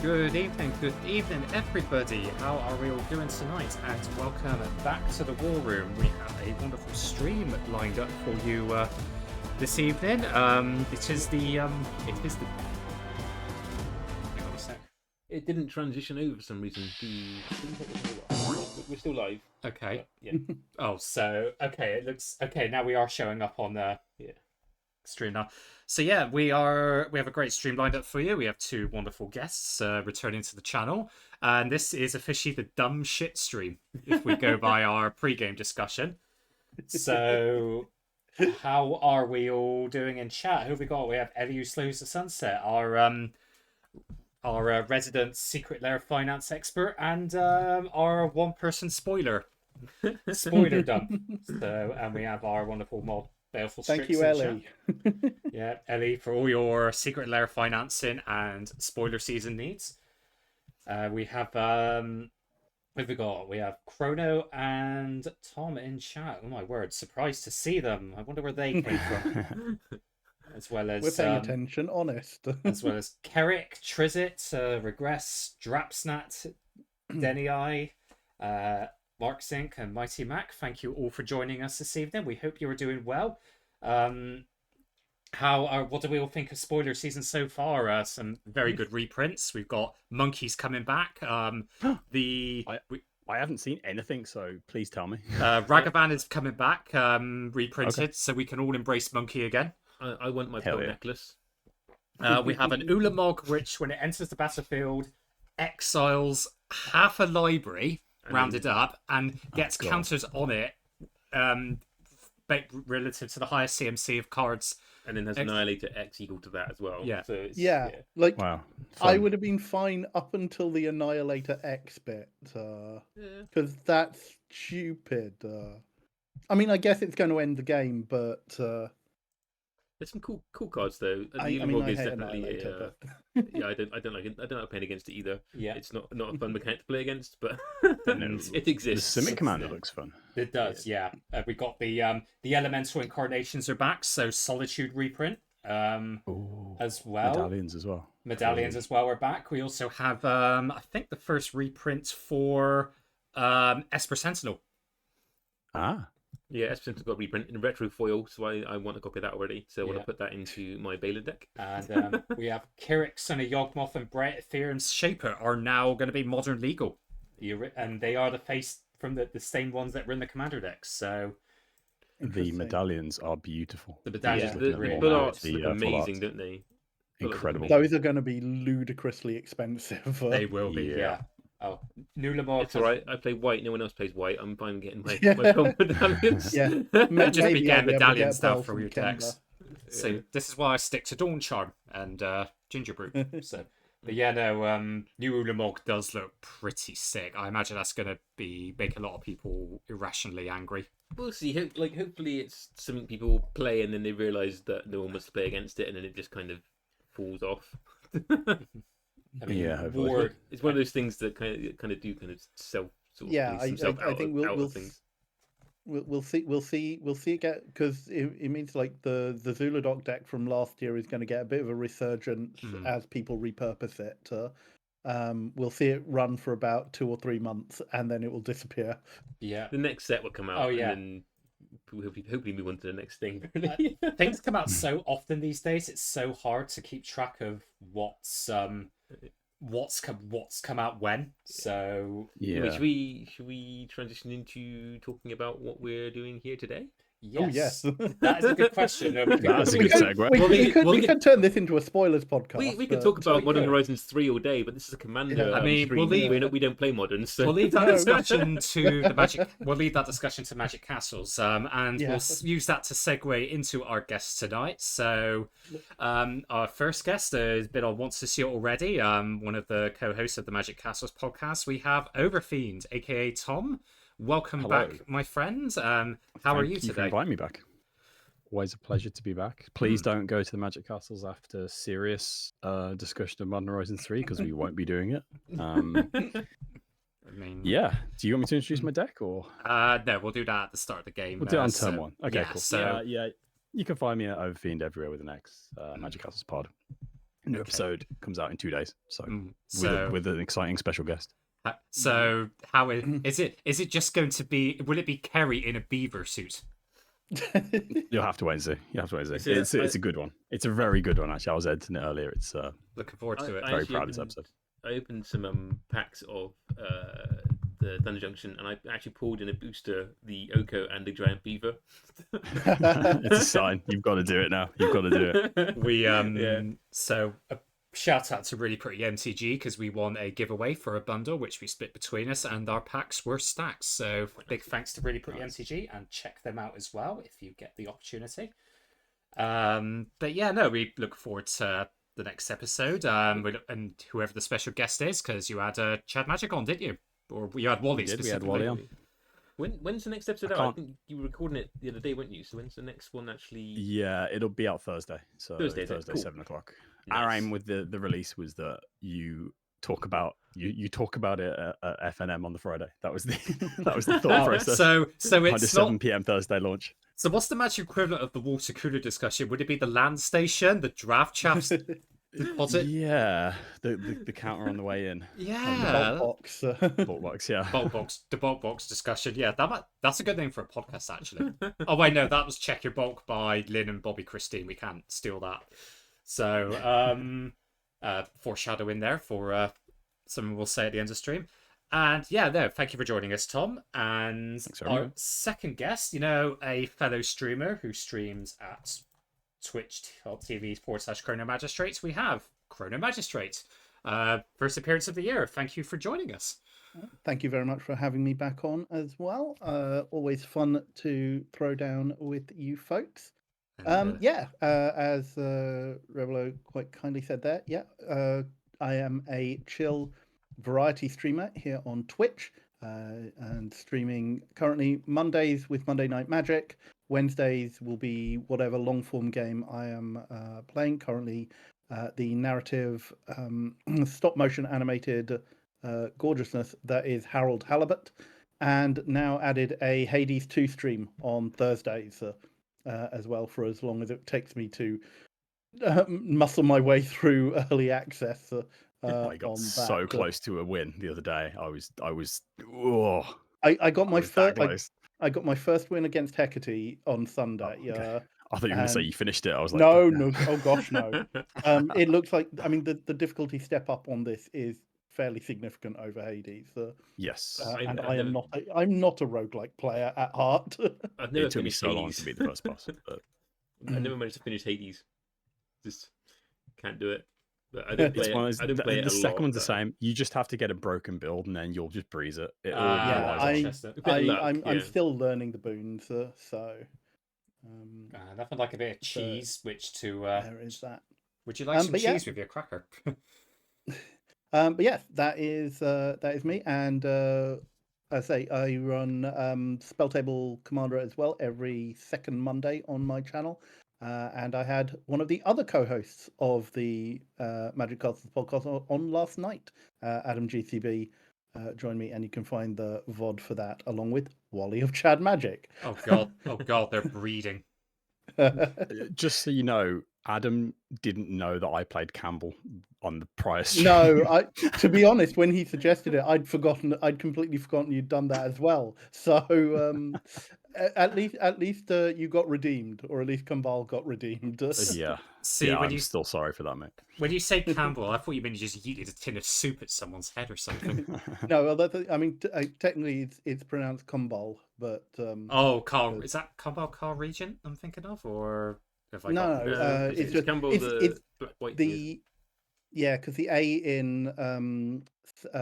good evening, everybody. How are we all doing tonight? And welcome back to the War Room. We have a wonderful stream lined up for you this evening. It is the. Hang on a sec. It didn't transition over for some reason. We're still live. Okay. Yeah. Oh, so okay. It looks okay. Now we are showing up on the stream now. So yeah, we have a great stream lined up for you. We have two wonderful guests returning to the channel, and this is officially the dumb shit stream if we go by our pre-game discussion. So how are we all doing in chat? Who have we got? We have Ellie who slows the sunset, our resident secret lair finance expert, and our one-person spoiler dump. So, and we have our wonderful mod. Thank you, Ellie. Yeah, Ellie, for all your secret lair financing and spoiler season needs. We have what have we got? We have Chrono and Tom in chat. Oh my word! Surprised to see them. I wonder where they came from. As well as we're paying attention, honest. As well as Kerrick, Trizit, Regress, Drapsnat, Denny, Mark Zink and Mighty Mac, thank you all for joining us this evening. We hope you are doing well. What do we all think of spoiler season so far? Some very good reprints. We've got Monkeys coming back. I haven't seen anything, so please tell me. Ragavan is coming back, reprinted, so we can all embrace Monkey again. I want my pearl necklace. We have an Ulamog, which when it enters the battlefield, exiles half a library, rounded up, and gets counters on it relative to the highest CMC of cards. And then there's Annihilator X equal to that as well. Yeah. So it's, like wow. I would have been fine up until the Annihilator X bit, because that's stupid. I mean, I guess it's going to end the game, but there's some cool cards though. I Ulamog is hate definitely Annihilator, yeah. I don't like it. I don't like playing against it either. Yeah, it's not a fun mechanic to play against, but no, it exists. The Simic Commander looks fun. It does, yeah. We got the Elemental Incarnations are back, so Solitude reprint as well. Medallions as well. As well are back. We also have I think the first reprint for Esper Sentinel. Yeah, Esper Sentinel's got a reprint in retro foil, so I want a copy of that already. So I want to put that into my Baylor deck. And we have Kyrix, Son of Yawgmoth, and Brett Ethereum's Shaper are now going to be modern legal. And they are the face from the same ones that were in the commander decks. So the medallions are beautiful. The medallions the full arts look amazing, don't they? Incredible. Those are going to be ludicrously expensive. They will be, yeah. Oh, Nulamog. It's alright. I play white. No one else plays white. I'm fine getting my gold medallions. Yeah, just be getting medallions now from your decks. So this is why I stick to Dawn Charm and Ginger Brew. So, but yeah, no. New Ulamog does look pretty sick. I imagine that's going to make a lot of people irrationally angry. We'll see. Hopefully, it's something people play and then they realise that no one wants to play against it, and then it just kind of falls off. I mean, yeah, it's one of those things that kind of self. I think we'll see again, because it means like the Zuladoc deck from last year is going to get a bit of a resurgence as people repurpose it. We'll see it run for about 2 or 3 months and then it will disappear. Yeah, the next set will come out. Oh yeah. And then hopefully move on to the next thing. Things come out so often these days. It's so hard to keep track of what's come out when. So yeah. Should we transition into talking about what we're doing here today? Yes. Oh, yes. That is a good question. That's a good segue. We could turn this into a spoilers podcast. We could talk about Modern Horizons 3 all day, but this is a Commander. I mean, we don't play Modern, so we'll leave that discussion to the Magic. We'll leave that discussion to Magic Castles, and we'll use that to segue into our guest tonight. So, our first guest has been on Wants to See It already. One of the co-hosts of the Magic Castles podcast. We have Overfiend, aka Tom. Welcome back, my friend. How are you today? Thank you for inviting me back. Always a pleasure to be back. Please don't go to the Magic Castles after serious discussion of Modern Horizons 3, because we won't be doing it. I mean, yeah. Do you want me to introduce my deck, or no? We'll do that at the start of the game. We'll do it on turn 1. Okay, cool. So yeah, you can find me at Overfiend everywhere with an X. Magic Castles Pod. New episode comes out in 2 days. So, so with an exciting special guest. So how is it? Is it just going to be? Will it be Kerry in a beaver suit? You'll have to wait and see. It's a good one. It's a very good one, actually. I was editing it earlier. It's looking forward to it. Very proud of this episode. I opened some packs of the Thunder Junction, and I actually pulled in a booster, the Oko and the Giant Beaver. It's a sign. You've got to do it now. You've got to do it. We So a shout out to Really Pretty MTG because we won a giveaway for a bundle which we split between us, and our packs were stacked. So big thanks to Really Pretty MTG, and check them out as well if you get the opportunity. But yeah, no, we look forward to the next episode. And whoever the special guest is, because you had Chad Magic on, didn't you? Or you had Wally specifically. We had Wally on. When's the next episode out? I think you were recording it the other day, weren't you? So when's the next one actually? Yeah, it'll be out Thursday. So Thursday, cool. 7:00. Nice. Our aim with the release was that you talk about you talk about it at FNM on the Friday. That was the thought process. So it's a 7 p.m. Thursday launch. So what's the magic equivalent of the water cooler discussion? Would it be the land station, the draft chaps deposit? Yeah, the counter on the way in. Yeah, the box. Bolt box, yeah. The bulk box discussion. Yeah, that's a good name for a podcast, actually. Oh wait, no, that was Check Your Bulk by Lynn and Bobby Christine. We can't steal that. So foreshadowing there for something we'll say at the end of stream. And yeah, no, thank you for joining us, Tom. And our second guest, a fellow streamer who streams at twitch.tv/Chrono Magistrates. We have Chrono Magistrate. First appearance of the year. Thank you for joining us. Thank you very much for having me back on as well. Always fun to throw down with you folks. As Revelo quite kindly said there, I am a chill variety streamer here on Twitch, and streaming currently Mondays with Monday Night Magic. Wednesdays will be whatever long form game I am playing. Currently, the narrative stop motion animated gorgeousness that is Harold Halibut, and now added a Hades 2 stream on Thursdays as well, for as long as it takes me to muscle my way through early access. I got so close to a win the other day. I got my first. I got my first win against Hecate on Sunday. Oh, okay. I thought you were going to say you finished it. I was like, no. Oh gosh, no. It looks like, the difficulty step up on this is fairly significant over Hades. Yes, and I'm not a roguelike player at heart. It took me so long to beat the first boss. But... I never managed to finish Hades. Just can't do it. But I don't play it. I don't play it. The second one's the same. You just have to get a broken build, and then you'll just breeze it. I'm still learning the boons, so. Nothing like a bit of cheese, which to. There is that. Would you like some cheese with your cracker? But yes, that is me, and I say I run Spelltable Commander as well every second Monday on my channel. And I had one of the other co-hosts of the Magic Castles podcast on last night, Adam GCB, joined me, and you can find the VOD for that along with Wally of Chad Magic. Oh god, they're breeding. Just so you know, Adam didn't know that I played Campbell on the prior stream. No, to be honest, when he suggested it, I'd completely forgotten you'd done that as well. So at least you got redeemed, or at least Kumbal got redeemed. Yeah. See, I'm still sorry for that, mate. When you say Campbell, I thought you meant you just yeeted a tin of soup at someone's head or something. No, well, technically it's pronounced Kumbal, but Carl, is that Kumbal Carl Regent I'm thinking of, or have I no? It's just Campbell, it's black white. Because the A in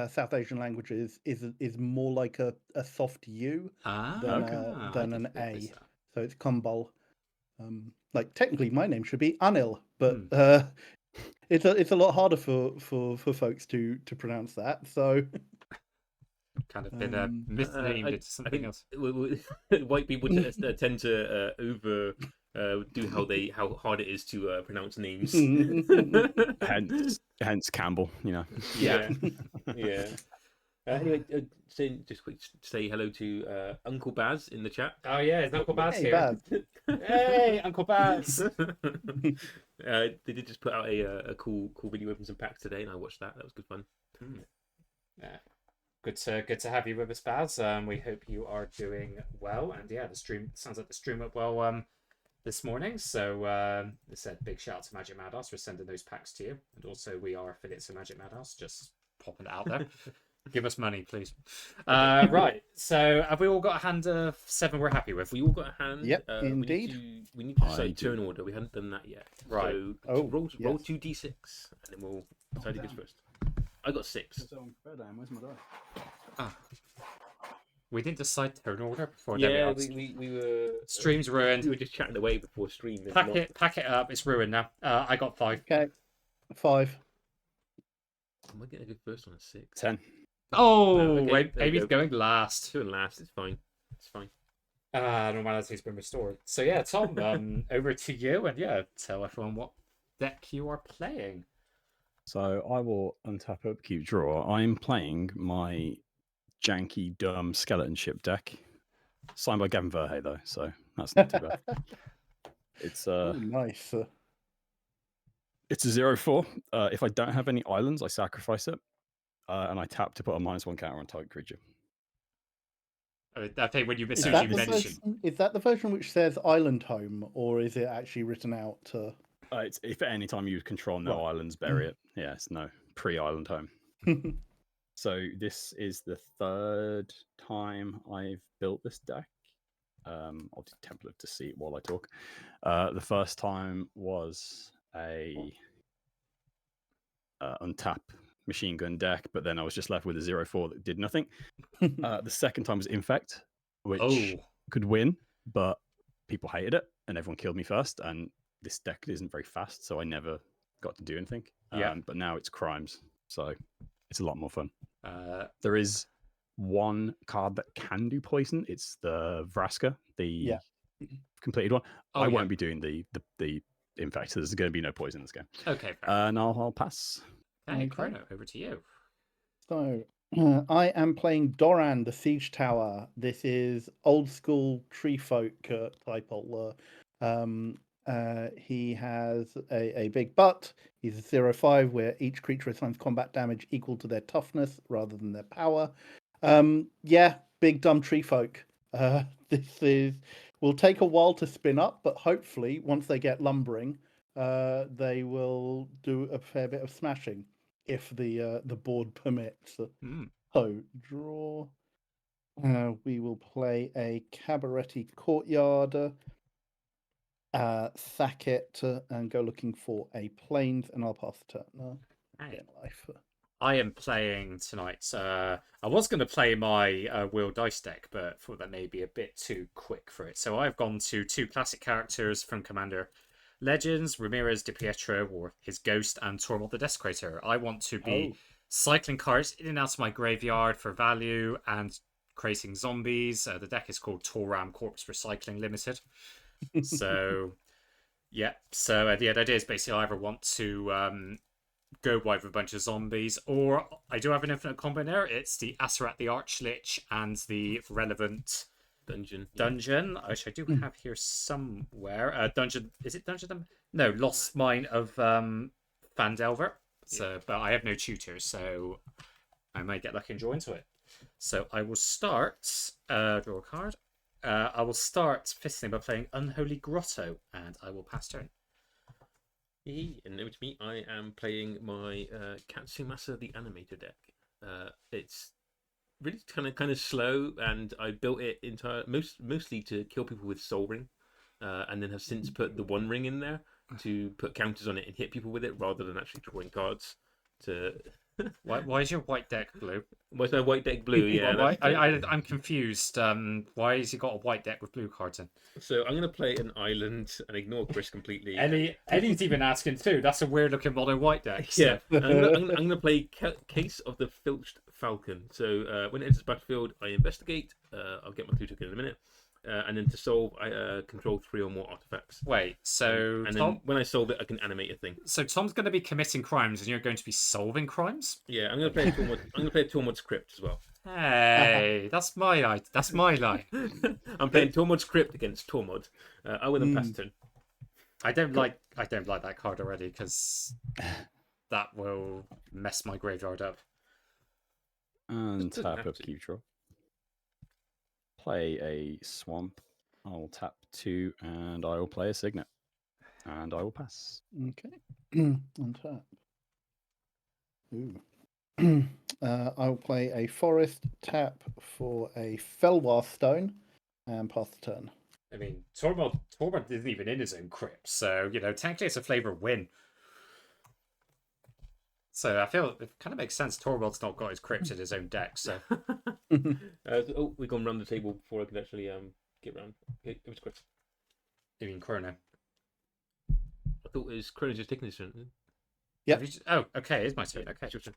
South Asian languages is more like a soft U than an A. So it's Kumbal. Like technically, my name should be Anil, but it's a lot harder for folks to pronounce that. So kind of been misnamed into something else. White people tend to how hard it is to pronounce names. Hence Campbell, Yeah. Anyway, say hello to Uncle Baz in the chat. Oh yeah, is Uncle Baz here? Baz. Hey, Uncle Baz. They did just put out a cool video with some packs today, and I watched that. That was good fun. Yeah. Good to have you with us, Baz. We hope you are doing well, and yeah, the stream sounds like the stream went well this morning. So I said big shout out to Magic Madhouse for sending those packs to you, and also we are affiliates of Magic Madhouse. Just popping it out there. Give us money, please. Right. So have we all got a hand of 7 we're happy with? We all got a hand. Yep, indeed. We need to decide turn order. We hadn't done that yet. Right. So roll 2d6, and then we'll decide who goes first. I got 6. Where's my die? We didn't decide turn order before. Yeah, we were... Stream's ruined. We were just chatting away before stream. Pack it up. It's ruined now. I got 5. Okay, 5. Am I getting a good first on a 6? 10. Oh, okay, Amy's going last. Going last. It's fine. It's fine. Normality's been restored. So yeah, Tom, over to you, and yeah, tell everyone what deck you are playing. So I will untap Upkeep Draw. I'm playing my janky, dumb skeleton ship deck. Signed by Gavin Verhey, though, so that's not too bad. It's nice. It's a 0/4. If I don't have any islands, I sacrifice it. And I tap to put a -1 counter on target creature. I think when you Is mentioned, is that the version which says Island Home, or is it actually written out to... It's if at any time you control no islands, bury it. Yeah, it's no pre-Island Home. So this is the 3rd time I've built this deck. I'll do template to see it while I talk. The first time was a untap machine gun deck, but then I was just left with a 0/4 that did nothing. The second time was Infect, which could win, but people hated it and everyone killed me first, and this deck isn't very fast, so I never got to do anything. But now it's Crimes, so it's a lot more fun. There is one card that can do poison. It's the Vraska, the completed one. I won't be doing the Infect, so there's going to be no poison in this game. Okay, and I'll pass. Hey, Chrono, over to you. So, I am playing Doran, the Siege Tower. This is old school tree folk type Altler. He has a big butt. He's a 0/5, where each creature assigns combat damage equal to their toughness rather than their power. Big dumb tree folk. This will take a while to spin up, but hopefully once they get lumbering, they will do a fair bit of smashing if the board permits. So draw. We will play a Cabaretti Courtyard. Sack it and go looking for a plains, and I'll pass the turn. Life. I am playing tonight. I was going to play my wheel dice deck, but thought that may be a bit too quick for it. So I've gone to 2 classic characters from Commander Legends, Ramirez de Pietro, or his ghost, and Tormod the Desecrator. I want to be cycling cards in and out of my graveyard for value and creating zombies. The deck is called Toram Corpse Recycling Limited. So the idea is basically I either want to go wide with a bunch of zombies, or I do have an infinite combo there. It's the Asarat the Archlich and the relevant dungeon, which I do have here somewhere. Dungeon, is it Dungeon? No, Lost Mine of Fandelver. So, but I have no tutors, so I might get lucky and draw into it. So I will start. Draw a card. I will start fisting by playing Unholy Grotto, and I will pass turn. And over to me, I am playing my Katsumasa the Animator deck. It's really kind of slow, and I built it mostly to kill people with Soul Ring, and then have since put the One Ring in there to put counters on it and hit people with it rather than actually drawing cards. Why is your white deck blue? Why's my white deck blue? Yeah, I'm confused. Why has he got a white deck with blue cards in? So I'm going to play an island and ignore Chris completely. Eddie's even asking too. That's a weird looking modern white deck. So. Yeah, I'm going to play Case of the Filched Falcon. So when it enters the battlefield, I investigate. I'll get my 2 token in a minute. and then to solve, I control 3 or more artifacts. Wait, so and Tom... then when I solve it, I can animate a thing. So Tom's going to be committing crimes, and you're going to be solving crimes? Yeah, I'm going to play I'm going to play a Tormod's Crypt as well. Hey, that's my line. That's my line. I'm playing Tormod's Crypt against Tormod. I will then pass turn. I don't like that card already because that will mess my graveyard up. And tap upkeep draw. Play a swamp. I'll tap 2 and I will play a signet. And I will pass. Okay. On tap. Ooh. I'll play a forest, tap for a Felwar stone, and pass the turn. I mean, Tormod isn't even in his own crypt, so, you know, technically it's a flavor win. So I feel it kind of makes sense Tormod's not got his crypt in his own deck, so... We've gone round the table before I could actually get round. Okay, it was Chris. You mean Chrono? I thought it was Chrono just taking his turn. Yeah. Oh, okay, it's my turn. Okay. It's your turn.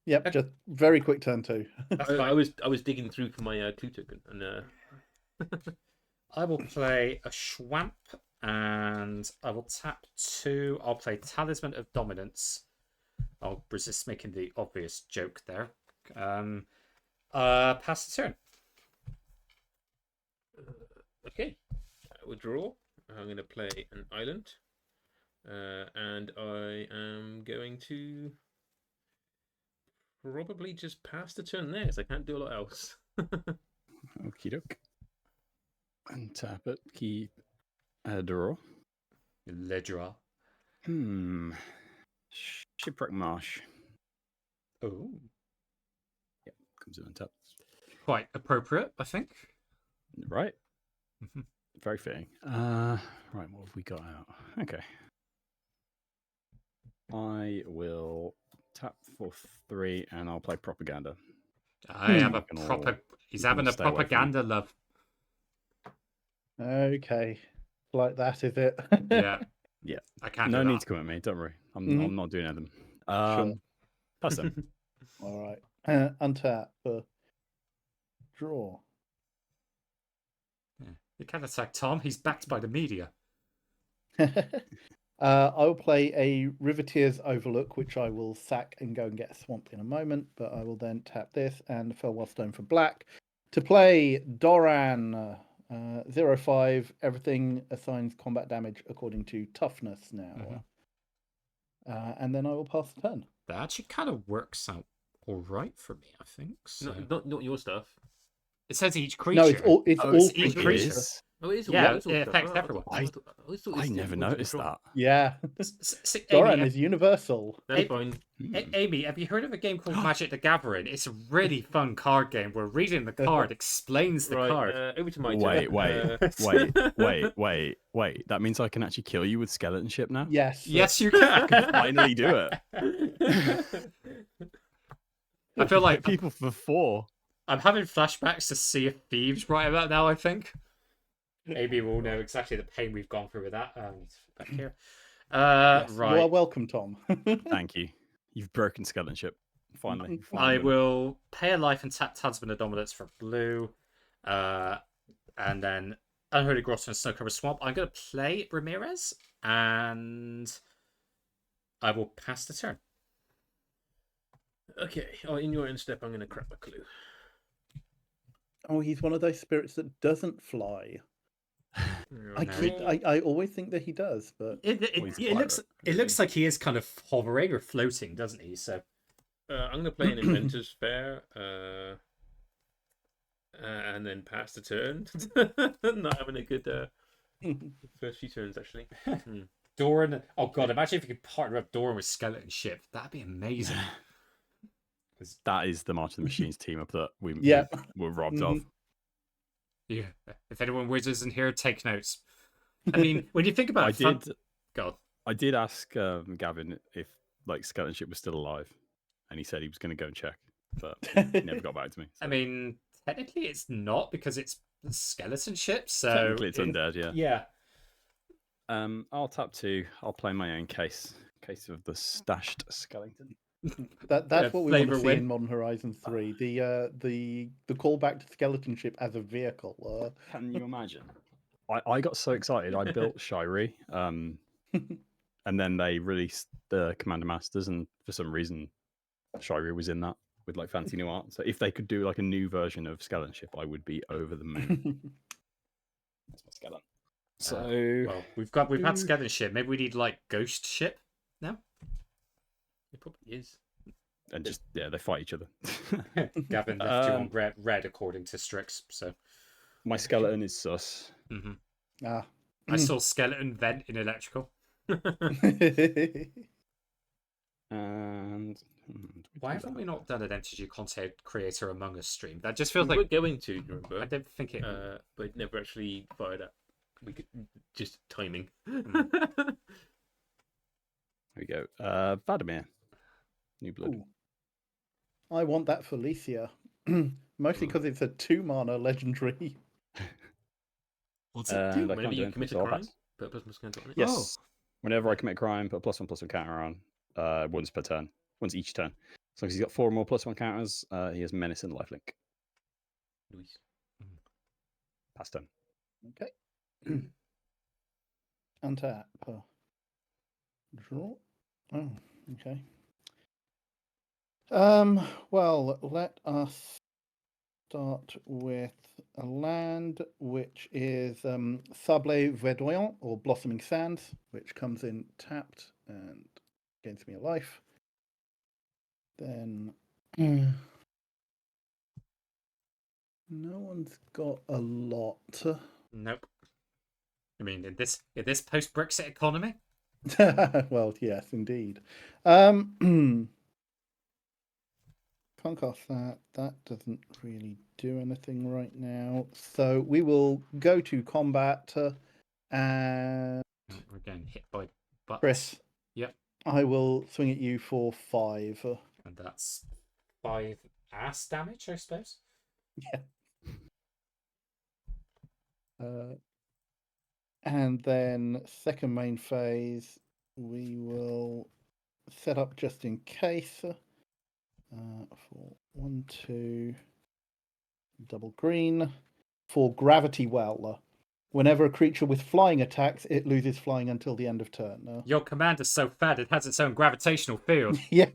Yep, just very quick turn too. I was digging through for my clue token, and I will play a Schwamp, and I will tap 2. I'll play Talisman of Dominance. I'll resist making the obvious joke there. Pass the turn. Okay, I will draw. I'm going to play an island, and I am going to probably just pass the turn there, because I can't do a lot else. Okie doke. And tap it. Keep a draw. Ledra. Shipwreck Marsh. Oh. Yep, comes in on tap. Quite appropriate, I think. Right. Very fitting. Right, what have we got out? Okay. I will tap for 3 and I'll play Propaganda. I have a proper... He's having a propaganda love. Okay. Like that, is it? Yeah. Yeah. I can't No do need that. to come at me, don't worry. I'm not doing anything. Sure. Pass them. All right. Untap for draw. Yeah. You can't attack Tom. He's backed by the media. I'll play a Riveteer's Overlook, which I will sack and go and get a swamp in a moment, but I will then tap this and Felwar Stone for black. To play Doran 0/5, everything assigns combat damage according to toughness now. And then I will pass the turn. That actually kind of works out all right for me, I think. So. Not your stuff. It says each creature. No, it's all each creature. Oh, it is all, Yeah, it affects everyone. I never noticed that. Yeah. Doran is universal. That's fine. Amy, have you heard of a game called Magic the Gathering? It's a really fun card game where reading the card explains the card. Over to my Wait, turn. wait. That means I can actually kill you with skeleton ship now? Yes. Yes, you can. I can finally do it. I feel like people for 4. I'm having flashbacks to Sea of Thieves right about now, I think. Maybe we'll know exactly the pain we've gone through with that. Back here. Yes, right. You are welcome, Tom. Thank you. You've broken skeleton ship. Finally. I will pay a life and tap Talisman of Dominance for blue. And then Unholy Grotto and Snow-Covered Swamp. I'm going to play Ramirez. And I will pass the turn. Okay. Oh, in your end step, I'm going to crap a clue. Oh, he's one of those spirits that doesn't fly. I always think that he does, but it looks like he is kind of hovering or floating, doesn't he? So I'm going to play an Inventor's Fair, and then pass the turn. Not having a good first few turns, actually. Doran. Oh god, imagine if you could partner up Doran with Skeleton Ship. That'd be amazing. That is the March of the Machines team up that we were robbed of. Yeah. If anyone wizards in here, take notes. I mean, when you think about I did ask Gavin if Skeleton Ship was still alive, and he said he was going to go and check, but he never got back to me. So. I mean, technically it's not because it's the Skeleton Ship, so technically it's undead. Yeah. I'll tap 2. I'll play my own case of the stashed skeleton. That's what we want to see win. in Modern Horizons 3. The callback to Skeleton Ship as a vehicle. Can you imagine? I got so excited. I built Shiree, and then they released the Commander Masters, and for some reason, Shiree was in that with like fancy new art. So if they could do like a new version of Skeleton Ship, I would be over the moon. That's my skeleton. So well, we've had Skeleton Ship. Maybe we need like Ghost Ship now. It probably is. And just they fight each other. Gavin left you on red according to Strix. So my skeleton is sus. Mm-hmm. I saw skeleton vent in electrical. And why haven't we not done an MTG content creator Among Us stream? That just feels we're like going to. Remember? I don't think it. But it never actually fired up. We could just timing. There we go. Vladimir, new blood. Ooh. I want that for Licia, mostly because it's a 2-mana legendary. What's it do? Whenever you commit a crime, put a +1 counter on it. Yes. Whenever I commit a crime, put a +1/+1 counter on. Once per turn. Once each turn. As long as he's got 4 or more +1 counters, he has Menace and Lifelink. Luis. Pass turn. Okay. Untap. Draw. Oh, okay. Well, let us start with a land which is Sable Verdoyant, or Blossoming Sands, which comes in tapped and gains me a life. Then no one's got a lot. Nope. I mean, in this post-Brexit economy. Well, yes, indeed. Conquest that. That doesn't really do anything right now. So we will go to combat and we're getting hit by butts. Chris. Yep. I will swing at you for 5. And that's 5 ass damage, I suppose. Yeah. And then second main phase, we will set up just in case. For 1, 2, double green. For Gravity Well. Whenever a creature with flying attacks, it loses flying until the end of turn. Your commander's so fat it has its own gravitational field. Yeah.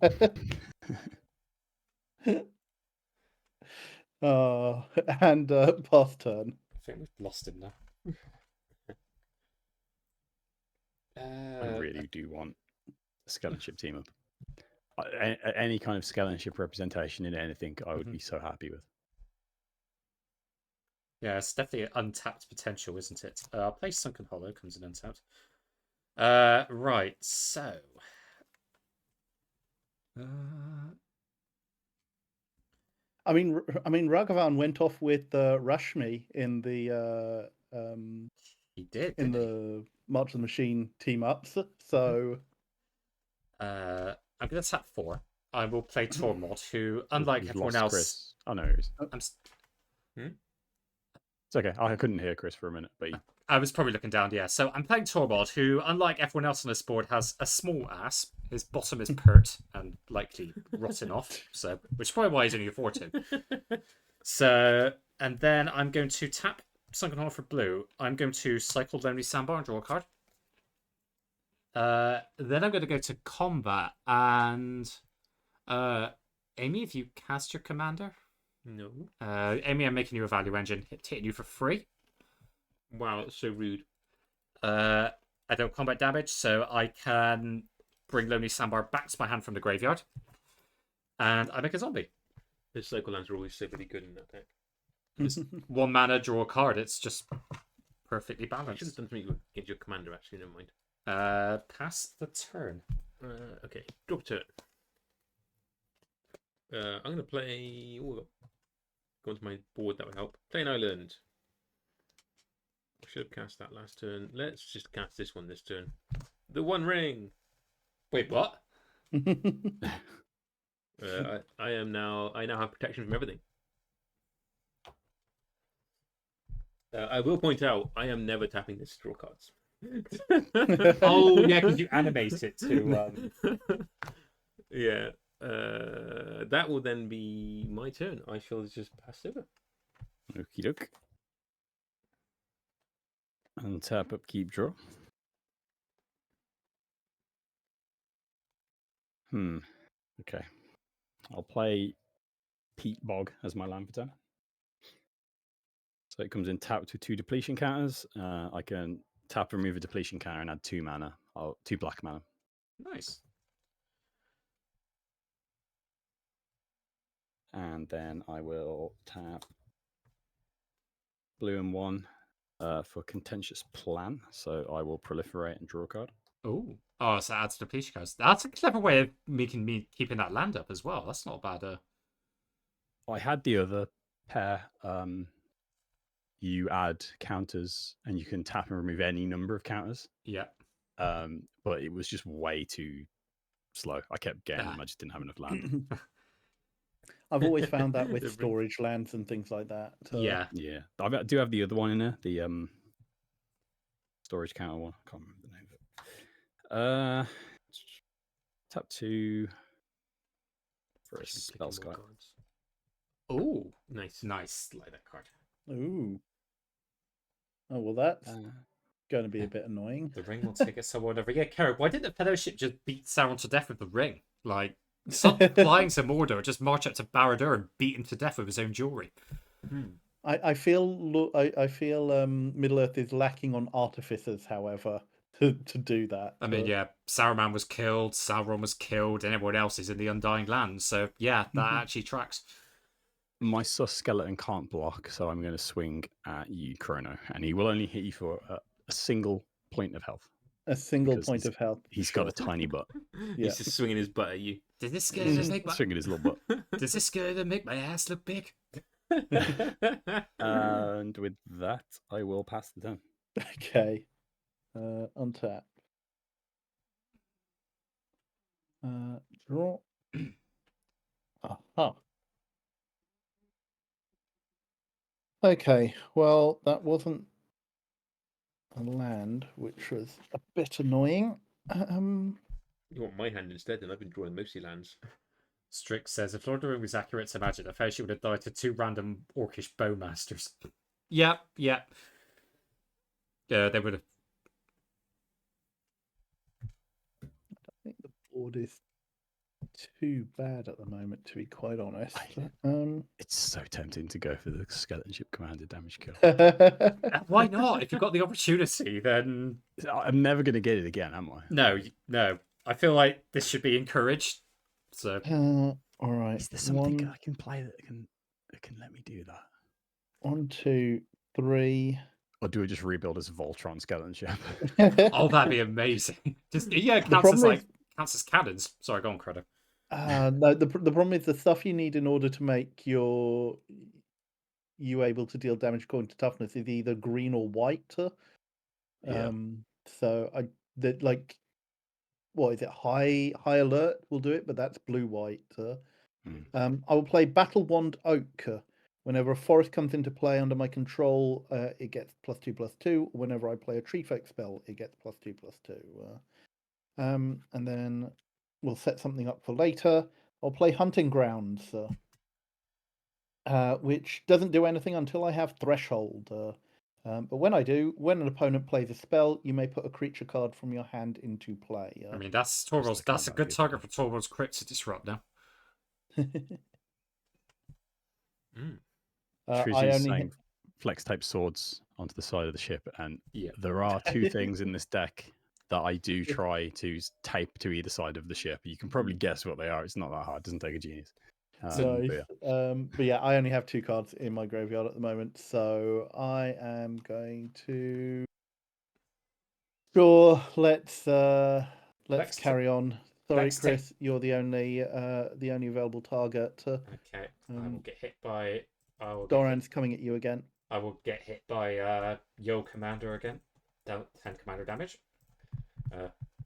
And pass turn. I think we've lost him now. I really do want a Skeleton Ship team up. Any kind of Skeleton Ship representation in anything, I would be so happy with. Yeah, it's definitely untapped potential, isn't it? I'll play Sunken Hollow, comes in untapped. Right, so... I mean, Ragavan went off with Rashmi in the he did in the March of the Machine team ups. So I'm going to tap 4. I will play Tormod, who, unlike We've everyone lost else, Chris. Oh no, it's okay. I couldn't hear Chris for a minute, but I was probably looking down. Yeah, so I'm playing Tormod, who, unlike everyone else on this board, has a small ass. His bottom is pert and likely rotten off. So, which is probably why he's only a 4/2. So, and then I'm going to tap Sunken Hollow for blue. I'm going to cycle Lonely Sandbar and draw a card. Then I'm going to go to combat and Amy, if you cast your commander. No. Amy, I'm making you a value engine, hitting you for free. Wow, that's so rude. I don't combat damage, so I can bring Lonely Sandbar back to my hand from the graveyard. And I make a zombie. The cycle lands are always so really good in that deck. Just 1 mana, draw a card. It's just perfectly You balanced. should have done something against your commander, actually, never mind. Pass the turn. Okay, drop a turn. I'm going to play... go onto my board, that would help. Play an island. I should have cast that last turn. Let's just cast this one this turn. The One Ring! Wait, what? I now have protection from everything. I will point out, I am never tapping this to draw cards. Oh, yeah, because you animate it to... Yeah. that will then be my turn. I shall just pass over. Okie doke. And tap up, keep draw. Okay. I'll play Peat Bog as my land for turn. So it comes in tapped with 2 depletion counters. I can tap and remove a depletion counter and add 2 mana. 2 black mana. Nice. And then I will tap blue and 1 for Contentious Plan. So I will proliferate and draw a card. Oh, so it adds depletion cards. That's a clever way of making me keeping that land up as well. That's not bad. I had the other pair. You add counters and you can tap and remove any number of counters. Yeah. But it was just way too slow. I kept getting them. I just didn't have enough land. I've always found that with storage lands and things like that. Yeah. I do have the other one in there. The storage counter one. I can't remember the name of it. Tap 2 for a spell sky. Oh, nice. Like that card. Ooh. Oh, well, that's going to be a bit annoying. The ring will take it so whatever. Yeah, Kara, why didn't the Fellowship just beat Sauron to death with the ring? Like, stop flying to Mordor, just march up to Barad-dûr and beat him to death with his own jewelry. I feel Middle-earth is lacking on artificers, however, to do that. I mean, yeah, Saruman was killed, Sauron was killed, and everyone else is in the Undying Lands. So, yeah, that actually tracks. My sus skeleton can't block, so I'm going to swing at you, Chrono, and he will only hit you for a single point of health. A single point of health. He's got a tiny butt. He's just swinging his butt at you. Does this skeleton make swinging his little butt? Does this skeleton make my ass look big? And with that, I will pass the turn. Okay. Untap. Draw. Aha. Okay, well, that wasn't a land, which was a bit annoying. You want my hand instead, and I've been drawing mostly lands. Strix says, if Lord of the Rings was accurate to magic, the Fellowship would have died to 2 random orcish bowmasters. Yep. Yeah, they would have. I don't think the board is too bad at the moment, to be quite honest. It's so tempting to go for the skeleton ship commander damage kill. Why not? If you've got the opportunity, then I'm never going to get it again, am I? No. I feel like this should be encouraged. So, all right. Is there something I can play that can let me do that? 1, 2, 3. Or do I just rebuild as a Voltron skeleton ship? Oh, that'd be amazing. Just counts as cannons. Sorry, go on, Credo. No, the problem is the stuff you need in order to make you able to deal damage according to toughness is either green or white. So what is it? High alert will do it, but that's blue white. I will play Battle Wand Oak. Whenever a forest comes into play under my control, it gets +2/+2. Whenever I play a tree folk spell, it gets +2/+2. And then we'll set something up for later. I'll play Hunting Grounds, which doesn't do anything until I have Threshold. But when I do, when an opponent plays a spell, you may put a creature card from your hand into play. I mean, that's Torvald's. That's a good target for Torvald's Crypt to disrupt now. I only flex type swords onto the side of the ship, and there are 2 things in this deck that I do try to tape to either side of the ship. You can probably guess what they are. It's not that hard. It doesn't take a genius. Nice. But yeah, I only have 2 cards in my graveyard at the moment, so I am going to. Sure, let's carry on. Sorry, Chris, you're the only available target. Okay, I will get hit by. Doran's coming at you again. I will get hit by Yo Commander again. 10 commander damage.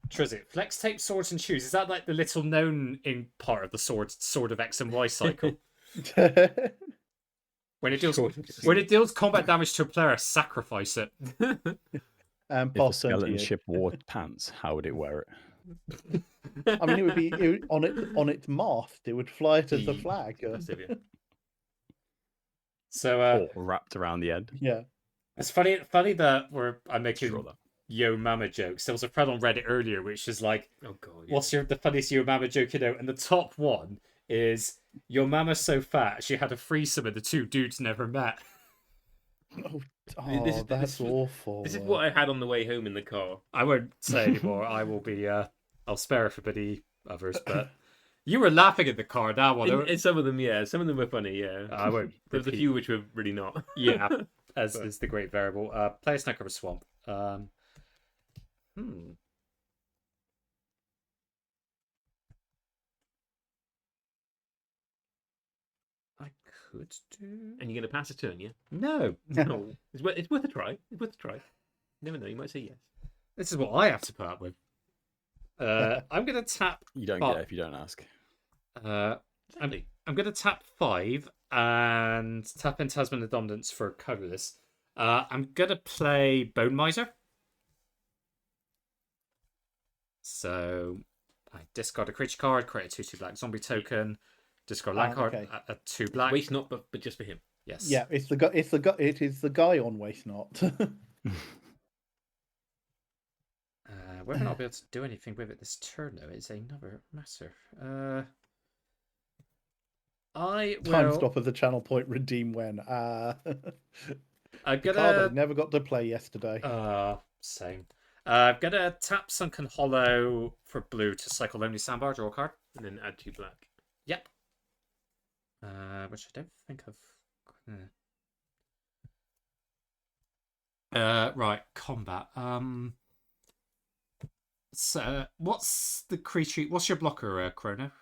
Trizit, flex tape swords and shoes. Is that like the little known in part of the sword of X and Y cycle? When it deals combat damage to a player, sacrifice it. And if a skeleton ship wore pants, how would it wear it? I mean, it would, on its mast. It would fly it as a flag. So or wrapped around the end. Yeah, it's funny that I'm making Yo Mama jokes. There was a thread on Reddit earlier which is like, oh god, what's the funniest Yo Mama joke you know? And the top one is Your mama's so fat she had a threesome and the two dudes never met. That's awful. This is what I had on the way home in the car. I won't say anymore. I will be. I'll spare it for any others. But you were laughing at the car. That one. In some of them, yeah. Some of them were funny, yeah. I won't. There was a few which were really not. Yeah, as is the great variable. Play a snack of a swamp. I could do. And you're gonna pass a turn, yeah? No. No. It's worth a try. It's worth a try. Never know. You might say yes. This is what I have to put up with. I'm gonna tap. You don't get it if you don't ask. Exactly. I'm gonna tap 5 and tap in Tasman Abundance for colorless. I'm gonna play Bone Miser. So I discard a creature card, create a 2/2 black zombie token, discard land card, okay. a 2 black. Waste not, but just for him. Yes. Yeah, it is the guy on Waste Not. Whether or not I'll be able to do anything with it this turn, though, is another matter. I will... Time stop of the channel point redeem when. I'm gonna... never got to play yesterday. Same. I'm gonna tap Sunken Hollow for blue to cycle Lonely Sandbar, draw a card. And then add 2 black. Yep. Which I don't think I've... right, combat. So, what's the creature? What's your blocker, Chrono?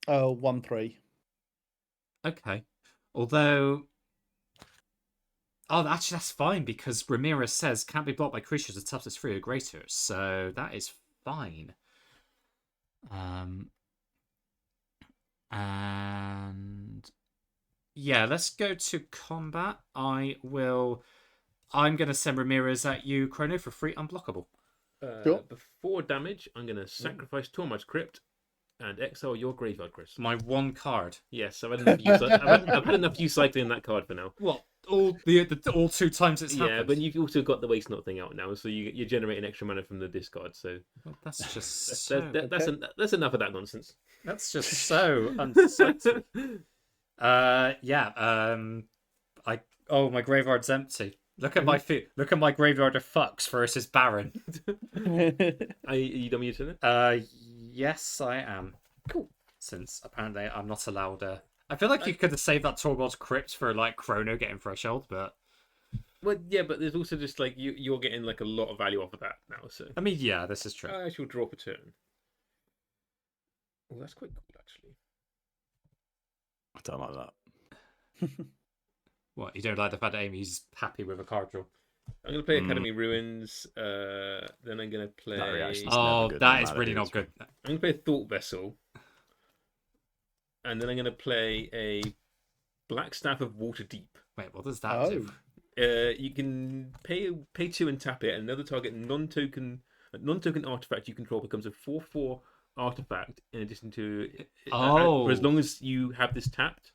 1/3. Okay. Although, actually, that's fine because Ramirez says can't be blocked by creatures with toughness 3 or greater, so that is fine. And yeah, let's go to combat. I'm gonna send Ramirez at you, Chrono, for free, unblockable. Sure. Before damage, I'm going to sacrifice Tormod's Crypt and exile your graveyard, Chris. My 1 card. Yes, I've had enough use cycling that card for now. What? All 2 times it's happened? Yeah, but you've also got the Waste Not thing out now, so you're generating extra mana from the discard. So that's just that's enough of that nonsense. That's just so unsuccessful. My graveyard's empty. Look at my feet. Look at my graveyard of fucks versus Baron. Are you done with your turn? Yes, I am. Cool. Since apparently I'm not allowed. I feel like you could have saved that Torgold's Crypt for like Chrono getting Threshold, but. Well, yeah, but there's also just like you're getting like a lot of value off of that now. So I mean, yeah, this is true. I shall drop a turn. Oh, that's quite cool, actually. I don't like that. What, you don't like the fact that Amy's happy with a card draw? I'm going to play Academy Ruins. Then I'm going to play... That is really not good. I'm going to play Thought Vessel. And then I'm going to play a Black Staff of Waterdeep. Wait, what does that do? You can pay 2 and tap it. And another target non-token artifact you control becomes a 4/4 artifact in addition to... for as long as you have this tapped.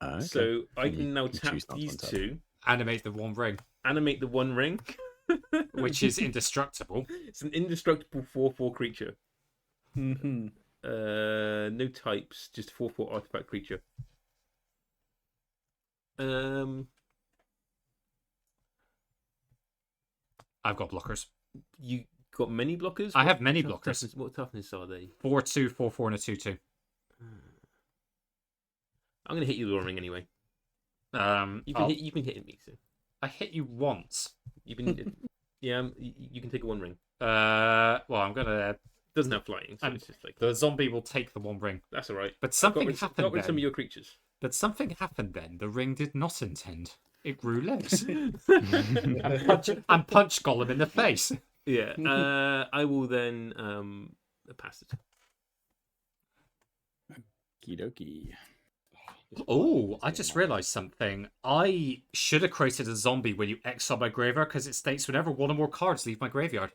Okay. So I can now tap these 2. Animate the 1 ring. Animate the 1 ring. Which is indestructible. It's an indestructible 4/4 creature. Mm-hmm. No types, just 4/4 artifact creature. I've got blockers. You got many blockers? I have many blockers. What toughness are they? 4/2, 4/4, and a 2/2. I'm gonna hit you with a ring anyway. You've been hitting me. So. I hit you once. You've been, yeah. You can take a 1 ring. Well, I'm gonna. Doesn't have flying, so it's just like the zombie will take the 1 ring. That's all right. But something happened. Got rid of some of your creatures. But something happened then. The ring did not intend. It grew legs. and punch Gollum in the face. Yeah. I will then pass it. Okie dokie. Oh, I just realised something. I should have created a zombie when you exile my graveyard because it states whenever 1 or more cards leave my graveyard.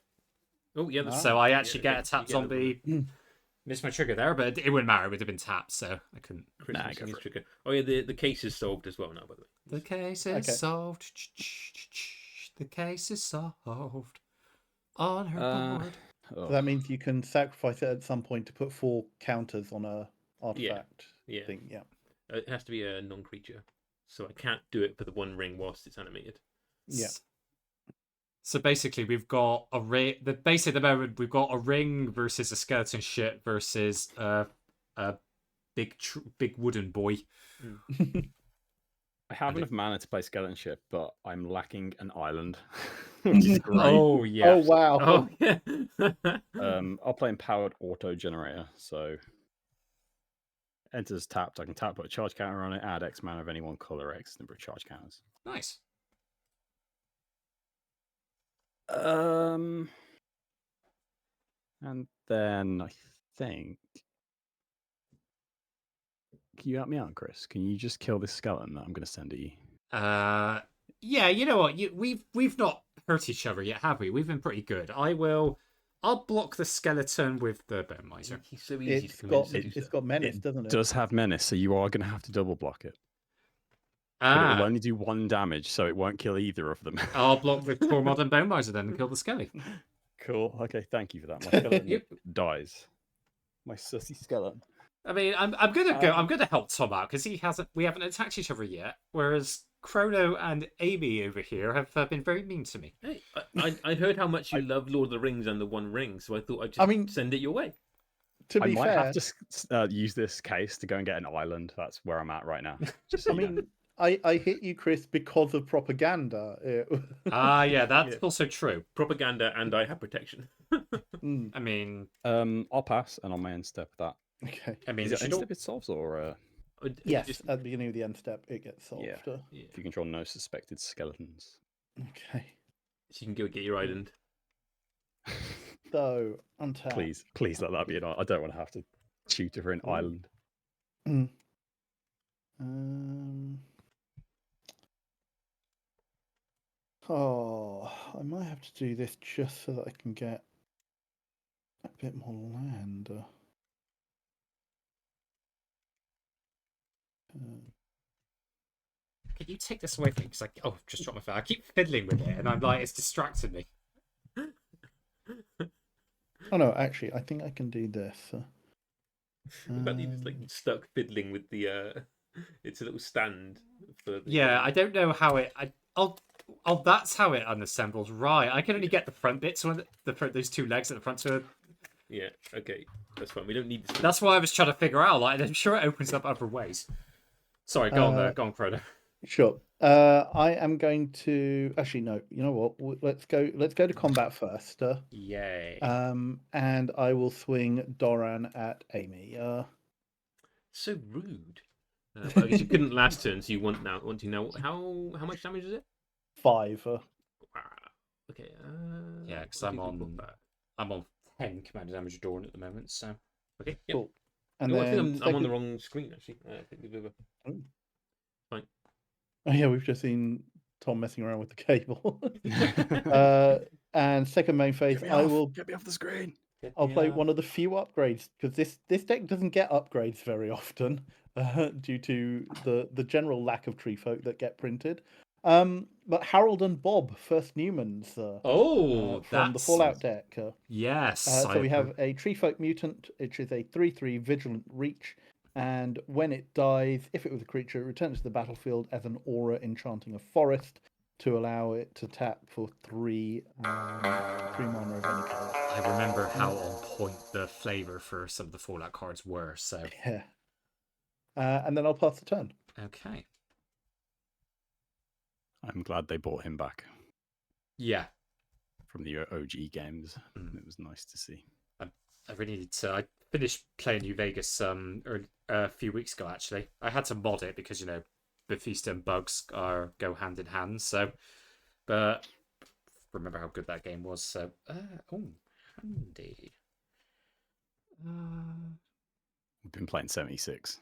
Oh yeah, So I actually get a okay. tap zombie. Missed my trigger there, but it wouldn't matter. It would have been tapped, so I couldn't. Christmas in his trigger. Oh yeah, the case is solved as well now, by the way. The case is solved. The case is solved on her board. So that means you can sacrifice it at some point to put 4 counters on a artifact thing. Yeah. It has to be a non-creature, so I can't do it for the 1 ring whilst it's animated. Yeah. So basically, we've got a ring. Basically, at the moment, we've got a ring versus a skeleton ship versus a big wooden boy. I have enough mana to play skeleton ship, but I'm lacking an island, which is great. Oh yeah! Oh wow! Oh yeah. I'll play empowered auto generator. So enters tapped. I can tap, put a charge counter on it, add X mana of any one color, X number of charge counters. Nice. And then I think. Can you help me out, Chris? Can you just kill this skeleton that I'm going to send at you? Yeah. You know what? We've not hurt each other yet, have we? We've been pretty good. I'll block the skeleton with the Bone Miser. He's so easy to convince. convince. It's got menace, doesn't it? Does have menace, so you are going to have to double block it. But it will only do 1 damage, so it won't kill either of them. I'll block the core modern Bone Miser then and kill the skelly. Cool. Okay, thank you for that. My skeleton dies. My sussy skeleton. I mean, I'm gonna go. I'm gonna help Tom out because we haven't attacked each other yet. Whereas Chrono and Amy over here have been very mean to me. Hey, I heard how much you love Lord of the Rings and the 1 ring, so I thought I'd just send it your way. To be fair, I might have to use this case to go and get an island. That's where I'm at right now. Just so I hit you, Chris, because of propaganda. Yeah, that's also true. Propaganda, and I have protection. I mean, I'll pass, and on my end step that. Okay. I mean, is it end step it solves or? Yes, at the beginning of the end step, it gets solved. Yeah. If you control no suspected skeletons. Okay. So you can go get your island. So untap. Please let that be an island. I don't want to have to tutor for an island. I might have to do this just so that I can get a bit more land. Can you take this away from me? Because just dropped my phone. I keep fiddling with it, and I'm like, it's distracted me. Oh no, actually, I think I can do this. But you're just like stuck fiddling with the. It's a little stand for. I don't know how it. That's how it unassembles. Right, I can only get the front bits, those 2 legs at the front to it. Yeah. Okay, that's fine. We don't need this. That's why I was trying to figure out. Like, I'm sure it opens up other ways. Sorry, go on, Chrono. Sure. I am going to actually no. You know what? Let's go to combat first. Yay. And I will swing Doran at Amy. So rude. Well, I guess you couldn't last turn, so you want to know how much damage is it? 5. Wow. Okay. Yeah, because I'm on 10 command damage Doran at the moment. So okay. Yep. Cool. And I think I'm on the wrong screen actually. I think we've fine. Oh yeah, we've just seen Tom messing around with the cable. And second main phase, get me off the screen. I'll play one of the few upgrades because this deck doesn't get upgrades very often due to the general lack of tree folk that get printed. But Harold and Bob, first Newmans. From the Fallout deck. Yes. So we have a tree folk mutant, which is a 3/3 vigilant reach. And when it dies, if it was a creature, it returns to the battlefield as an aura enchanting a forest to allow it to tap for 3 mana of any color. I remember how on point the flavor for some of the Fallout cards were. So yeah. And then I'll pass the turn. Okay. I'm glad they brought him back. Yeah. From the OG games. It was nice to see. I really need to. I finished playing New Vegas a few weeks ago. Actually, I had to mod it because Bethesda and bugs go hand in hand. So, but remember how good that game was. So, handy. We've been playing 76.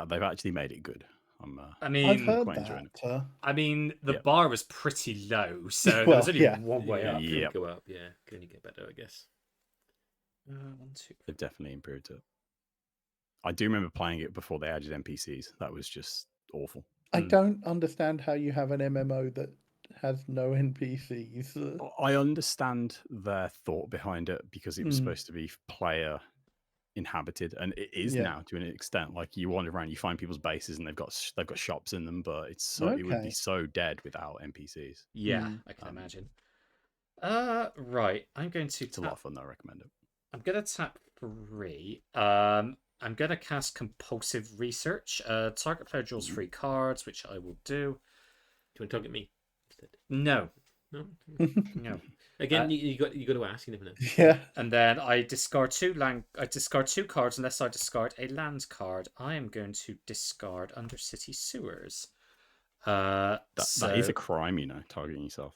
They've actually made it good. I've heard quite that. enjoying it. I mean, the bar was pretty low, so there was only one way up. Yeah, go up. Yeah, can only get better, I guess. 1, 2. They've definitely improved it. I do remember playing it before they added NPCs. That was just awful. I don't understand how you have an MMO that has no NPCs. I understand their thought behind it because it was supposed to be player inhabited, and it is now to an extent. Like, you wander around, you find people's bases, and they've got shops in them, but it's so it would be so dead without NPCs. Yeah, I can imagine. Right, I'm going to. It's a lot of fun, though. I recommend it. I'm gonna tap 3. I'm gonna cast Compulsive Research. Target player draws 3 cards, which I will do. Do you want to target me instead? No. No. No. Again, you got to ask. You never know. Yeah. And then I discard 2 cards unless I discard a land card. I am going to discard Undercity Sewers. That is a crime, targeting yourself.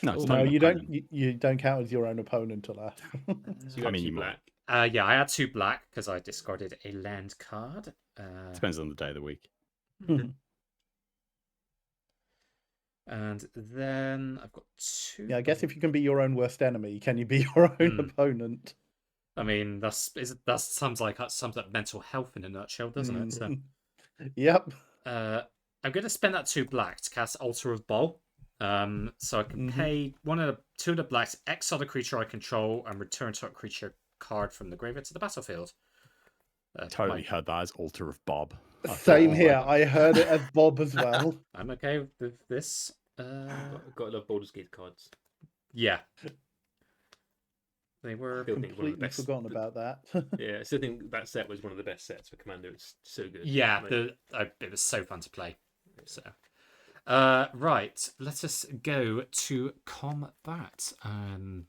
No, it's no, you don't. You don't count as your own opponent, alas. So you black. Yeah, I had 2 black because I discarded a land card. Depends on the day of the week. And then I've got 2. Yeah, I guess if you can be your own worst enemy, can you be your own opponent? I mean, that sums up mental health in a nutshell, doesn't it? So, yep. I'm going to spend that 2 black to cast Altar of Bol. So I can pay 2 of the blacks, exile the creature I control, and return target creature card from the graveyard to the battlefield. Totally heard that as Altar of Bob. Same here. I heard it as Bob as well. I'm okay with this. Got to love Baldur's Gate cards. Yeah. They were completely forgotten about that. Yeah, I still think that set was one of the best sets for Commander. It's so good. Yeah, it was so fun to play. So, right, let us go to combat and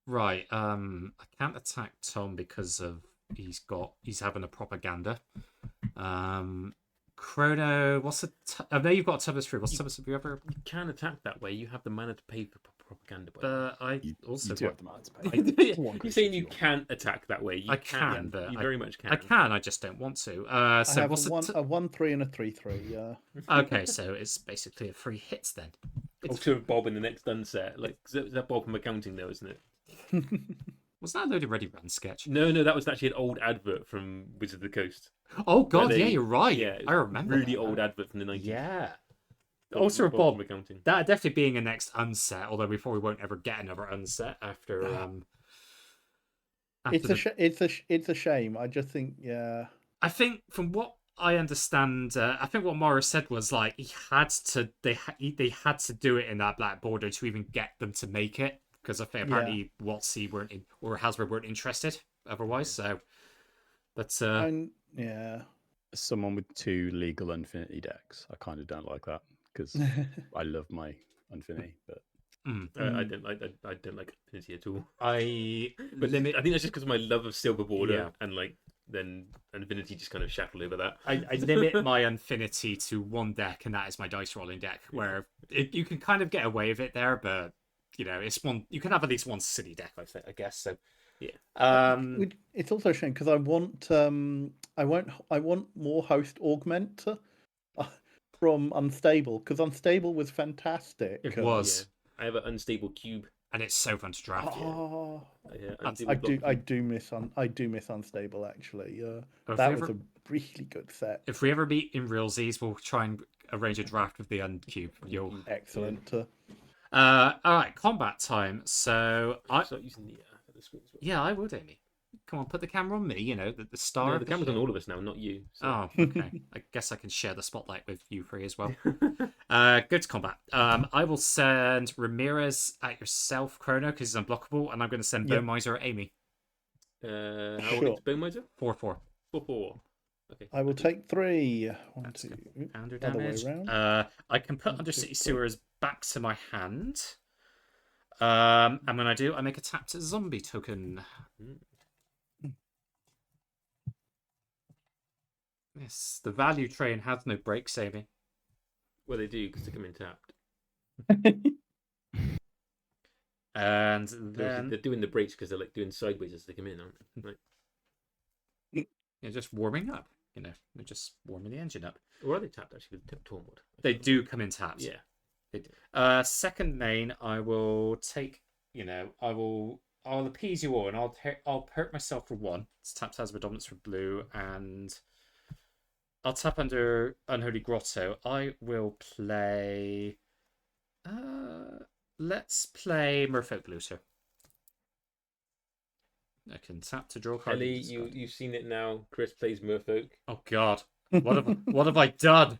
right. I can't attack Tom because of he's having a propaganda. Chrono, what's the? I know you've got a Tubber's Free. What's Tubber's? Have you ever? You can attack that way. You have the mana to pay for propaganda. But I also you do have the mana to pay. You're saying you can't attack that way. I can, but you very much can. I can. I just don't want to. So I have what's a 1/3 and a 3/3. Yeah. Okay, so it's basically a 3 hits then. Altar of Bob in the next unset. Like, is that Bob from accounting though, isn't it? Was that a Loaded Ready Run sketch? No, that was actually an old advert from Wizard of the Coast. Oh god, yeah, you're right. Yeah, I remember. Really old advert from the 90s. Yeah. Also, Bob, accounting. That definitely being a next unset, although we probably won't ever get another unset after. It's a shame. I just think, yeah. I think from what I understand, I think what Morris said was like they had to do it in that black border to even get them to make it, because I think apparently WotC weren't or Hasbro weren't interested otherwise. So, but yeah. As someone with 2 legal Infinity decks, I kind of don't like that because I love my Infinity, but I don't like Infinity at all. I think that's just because of my love of Silver Border, and like then Infinity just kind of shackled over that. I limit my Infinity to 1 deck, and that is my dice rolling deck, where you can kind of get away with it there, but it's one you can have at least 1 silly deck, I guess. So yeah. It's also a shame because I want more host augment from Unstable, because Unstable was fantastic. It was. Yeah. I have an Unstable cube, and it's so fun to draft. I do miss Unstable actually. That was a really good set. If we ever meet in Realsies, we'll try and arrange a draft with the Uncube. Excellent. All right, combat time. So I start using the screen as well. Yeah, I would, Amy. Come on, put the camera on me. The star. No, the camera's on all of us now, not you. So. Oh, okay. I guess I can share the spotlight with you 3 as well. Good to combat. I will send Ramirez at yourself, Chrono, because he's unblockable, and I'm going to send Bone Miser at Amy. How old is Bone Miser? 4/4. 4/4. Okay. I will take 3. That's 2. Under Other way damage. around. I can put Undercity Sewers back to my hand. And when I do, I make a tapped zombie token. Yes, the value train has no breaks, Amy. Well, they do because they come in tapped. And then they're doing the breaks because they're like doing sideways as they come in, aren't they? Like... You're just warming up. They're just warming the engine up. Or are they tapped actually with Tormod? They do come in taps. Yeah. Second main, I will take. I'll appease you all, and I'll hurt myself for 1. It's tapped as dominance for blue, and I'll tap under Unholy Grotto. I will play. Let's play Merfolk Looter. I can tap to draw a card. Ellie, you've seen it now. Chris plays Merfolk. Oh God, what have I done?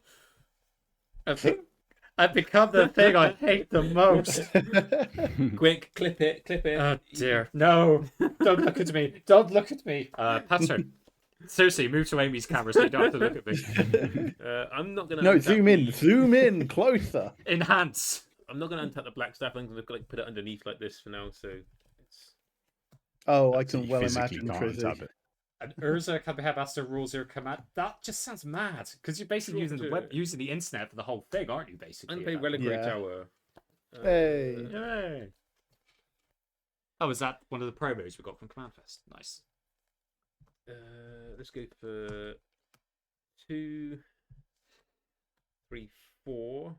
I've become the thing I hate the most. Quick, clip it. Oh dear, no! Don't look at me! Don't look at me! Pattern. Seriously, move to Amy's camera so you don't have to look at me. I'm not gonna. No, zoom in, closer. Enhance. I'm not gonna untap the black staff. I'm gonna put it underneath like this for now. So it's. Oh, I can well imagine Trizzy. And Urza can have Asta rules your command. That just sounds mad because you're basically using the internet for the whole thing, aren't you? Basically. Unpaid Reliquary Tower. Hey. Yay. Oh, is that one of the promos we got from Command Fest? Nice. Let's go for 2, 3, 4.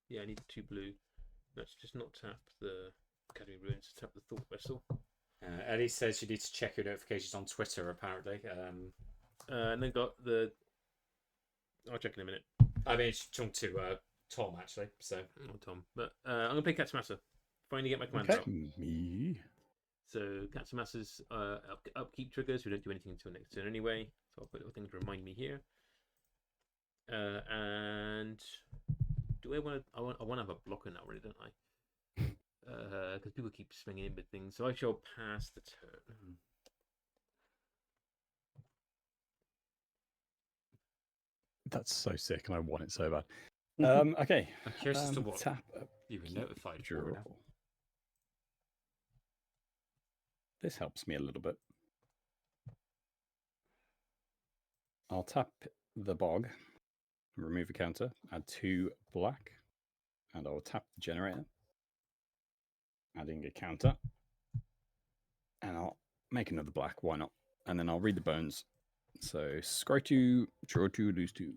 Yeah, I need 2 blue. Let's just not tap the Academy Ruins. Tap the Thought Vessel. Ellie says you need to check your notifications on Twitter. Apparently. And then got the. I'll check in a minute. I mean, it's talking to Tom actually. So. Not Tom, but I'm gonna play Katsumasu. Finally get my commands out. Me. So Katsumasa's upkeep triggers. We don't do anything until next turn anyway. So I'll put a little thing to remind me here. And do I want to? I want to have a blocker now, really, don't I? Because people keep swinging in with things. So I shall pass the turn. That's so sick, and I want it so bad. Okay. I'm curious as to what tap you were notified draw. for now. This helps me a little bit. I'll tap the bog, remove a counter, add 2 black, and I'll tap the generator, adding a counter, and I'll make another black, why not? And then I'll read the bones. So scry 2, draw 2, lose 2.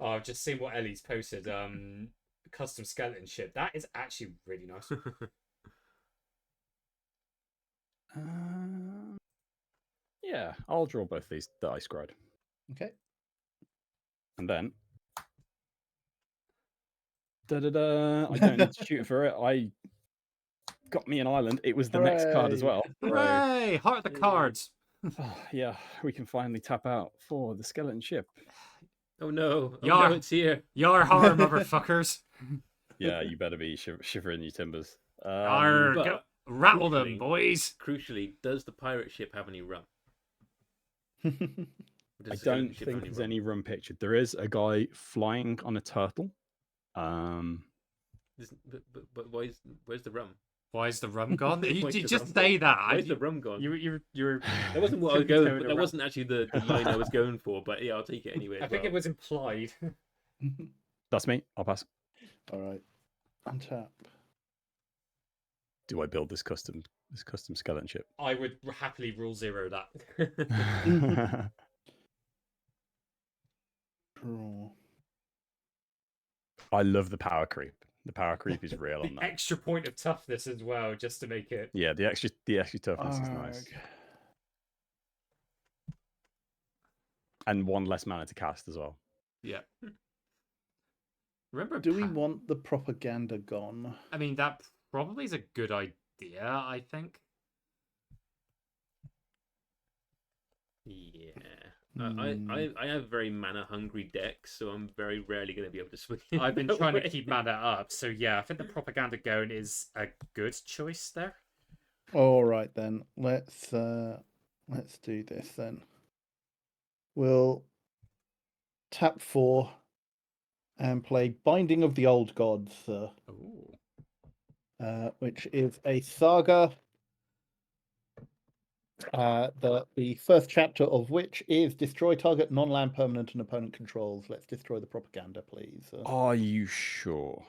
Oh, I've just seen what Ellie's posted. Custom skeleton ship. That is actually really nice. Yeah, I'll draw both these that I scried. Okay. And then I don't need to shoot for it. I got me an island. It was the next card as well. Hooray! Heart of the cards. Oh, yeah, we can finally tap out for the skeleton ship. Oh no! No, it's here. Your horror, motherfuckers. Yeah, you better be shivering your timbers. Rattle them, boys. Crucially, does the pirate ship have any rum? I don't think there's any rum pictured. There is a guy flying on a turtle. But where's the rum? Why is the rum gone? You just say that. Where's the rum gone? You're. That wasn't what I was going. That wasn't actually the line I was going for. But yeah, I'll take it anyway. I think it was implied. That's me. I'll pass. All right. Untap. Do I build this custom skeleton ship? I would happily rule 0 that. Draw. I love the power creep. The power creep is real on The that. extra point of toughness as well, just to make it. Yeah, the extra toughness is nice. And 1 less mana to cast as well. Yeah. Remember, do we want the propaganda gone? I mean, that probably is a good idea, I think. Yeah. I have very mana hungry decks, so I'm very rarely going to be able to swing. I've been trying to keep mana up, so yeah, I think the propaganda going is a good choice there. All right then, let's do this then. We'll tap 4 and play Binding of the Old Gods, which is a saga. The first chapter of which is destroy target non-land permanent and opponent controls. Let's destroy the propaganda, please. Are you sure?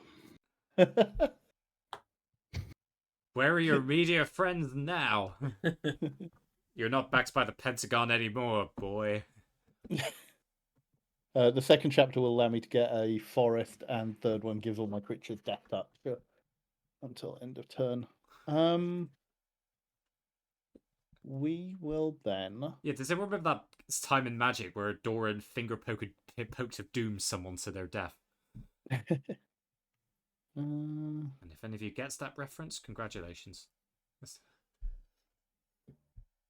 Where are your media friends now? You're not backed by the Pentagon anymore, boy. The second chapter will allow me to get a forest, and third one gives all my creatures decked up until end of turn. We will then. Yeah, does everyone remember that time in Magic where Doran pokes of doom someone to their death? And if any of you gets that reference, congratulations.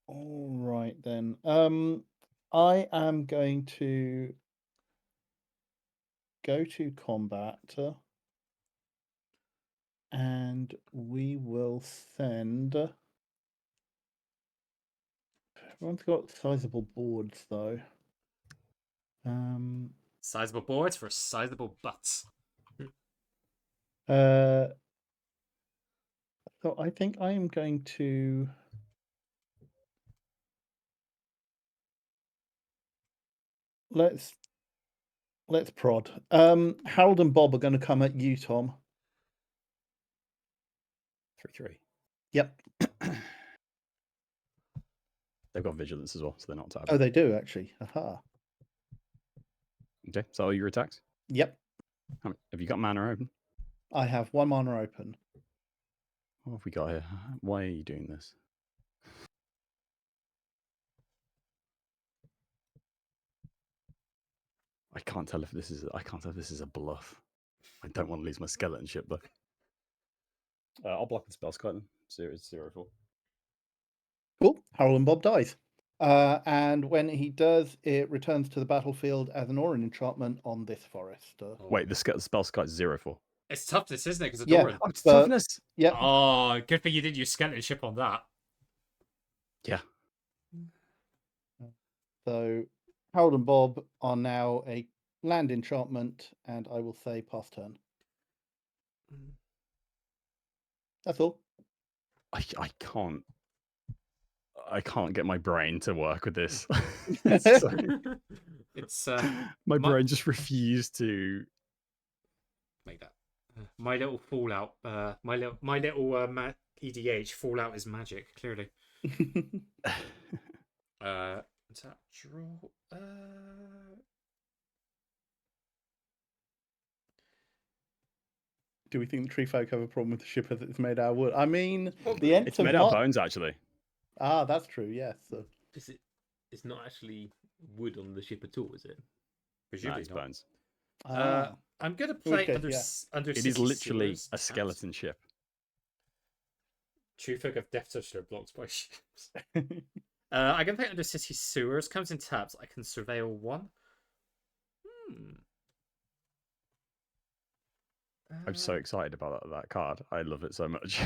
All right then. I am going to go to combat, and we will send. Everyone's got sizable boards though. Sizable boards for sizable butts. So I think I am going to. Let's prod. Harold and Bob are going to come at you, Tom. 3/3. Yep. They've got vigilance as well, so they're not tapped. Oh, they do actually. Aha. Okay, so all your attacks? Yep. Have you got mana open? I have 1 mana open. What have we got here? Why are you doing this? I can't tell if this is a bluff. I don't want to lose my skeleton ship though. I'll block the spell Scotland. 0/4. Cool. Harold and Bob dies. And when he does, it returns to the battlefield as an Orin enchantment on this forest. Wait, the spell Scott is 0/4. It's toughness, isn't it? Because yeah, it's toughness. Yeah. Oh, good thing you didn't use skeleton ship on that. Yeah. So Harold and Bob are now a land enchantment, and I will say pass turn. That's all. I can't get my brain to work with this. It's my brain just refused to make that. My little Fallout. My little EDH Fallout is magic. Clearly. Tap draw. Do we think the tree folk have a problem with the ship as it's made out of wood? I mean, it's made out of bones, actually. Ah, that's true. Yes. So. Is it? It's not actually wood on the ship at all, is it? Presumably it's bones. I'm gonna play under. It is literally a skeleton ship. True folk of Death Touch are blocked by ships. I'm gonna play under City Sewers. Comes in taps. I can surveil 1. I'm so excited about that card. I love it so much.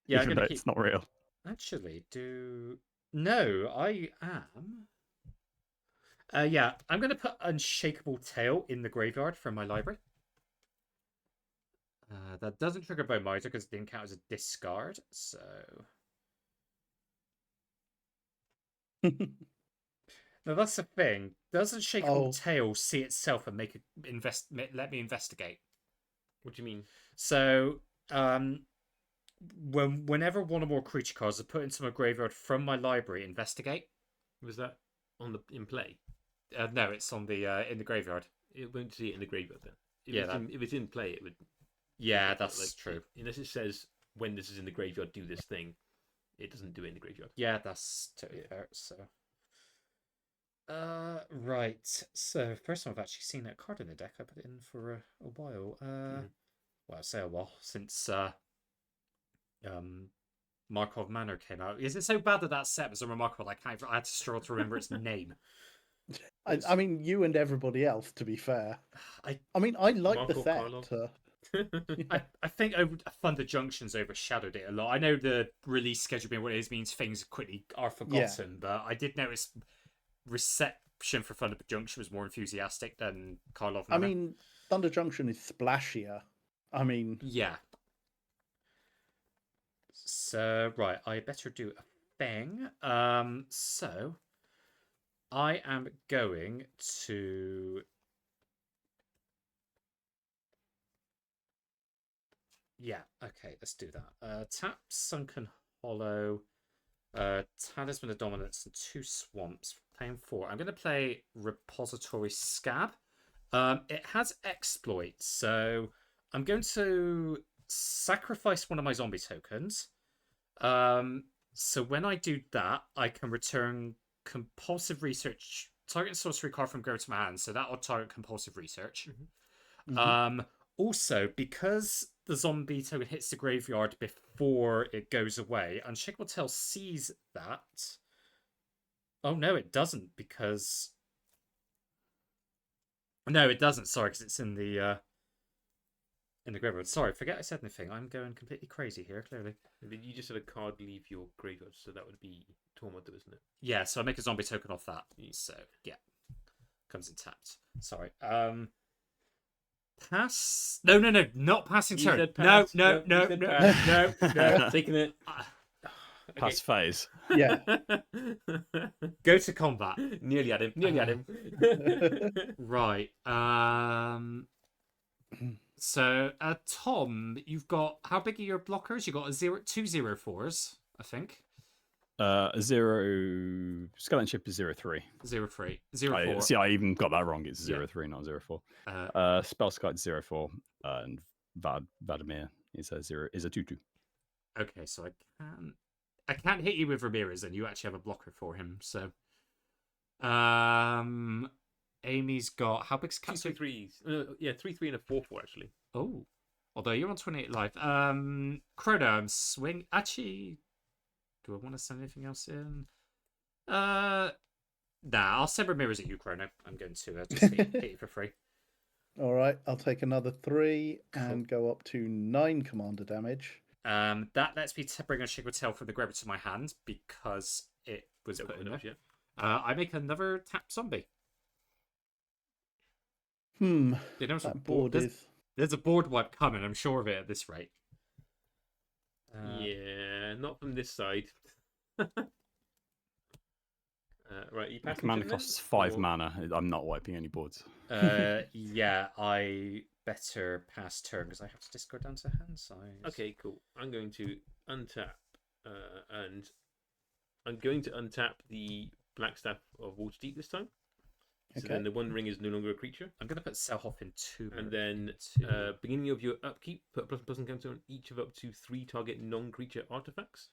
Yeah, even though it's not real. Actually, no, I am. Yeah, I'm going to put Unshakable Tail in the graveyard from my library. That doesn't trigger Bone Miser because it didn't count as a discard, so. Now that's the thing. Does Unshakable Tail see itself and let me investigate? What do you mean? So, whenever one or more creature cards are put into my graveyard from my library, investigate. Was that in play? No, it's on the in the graveyard. It won't see it in the graveyard then. If it's in play, it would. Yeah, that's true. Unless it says when this is in the graveyard, do this thing. It doesn't do it in the graveyard. Yeah, that's totally fair. So. Right. So first time I've actually seen that card in the deck. I put it in for a while. Well, I say a while since Markov Manor came out. Is it so bad that set was so remarkable? I had to struggle to remember its name. I mean, you and everybody else. To be fair, I mean, I like the set. I think Thunder Junction's overshadowed it a lot. I know the release schedule being what it is means things quickly are forgotten, but I did notice reception for Thunder Junction was more enthusiastic than Karlov Manor. I mean, Thunder Junction is splashier. I mean, yeah. So right, I better do a thing. So I am going to. Yeah, okay, let's do that. Tap Sunken Hollow, Talisman of Dominance, and 2 swamps. playing 4. I'm going to play Repository Scab. It has exploits, so I'm going to sacrifice one of my zombie tokens. So when I do that, I can return compulsive research, target sorcery card from grave to my hand. So that'll target compulsive research. Also, because the zombie token hits the graveyard before it goes away, Unshakable Tail sees that. Oh no, it doesn't, because no, it doesn't. Sorry, because it's in the graveyard. Sorry, forget I said anything. I'm going completely crazy here. Clearly, you just had a card leave your graveyard, so that would be Tormodder, isn't it? Yeah, so I make a zombie token off that. So yeah, comes in tapped. Sorry. Pass? No, not passing You turn. said pass. No. Taking it. Pass phase. Yeah. Go to combat. Nearly had him. Right. So, Tom, you've got, how big are your blockers? You got two 0/4s, I think. 0 skeleton ship is 0/3. 0/3. 0/4. See, I even got that wrong. It's 0/3, not 0/4. Spell Scout is 0/4, and Vladimir is a 2/2. Okay, so I can't hit you with Ramirez, and you actually have a blocker for him. So, Amy's got, how big's Cat? 2 3s. Yeah, 3/3 and a 4/4 actually. Oh, although you're on 28 life. Chrono, swing. Actually, do I want to send anything else in? Nah, I'll send Ramirez at you, Chrono. I'm going to just hit you for free. All right, I'll take another 3 and go up to 9 commander damage. That lets me bring a Shigwa Tail from the graveyard to my hand because it was put in there. Yeah. I make another tap zombie. You know, that board is. There's a board wipe coming, I'm sure of it at this rate. Yeah, not from this side. Right, you pass. Commander costs 5 mana. I'm not wiping any boards. Yeah, I better pass turn because I have to discard down to hand size. Okay, cool. I'm going to untap, and I'm going to untap the Blackstaff of Waterdeep this time. So then the One Ring is no longer a creature. I'm going to put Selhoff in 2. And then, beginning of your upkeep, put a +++ counter on each of up to 3 target non-creature artifacts.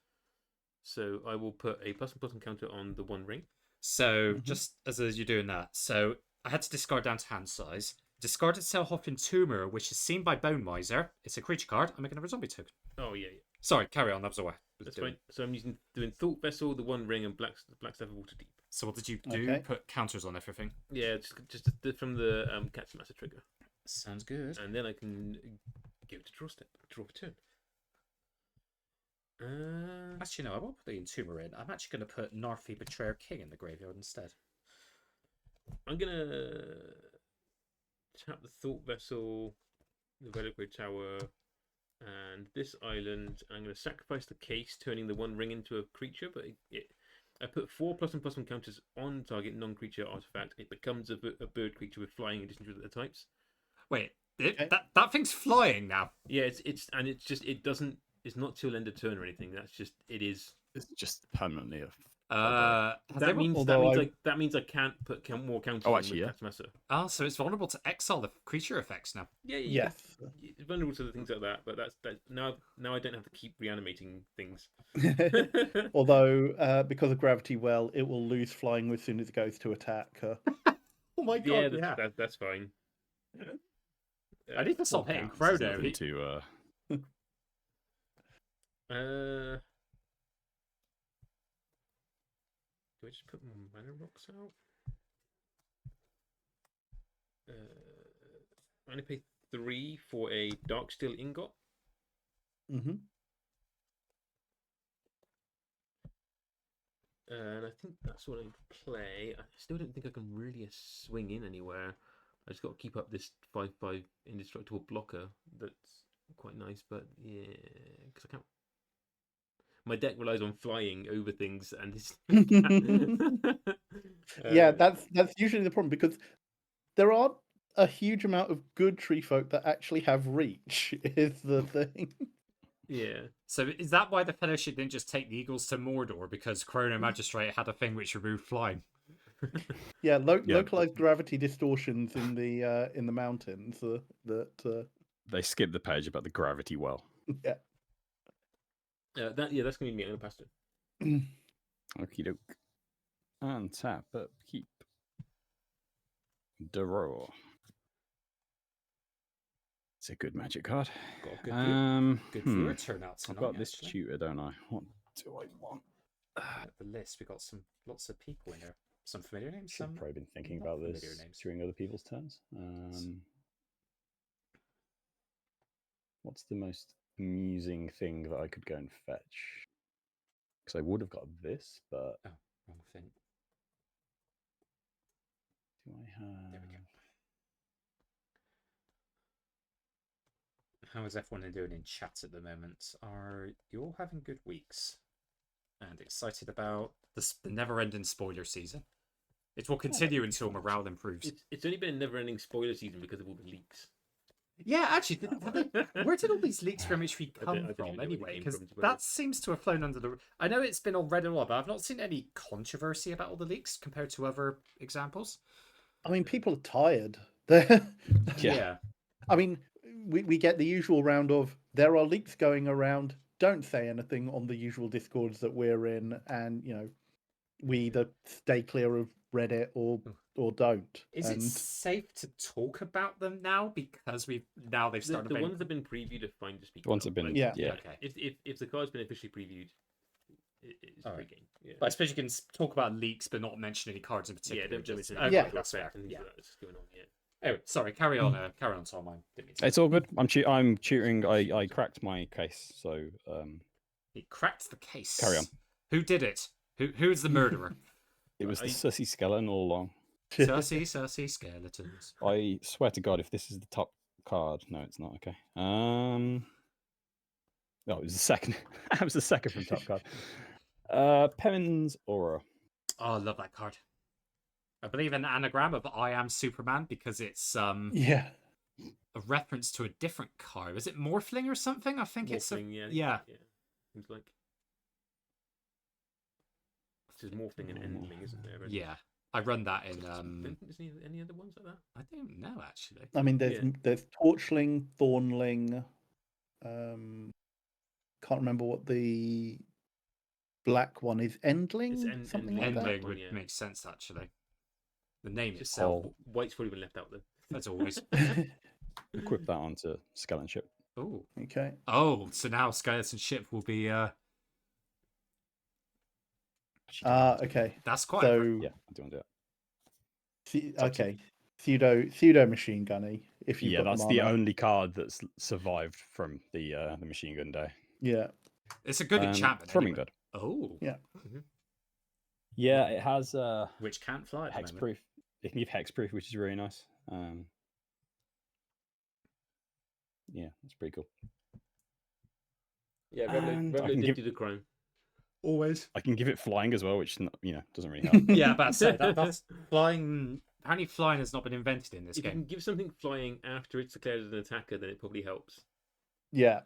So I will put a ++ counter on the One Ring. So just as you're doing that, so I had to discard down to hand size. Discarded Selhoff Entomber, which is seen by Bone Miser. It's a creature card. I'm making another zombie token. Oh yeah. Sorry, carry on. That was a way. That's fine. So I'm doing Thought Vessel, the One Ring, and Blackstaff of Waterdeep. So what did you do? Okay. Put counters on everything? Yeah, just from the Catch Master trigger. Sounds good. And then I can go to draw step, draw for turn. Actually, no, I won't put the Entomber in. I'm actually going to put Narfi Betrayer King in the graveyard instead. I'm going to tap the Thought Vessel, the Reliquary Tower, and this island. I'm going to sacrifice the case, turning the One Ring into a creature, but I put 4 +++ counters on target non-creature artifact. It becomes a bird creature with flying in addition to the types. Wait, that thing's flying now. Yeah, it's not till end of turn or anything. It's just permanently. That means I can't put more counters. Oh, actually, yeah. Oh, so it's vulnerable to exile the creature effects now. Yeah. Yes. It's vulnerable to the things like that, but that's now I don't have to keep reanimating things. Although, because of Gravity Well, it will lose flying as soon as it goes to attack. Oh my god! Yeah, that's fine. I need to stop hitting Chrono. Do I just put more mana rocks out? I'm going to pay 3 for a Darksteel Ingot. And I think that's what I play. I still don't think I can really swing in anywhere. I just got to keep up this 5/5 indestructible blocker. That's quite nice, but yeah, because I can't. My deck relies on flying over things, and it's yeah, that's usually the problem because there aren't a huge amount of good tree folk that actually have reach. Is the thing. Yeah. So is that why the Fellowship didn't just take the Eagles to Mordor because Chrono Magistrate had a thing which removed flying? Yeah, localized gravity distortions in the mountains that they skipped the page about the gravity well. yeah. That's gonna be me. I'm gonna pass it. Okie doke. And tap up, keep. Draw. It's a good magic card. Got a good viewer turnout tonight. I've got this actually. tutor, don't I? What do I want? The list, we got lots of people in there. Some familiar names. Should Some probably been thinking not about this familiar names. during other people's turns. What's the most amusing thing that I could go and fetch? Because I would have got this, but Wrong thing. do I have? There we go. How is everyone doing in chat at the moment? Are you all having good weeks? And excited about the never-ending spoiler season? It will continue until morale improves. It's only been a never-ending spoiler season because of all the leaks. Yeah, actually, where did all these leaks from MHP come from anyway? Because that seems to have flown under the... I know it's been on Reddit a lot, but I've not seen any controversy about all the leaks compared to other examples. I mean, people are tired. Yeah. I mean, we get the usual round of, there are leaks going around, don't say anything on the usual discords that we're in, and, we either stay clear of Reddit or don't. Is it safe to talk about them now because they've started? The ones that have been previewed are fine to speak. The ones that have been Okay. If the card's been officially previewed, it's a free game. Yeah. But I suppose you can talk about leaks, but not mention any cards in particular. Yeah, don't mention okay, that's fair. Yeah, that's going on. Yeah. Oh, sorry. Carry on, Tom. It's all good. I'm tutoring. I cracked my case, so he cracked the case. Carry on. Who did it? Who's the murderer? It was the sussy skeleton all along. Sussy skeletons. I swear to God, if this is the top card, no, it's not. Okay. No, it was the second. That was the second from top card. Pemin's Aura. Oh, I love that card. I believe an anagram of I Am Superman because it's a reference to a different card. Is it Morphling or something? I think Morphling, yeah. Seems like it's just Morphling and Endling, isn't there? Really? Yeah. I run that in. Isn't any other ones like that? I don't know actually. I mean, there's Torchling, Thornling. Can't remember what the black one is. Endling. Something like that. Endling would make sense actually. The name itself. White's probably been left out there. That's always. Equip that onto Skeleton Ship. Oh. Okay. Oh, so now Skeleton Ship will be. Okay. That's quite. Yeah, I do want to do that. Okay. Pseudo machine gunny. If you that's the only card that's survived from the machine gun day. Yeah. It's a good enchantment. Thrumming Good. Oh. Yeah. Mm-hmm. Yeah, it has which can't fly. Hexproof. It can give hexproof, which is really nice. Yeah, that's pretty cool. Yeah, Reveille did do the crime. Always. I can give it flying as well, which doesn't really help. Yeah, but that's flying. Apparently, flying has not been invented in this game. If you can give something flying after it's declared as an attacker, then it probably helps. Yeah.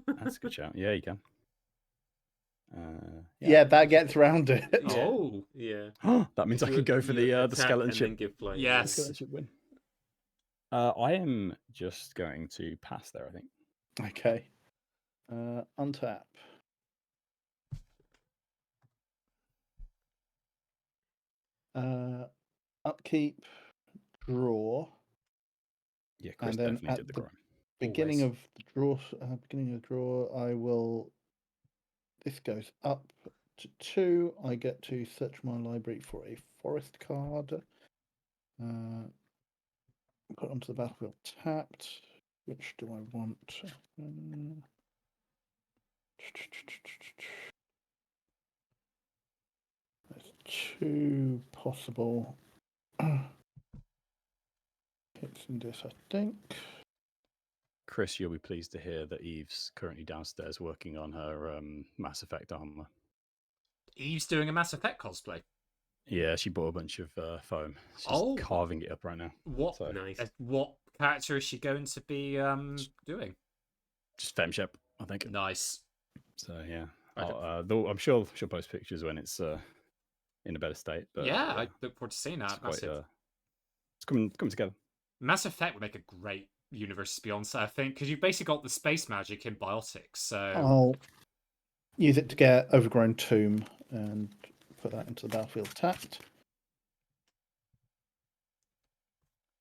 That's a good shout. Yeah, you can. Yeah, that gets around it. Oh, yeah. That means I could go for the skeleton ship. Give flying. Yes. Skeleton ship win. I am just going to pass there, I think. Okay. Untap. Upkeep, draw. Yeah, Chris and then definitely did the crime. Beginning of the draw, I will. This goes up to 2. I get to search my library for a forest card. Put onto the battlefield tapped. Which do I want? There's 2 possible hits in this, I think. Chris, you'll be pleased to hear that Eve's currently downstairs working on her Mass Effect armor. Eve's doing a Mass Effect cosplay. Yeah, she bought a bunch of foam. She's carving it up right now. What character is she going to be doing? Just Femshep, I think. Nice. So yeah, though I'm sure she'll post pictures when it's in a better state. But yeah, I look forward to seeing that. It's it's coming together. Mass Effect would make a great Universes Beyond set, I think, because you've basically got the space magic in biotics. So I'll use it to get Overgrown Tomb and put that into the battlefield tapped.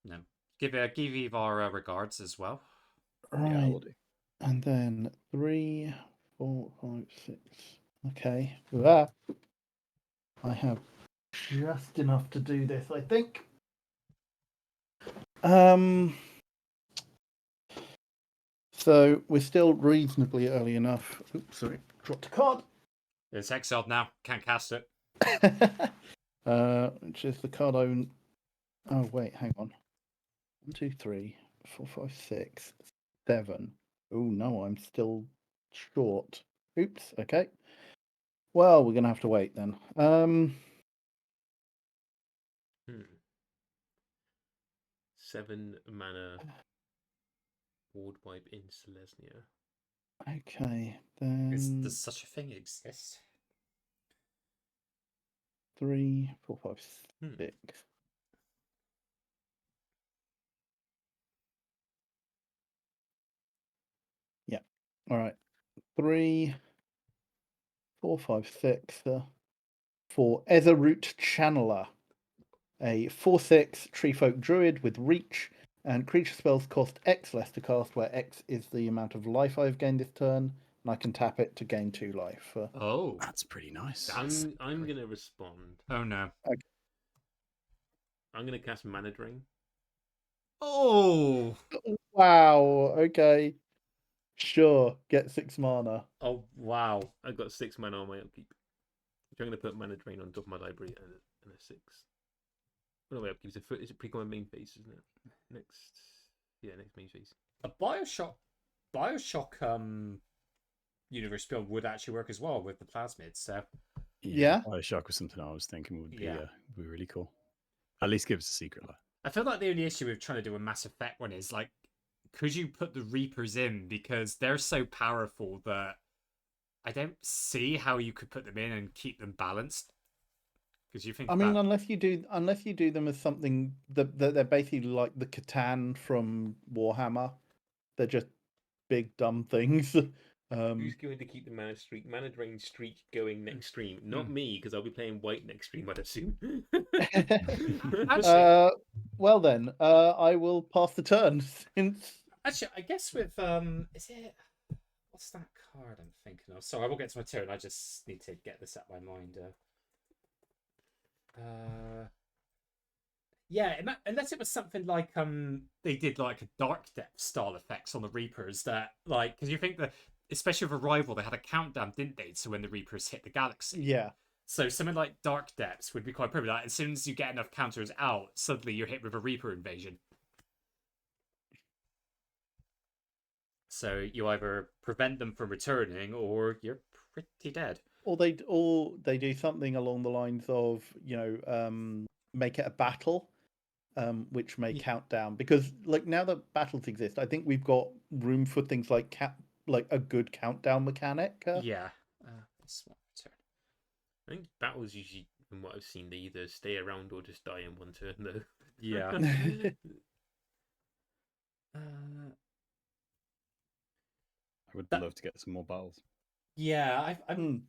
No, give Eve our regards as well. Right, yeah, I will do. And then 3, 4, 5, 6. Okay, I have just enough to do this, I think. So we're still reasonably early enough. Oops, sorry, dropped a card. It's exiled now. Can't cast it. Which is the card I. Oh wait, hang on. 1, 2, 3, 4, 5, 6, 7. Oh no, I'm still short. Oops. Okay. Well, we're gonna have to wait then. 7 mana board wipe in Selesnya. Okay, then. Does such a thing exist? 3, 4, 5, 6. Yeah. All right. 3, 4, 5, 6 for Etherroot Channeler, a 4/6 Treefolk Druid with Reach, and creature spells cost X less to cast, where X is the amount of life I've gained this turn, and I can tap it to gain 2 life. Oh, that's pretty nice. I'm gonna respond. Oh no. Okay. I'm gonna cast Mana Drain. Oh. Wow. Okay. Sure. Get 6 mana. Oh wow. I've got 6 mana on my upkeep. I'm going to put Mana Drain on top of my library and a 6. Well, my upkeep is a pre-common main phase, isn't it? Next main phase. A Bioshock Universe Beyond would actually work as well with the plasmids. So Yeah. Bioshock was something I was thinking would be really cool. At least give us a secret life. I feel like the only issue with trying to do a Mass Effect one is like, could you put the Reapers in, because they're so powerful that I don't see how you could put them in and keep them balanced. Because you think, I mean, unless you do them as something that they're basically like the Catan from Warhammer. They're just big dumb things. Who's going to keep the Mana Drain streak going next stream? Not me, because I'll be playing white next stream, I'd assume. Well then, I will pass the turn. Actually, I guess with is it, what's that card I'm thinking of? Sorry, I will get to my turn. I just need to get this out of my mind. Yeah, unless it was something like they did like a Dark Depth style effects on the Reapers, that like, because you think that especially with Arrival they had a countdown, didn't they, to when the Reapers hit the galaxy? Yeah. So something like Dark Depths would be quite perfect. Like, as soon as you get enough counters out, suddenly you're hit with a Reaper invasion. So you either prevent them from returning, or you're pretty dead. Or they do something along the lines of, make it a battle, which may count down, because like now that battles exist, I think we've got room for things like a good countdown mechanic. Yeah. I think battles usually, from what I've seen, they either stay around or just die in one turn, though. Yeah. I would love to get some more battles. Yeah, cool.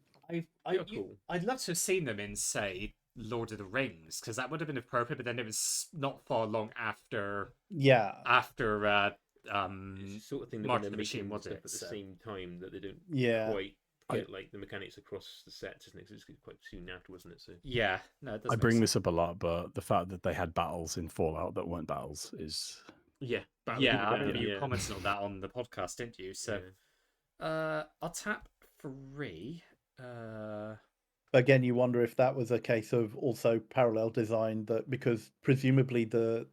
I'd love to have seen them in, say, Lord of the Rings, because that would have been appropriate. But then it was not far long after. Yeah. After it's the sort of thing that Mark when the they're Machine, making was stuff it? at the same time that they don't Yeah. quite get like the mechanics across the sets, isn't it? 'Cause it's quite soon after, wasn't it? So yeah, no, it does I make bring sense. this up a lot, but the fact that they had battles in Fallout that weren't battles is Yeah, I remember you commented on that on the podcast, didn't you? So, I'll tap 3. Again, you wonder if that was a case of also parallel design, that because presumably the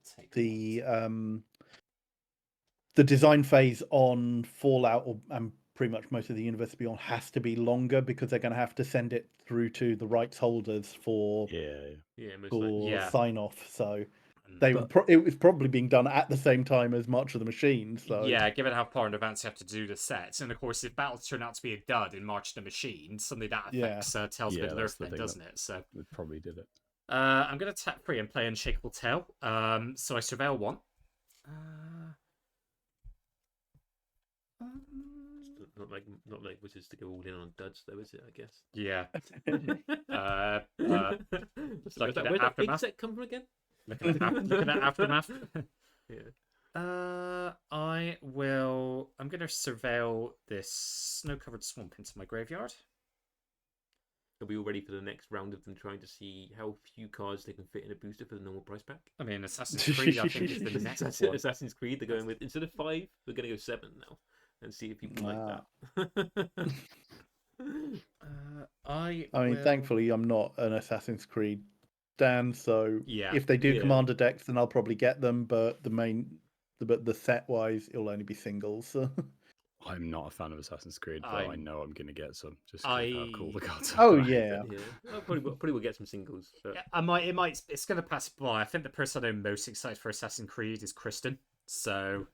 design phase on Fallout and pretty much most of the Universe Beyond has to be longer, because they're going to have to send it through to the rights holders for sign off. So it was probably being done at the same time as March of the Machines. So yeah, given how far in advance you have to do the sets, and of course, if battles turn out to be a dud in March of the Machine, suddenly that affects Tales of Middle-earth, then, doesn't it? So it probably did it. I'm gonna tap 3 and play Unshakable Tale. So I surveil 1. Not like Wizards to go all in on duds, though, is it? I guess. Yeah. Where's that big set come from again? Looking at Aftermath. Yeah. I'm gonna surveil this snow-covered swamp into my graveyard. Are we all ready for the next round of them trying to see how few cards they can fit in a booster for the normal price pack? I mean, Assassin's Creed, I think, is the next one. Assassin's Creed, they're going with, instead of 5, we're going to go 7 now. And see if people like that. I mean, thankfully, I'm not an Assassin's Creed Dan, so if they do Commander decks, then I'll probably get them. But the set wise, it'll only be singles. So. I'm not a fan of Assassin's Creed, but I know I'm going to get some. Just how cool the cards are. Oh yeah. I'll probably will get some singles. But... Yeah, it's going to pass by. I think the person I'm most excited for Assassin's Creed is Kristen. So.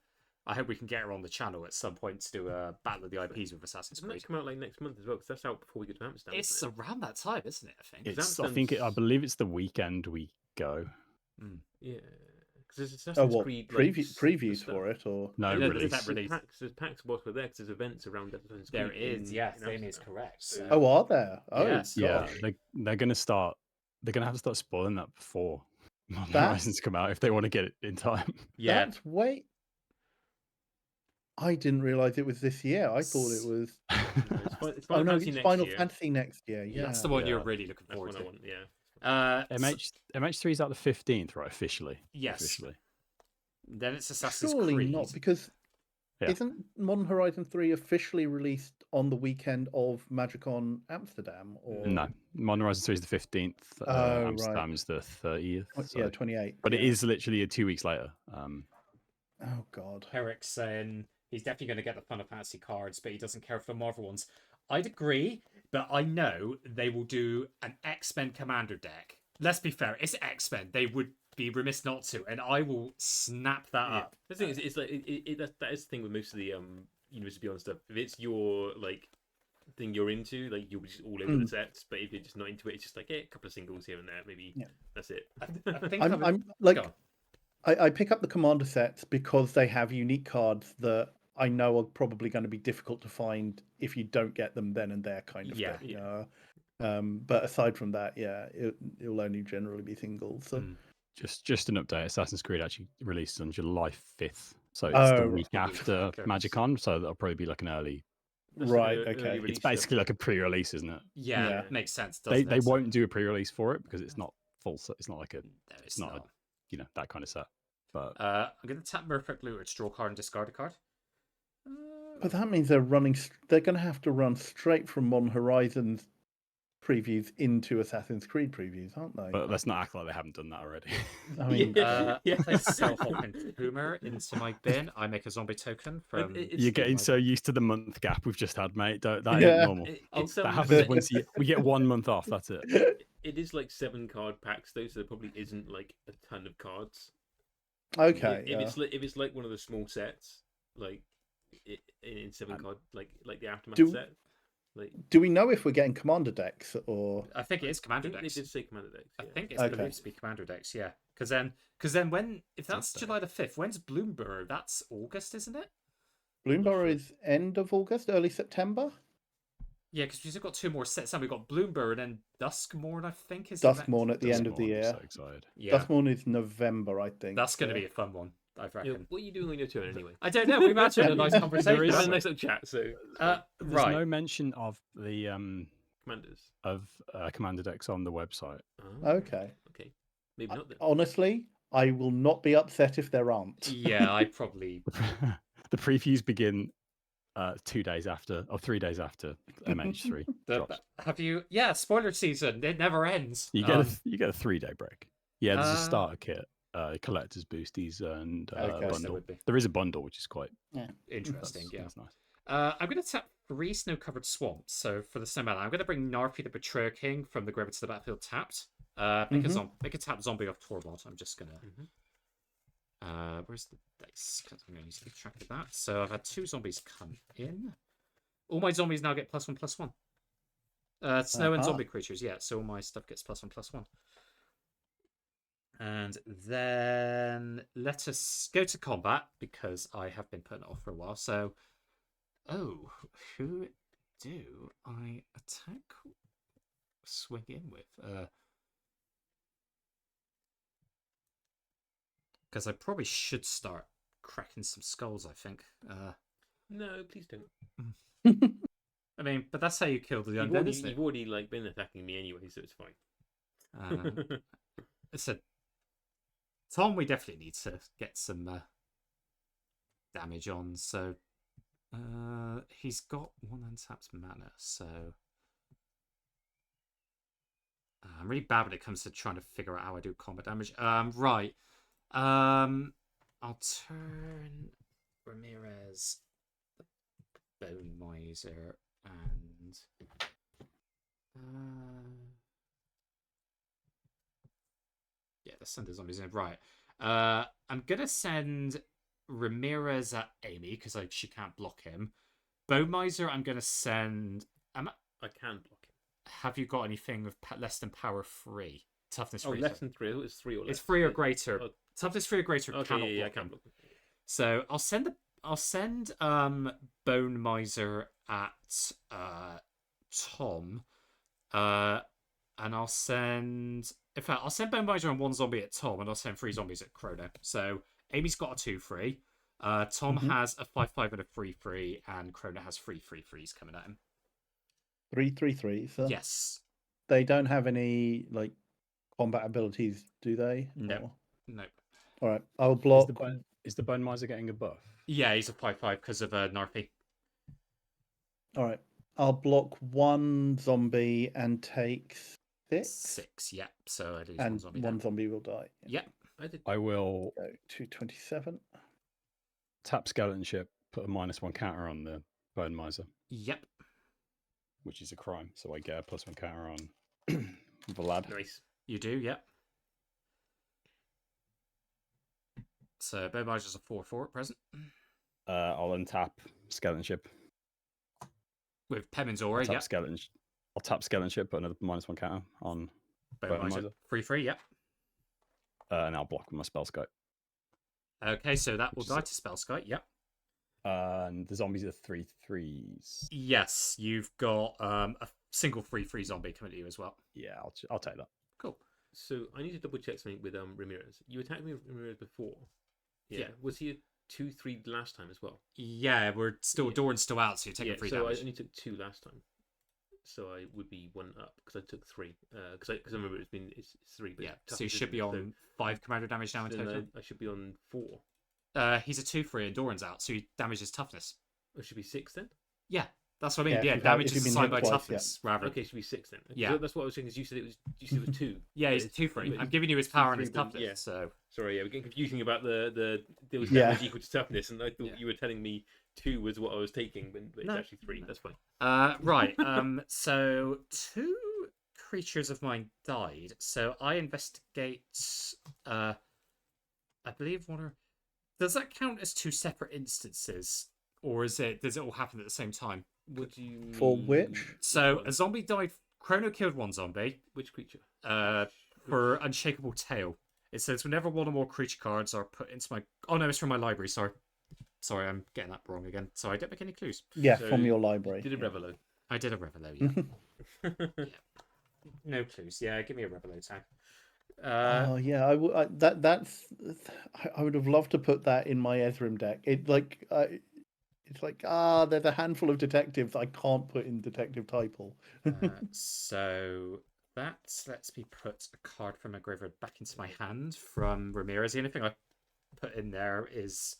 I hope we can get her on the channel at some point to do a battle of the IPs with Assassin's Creed. It's come out like next month as well, because that's out before we go to Amsterdam. It's around that time, isn't it? I believe it's the weekend we go. Yeah, because there's Assassin's Creed previews for it, or no release. There's packs whilst we're there, because there's events around Assassin's Creed. There is, yes, Amy is correct. So. Oh, are there? Oh, yeah. They're going to start. They're going to have to start spoiling that before Horizons come out if they want to get it in time. Yeah, that's way. I didn't realize it was this year. I thought it was. It's Final Fantasy next year. Yeah, that's the one you're really looking forward to. Yeah. MH3 is out the 15th, right? Officially. Yes. Officially. Then it's Assassin's Surely Creed. Not because isn't Modern Horizon 3 officially released on the weekend of MagicCon Amsterdam? Or no, Modern Horizon 3 is the 15th. Amsterdam's the 30th. So... Yeah, 28th. But it is literally 2 weeks later. Oh God. Eric's saying he's definitely going to get the Final Fantasy cards, but he doesn't care for the Marvel ones. I'd agree, but I know they will do an X-Men Commander deck. Let's be fair, it's X-Men. They would be remiss not to, and I will snap that up. The thing is, it's like that is the thing with most of the University Beyond stuff. If it's your thing you're into, you'll be just all over the sets. But if you're just not into it, it's just a couple of singles here and there. Maybe that's it. I think I'm like. I pick up the Commander sets because they have unique cards that I know are probably going to be difficult to find if you don't get them then and there kind of thing. Yeah. But aside from that, it'll only generally be singles. So. Just an update. Assassin's Creed actually released on July 5th, so it's the week after MagicCon. So that'll probably be an early. Right. Okay. It's basically like a pre-release, isn't it? Yeah. Makes sense. They won't do a pre-release for it because it's not full. It's not like it's not that kind of set. But I'm going to tap Perfect Looter, draw a card and discard a card. But that means they're going to have to run straight from Modern Horizons previews into Assassin's Creed previews, aren't they? But let's not act like they haven't done that already. I mean, place Self-Open Boomer into my bin. I make a zombie token from. You're getting so used to the month gap we've just had, mate. That ain't normal. That happens once we get 1 month off. That's it. It is 7 card packs though, so there probably isn't a ton of cards. Okay. If it's one of the small sets, in 7 card, like the Aftermath set. Do we know if we're getting Commander decks or? I think it is Commander decks. They did say Commander decks. I think it's supposed to be Commander decks. Yeah, because then if that's July the 5th, when's Bloomburrow? That's August, isn't it? Bloomburrow is end of August, early September. Yeah, because we've got 2 more sets. And we've got Bloomburrow and then Duskmorn, I think. Duskmorn at the end of the year. So excited. Yeah. Duskmorn is November, I think. That's going to be a fun one, I reckon. Yeah, what are you doing on your turn anyway? I don't know. We've actually had a nice conversation. There is a nice little chat. So there's no mention of the commanders of commander decks on the website. Okay. Maybe not then. Honestly, I will not be upset if there aren't. Yeah, I probably. The previews begin 2 days after or 3 days after MH3 drops. Have you? Yeah, spoiler season. It never ends. You get a 3-day break. Yeah, there's a starter kit, collector's boosties, and bundle. There is a bundle, which is quite interesting. That's nice. I'm going to tap 3 snow-covered swamps. So for the snowman, I'm going to bring Narfi the Betrayer King from the graveyard to the battlefield tapped. Make a tap zombie off Torvald. I'm just going to Where's the dice? Because I'm going to keep track of that. So I've had 2 zombies come in. All my zombies now get +1/+1. Snow and zombie creatures, yeah. So all my stuff gets +1/+1. And then let us go to combat because I have been putting it off for a while. So, who do I attack? Swing in with? Because I probably should start cracking some skulls, I think. No, please don't. I mean, but that's how you kill the undead, isn't it? You've already like been attacking me anyway, so it's fine. So, Tom, we definitely need to get some damage on. So, he's got 1 untapped mana, so I'm really bad when it comes to trying to figure out how I do combat damage. Right. I'll turn Ramirez, the Bone Miser, and yeah, let's send the zombies in. Right. I'm gonna send Ramirez at Amy because she can't block him. Bone Miser, I'm gonna send. I can block him. Have you got anything with less than power 3? Toughness 3. Less than 3. It's 3 or less. It's 3 or greater. Toughness 3 or greater. Okay, cannot yeah, block I can him. block him. So I'll send Bone Miser at Tom, and I'll send. In fact, I'll send Bone Miser and 1 zombie at Tom, and I'll send 3 zombies at Chrono. So Amy's got a 2/3. Tom has a 5/5 and a 3/3, and Chrono has 3 3/3s coming at him. 3/3, sir. Yes. They don't have any like combat abilities, do they? No. No. All right, I'll block. Is the Bone Miser getting a buff? Yeah, he's a 5/5 because of Narpi. All right, I'll block 1 zombie and take 6. 6, yeah. So I lose and 1 zombie. 1 zombie will die. Yep. I will go to 27. Tap Skeleton Ship, put a -1 counter on the Bone Miser. Yep. Which is a crime, so I get a +1 counter on Vlad. Nice. You do, yep. So Bone Miser's a 4/4 at present. I'll untap Skeleton Ship. With Pemin's Aura, yeah. I'll tap Skeleton Ship, put another -1 counter on Bone Miser. 3/3, yep. And I'll block with my Spell Skype. Okay, so that will die to Spell Skype, yep. And the zombies are 3/3s. Yes, you've got a single 3/3 zombie coming to you as well. Yeah, I'll take that. Cool. So I need to double check something with Ramirez. You attacked me with Ramirez before. Yeah. Was he a 2/3 last time as well? Yeah, we're still Doran's still out, so you're taking 3 damage. So I only took 2 last time. So I would be 1 up because I took 3. Because I remember it's 3. But yeah, so you should be on 5 commander damage now in total. I should be on 4. He's a 2/3 and Doran's out, so you damage his toughness. It should be 6 then. Yeah, that's what I mean. Yeah, Yeah, damage is assigned by toughness rather. Okay, it should be 6 then. Yeah, that's what I was saying. Because you said it was 2. Yeah, he's a 2/3. I'm giving you his power and his 2/3, toughness. yeah. So sorry, we're getting confusing about there was damage equal to toughness, and I thought you were telling me 2 was what I was taking, but it's actually 3. That's fine. Right. So 2 creatures of mine died. So I investigate. I believe one or. Does that count as 2 separate instances, or does it all happen at the same time? Would you For which? So a zombie died. Chrono killed 1 zombie. Which creature? For Unshakable Tail. It says whenever 1 or more creature cards are put into my. Oh no, it's from my library. Sorry, I'm getting that wrong again. So I don't make any clues. Yeah, So from your library. Did a Revelo. I did a Revelo. Yeah. Yeah. No clues. Yeah, give me a Revelo tag. Oh yeah, I would have loved to put that in my Ezrim deck. It's like there's a handful of detectives I can't put in detective title. So that lets me put a card from my graveyard back into my hand from Ramirez. The only thing I put in there is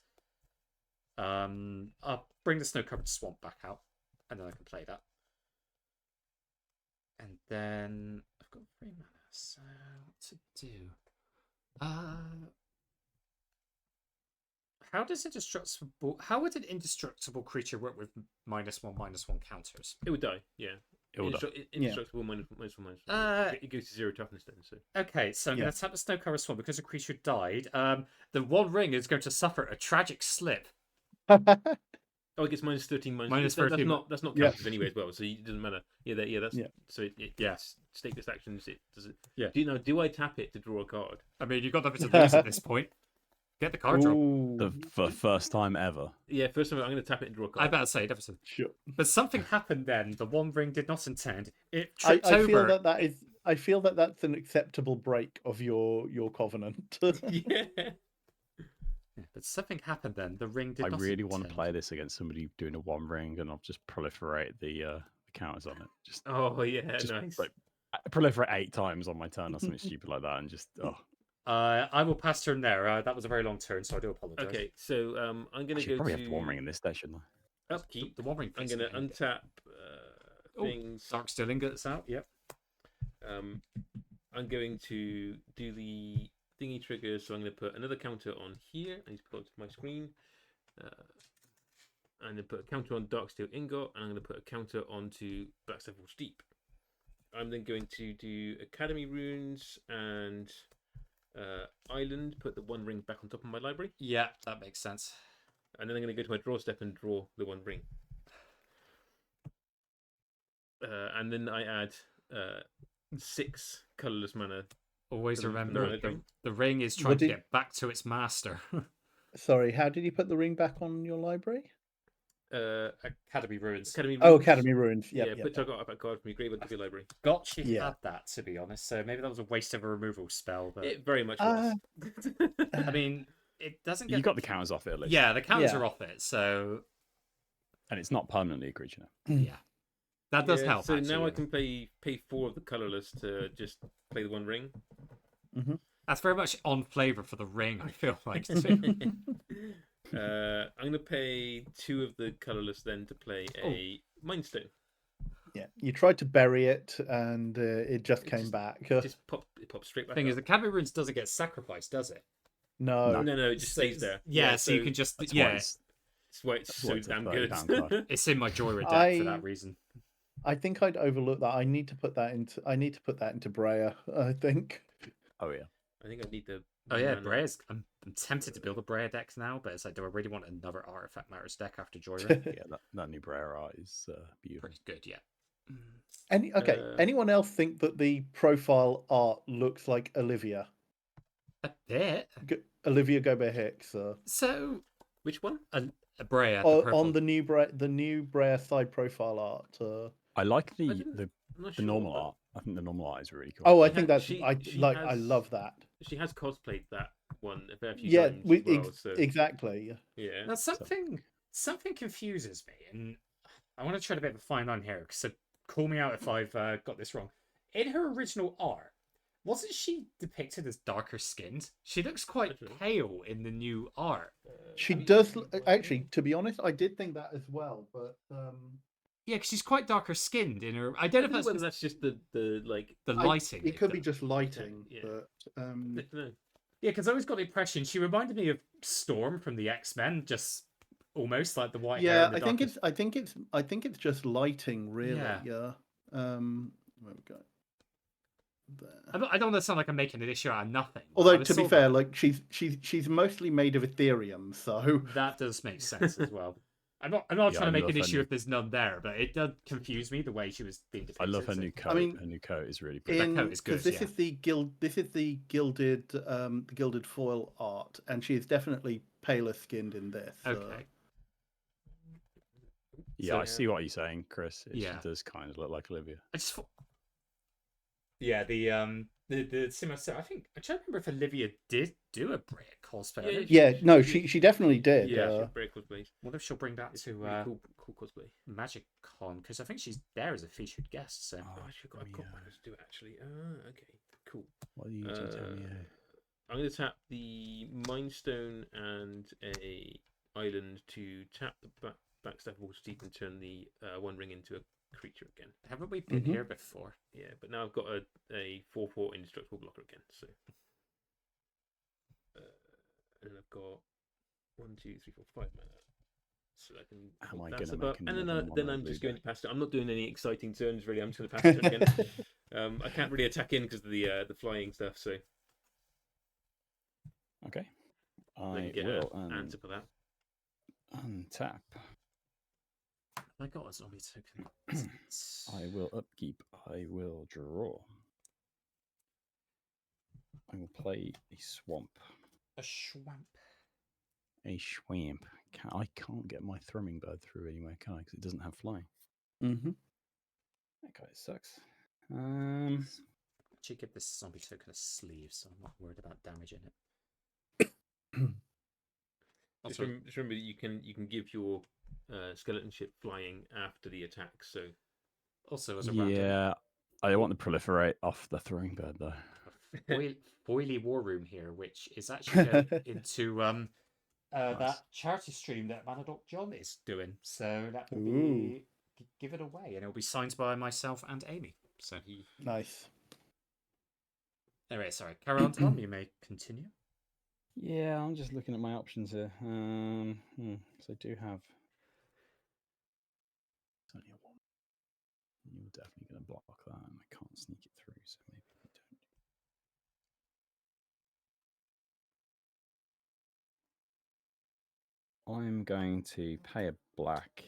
I'll bring the snow-covered swamp back out, and then I can play that. And then I've got 3 mana. So what to do? How would an indestructible creature work with -1/-1 counters? It would die. Yeah. Indestructible minus one. It goes to 0 toughness then. So okay, so I'm going to tap the snow cover swan because the creature died. The One Ring is going to suffer a tragic slip. Oh, it gets minus 13. Minus 13. That's not counted anyway as well, so it doesn't matter. That's so it yes. stateless actions. It does it. Yeah. Do I tap it to draw a card? I mean, you've got nothing to lose at this point. Get the card draw. The first time ever. Yeah, first time I'm going to tap it and draw a card. I better say, definitely. Sure. But something happened then. The One Ring did not intend. It tripped over. I feel that that's an acceptable break of your covenant. Yeah. But something happened then. The ring did not really want to intend. play this against somebody doing a One Ring, and I'll just proliferate the counters on it. Just Nice. Like, proliferate 8 times on my turn or something stupid like that, and just I will pass turn there. That was a very long turn, so I do apologize. Okay, so I'm going to go probably to have One Ring in this deck, shouldn't I? Upkeep. The One Ring. I'm going to untap things. Dark Steel Ingots out. Yep. I'm going to do the thingy trigger, so I'm going to put another counter on here. I need to pull it to my screen. I'm going to put a counter on Dark Steel Ingot, and I'm going to put a counter onto Blackstable Steep. I'm then going to do Academy Runes and Island, put the One Ring back on top of my library. Yeah, that makes sense. And then I'm going to go to my draw step and draw the One Ring. And then I add 6 colourless mana. Always remember, the ring is trying to get back to its master. Sorry, how did you put the ring back on your library? Academy Ruins. Academy Ruins. Put target artifact card from your graveyard to your library. Got she had that, to be honest. So maybe that was a waste of a removal spell. But it very much was. I mean, it doesn't get. You got the counters off it at least. Yeah, the counters are off it. So. And it's not permanently a creature now. Yeah. That does help. So now I can pay 4 of the colourless to just play the One Ring. Mm-hmm. That's very much on flavour for the ring, I feel like. I'm going to pay 2 of the colourless then to play a Mind Stone. Yeah, you tried to bury it and it just came back. It pops straight back. The thing is, the Academy Ruins doesn't get sacrificed, does it? No, it just stays there. Yeah, so you can just That's why it's so damn good. It's in my Joyride deck for that reason. I think I'd overlook that. I need to put that into Breya, I think. Oh yeah. I think I need the. Oh yeah, Breya's. I'm tempted to build a Breya deck now, but it's like, do I really want another Artifact Matters deck after Joyride? Yeah, that new Breya art is beautiful. Pretty good, yeah. Anyone else think that the profile art looks like Olivia? A bit. Olivia Gobert-Hicks. So, which one? A Breya. On the new Breya side profile art. I like the normal art. I think the normal art is really cool. Oh, I think that's I love that. She has cosplayed that one a fair few times. Exactly. Yeah. Now something confuses me, and I want to tread a bit of a fine line here, because call me out if I've got this wrong. In her original art, wasn't she depicted as darker skinned? She looks quite pale in the new art. She does actually. To be honest, I did think that as well, but. Yeah, because she's quite darker skinned in her. I don't know whether that's just the lighting. It could be just lighting, but yeah, because I always got the impression she reminded me of Storm from the X-Men, just almost like the white hair. Yeah, I think it's just lighting, really. Yeah. Where we go? There. I don't want to sound like I'm making an issue out of nothing. Although to be fair, like she's mostly made of Ethereum, so that does make sense as well. I'm not trying to make an issue if there's none there, but it does confuse me the way she was being depicted. I love her new coat. I mean, her new coat is really pretty. That coat is good. This is the gilded foil art, and she is definitely paler skinned in this. Okay. Yeah, I see what you're saying, Chris. She does kind of look like Olivia. The similar. I think I don't remember if Olivia did do a Breya cosplay. She definitely did. Yeah, Breya cosplay. What if she'll bring that to really cool cosplay Magic Con? Because I think she's there as a featured guest. So I've got one to do it actually. Okay, cool. What are you doing? I'm going to tap the Mind Stone and a Island to tap the Backstabbable Steep and turn the One Ring into a creature again. Haven't we been here before? Yeah, but now I've got a 4/4 indestructible blocker again. So, and then I've got 1, 2, 3, 4, 5 mana. So I can. Am I That's going to about, make and another then mono I'm blue just going to deck? pass it. I'm not doing any exciting turns really. I'm just going to pass it again. I can't really attack in because of the flying stuff. So Okay. I I can get will an answer for that. untap. I got a zombie token. I will upkeep. I will draw. I will play a swamp. A swamp. A swamp. I can't get my thrumming bird through anywhere, can I? Because it doesn't have flying. Mm-hmm. That guy sucks. Actually, give this zombie token a sleeve, so I'm not worried about damaging it. Just remember you can give your skeleton ship flying after the attack. So also as a raptor. Yeah, I don't want to proliferate off the throwing bird though. Foily War Room here, which is actually going into that charity stream that Manadoc John is doing. So that will be give it away, and it'll be signed by myself and Amy. So nice. Anyway, sorry, carry on, Tom. You may continue. Yeah, I'm just looking at my options here. So I do have. It's only a one. You're definitely going to block that, and I can't sneak it through. So maybe we don't. I'm going to pay a black.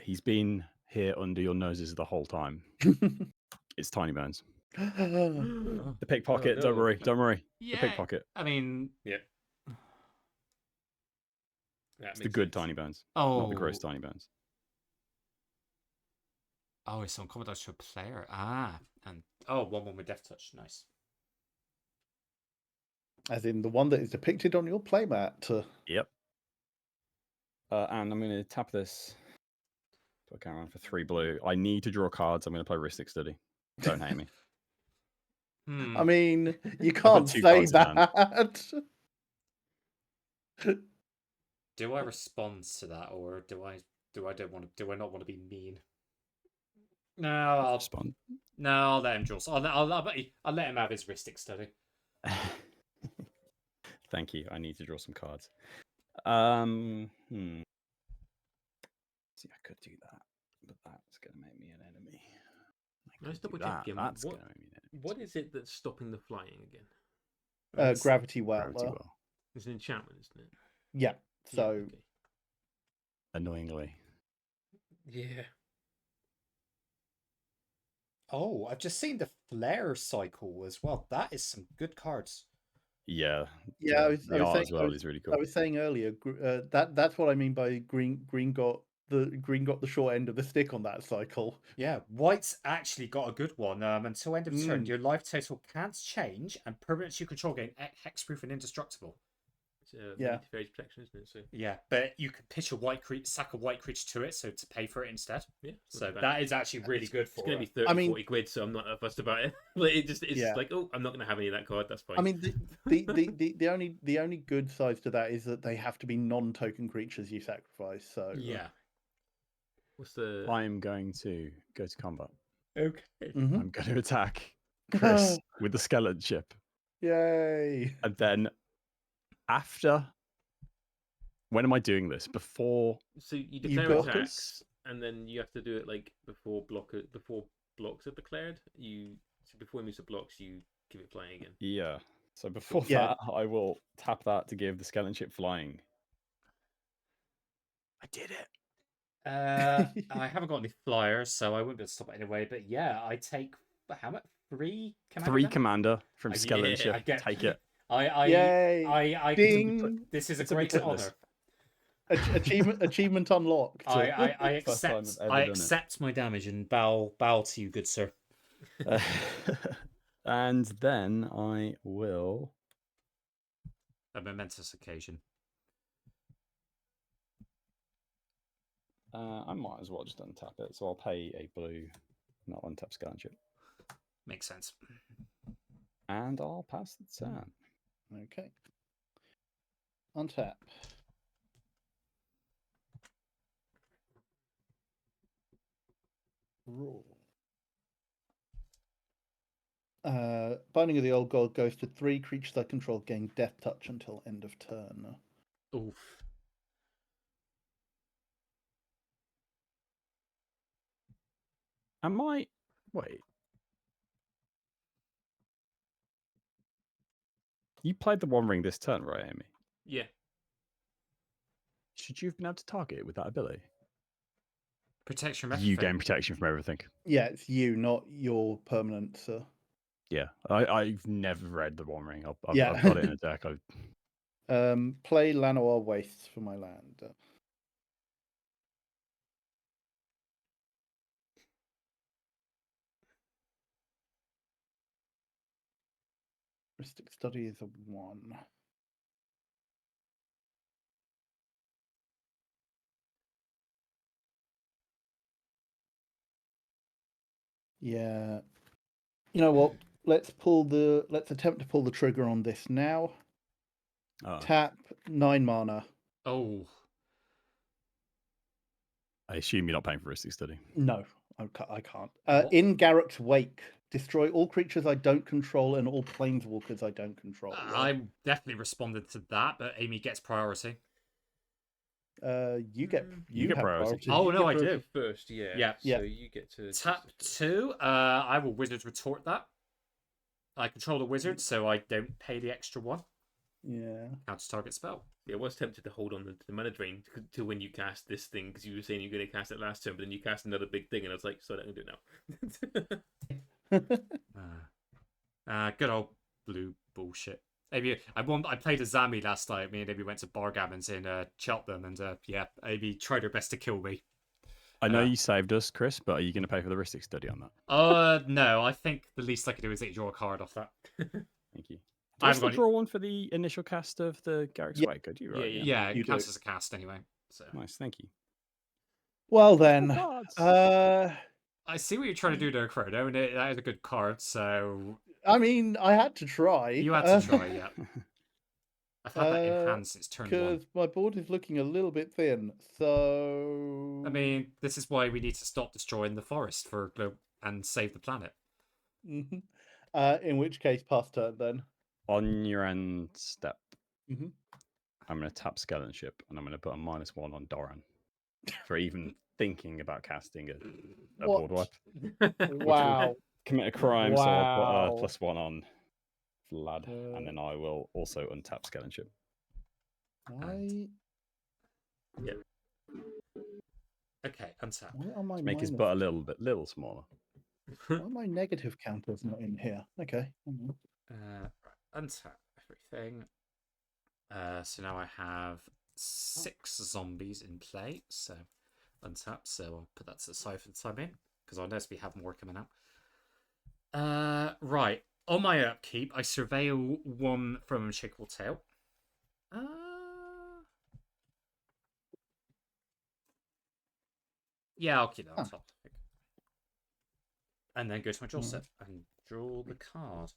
He's been here under your noses the whole time. It's Tiny Bones. The pickpocket. no. Don't worry. Don't worry. Yeah, the pickpocket. I mean, yeah. It's the good Tiny Bones. Oh, not the gross Tiny Bones. Oh, it's on common to a player. And 1/1 with Death Touch. Nice. As in the one that is depicted on your playmat. Yep. And I'm going to tap this. Put around for 3 blue. I need to draw cards. I'm going to play Ristic Study. Don't hate me. I mean, you can't say that. Do I respond to that, or do I not want to be mean? No, I'll respond. No, I'll let him draw. I'll let him have his Ristic Study. Thank you. I need to draw some cards. See, I could do that, but that's going to make me an enemy. Let's double check again. That's going to make me an enemy. What is it that's stopping the flying again? Gravity Well. It's an enchantment, isn't it? Yeah. So okay. Annoyingly. Yeah. Oh, I've just seen the Flare cycle as well. That is some good cards. Yeah. Yeah, I was saying, as well is really cool. I was saying earlier that's what I mean by green got the short end of the stick on that cycle. Yeah, white's actually got a good one. Until end of turn, your life total can't change, and permanents you control gain hexproof and indestructible. It's phase protection, isn't it? So yeah, but you can pitch a sack a white creature to it, so to pay for it instead. Yeah, so that is actually really good for. It's going to be 30-40 quid, so I'm not fussed about it. It's like, oh, I'm not going to have any of that card. That's fine. I mean, the only good side to that is that they have to be non-token creatures you sacrifice. So yeah. What's the? I'm going to go to combat. Okay. Mm-hmm. I'm going to attack Chris with the skeleton ship. Yay! And then after, when am I doing this? Before? So you declare attacks, and then you have to do it like before blocks are declared. Before it moves to blocks, you give it flying again. Yeah. So before that, I will tap that to give the skeleton ship flying. I did it. I haven't got any flyers, so I wouldn't be able to stop it anyway. But yeah, I take how much? 3 commander. 3 commander from skeleton ship. Take it. I Ding. This is a great honor. Achievement unlocked. I accept my damage and bow to you, good sir. And then I will. A momentous occasion. I might as well just untap it. So I'll pay a blue, not untap skeleton ship. Makes sense. And I'll pass the turn. Okay. Untap. Roll. Binding of the Old God goes to 3 creatures I control gain Death Touch until end of turn. Oof. Wait. You played the One Ring this turn, right, Amy? Yeah. Should you have been able to target it with that ability? Protection from You everything. gain protection from everything. Yeah, it's you, not your permanent, sir. Yeah, I've never read the One Ring. I've Yeah. got it in a deck. Play Llanowar Wastes for my land. Heuristic Study is a 1. Yeah. You know what? Let's attempt to pull the trigger on this now. Tap 9 mana. Oh. I assume you're not paying for Heuristic Study. No, I can't. In Garruk's Wake, destroy all creatures I don't control and all planeswalkers I don't control. I definitely responded to that, but Amy gets priority. You get have priority. Oh, no, I do. First, yeah. Yeah. So you get to tap 2. I will Wizard retort that. I control the wizard, so I don't pay the extra 1. Yeah. Counter target spell. Yeah, I was tempted to hold on to the mana drain to when you cast this thing, because you were saying you're going to cast it last turn, but then you cast another big thing, and I was like, so I don't do it now. Good old blue bullshit. Maybe I played a Zami last night. Me and Amy went to Bargammons in Cheltenham, and yeah, Amy tried her best to kill me. I know you saved us, Chris, but are you going to pay for the Heuristic Study on that? No. I think the least I could do is draw a card off that. Thank you. Do I still draw one for the initial cast of the Garruk's Wake? Could you? Right? Yeah, it counts as a cast anyway. So nice, thank you. Well then, I see what you're trying to do there, Chrono, and that is a good card. So I mean, I had to try. You had to try, yeah. I've had that in hand since turn 1. Because my board is looking a little bit thin, so... I mean, this is why we need to stop destroying the forest and save the planet. In which case, pass turn then. On your end step, I'm going to tap Skeleton Ship, and I'm going to put a -1 on Doran for even thinking about casting a board wipe. Wow. Commit a crime, so I'll put a +1 on Vlad, and then I will also untap Skeleton Ship. Yeah. Okay, untap. Make his butt a little smaller. Why are my negative counters not in here? Okay. Right, untap everything. So now I have 6 zombies in play. So untap. So I'll put that to the side for the time being, because I notice we have more coming out. Right. On my upkeep, I surveil 1 from Unshakable Tail. Yeah, I'll keep that on top. And then go to my draw set and draw the card.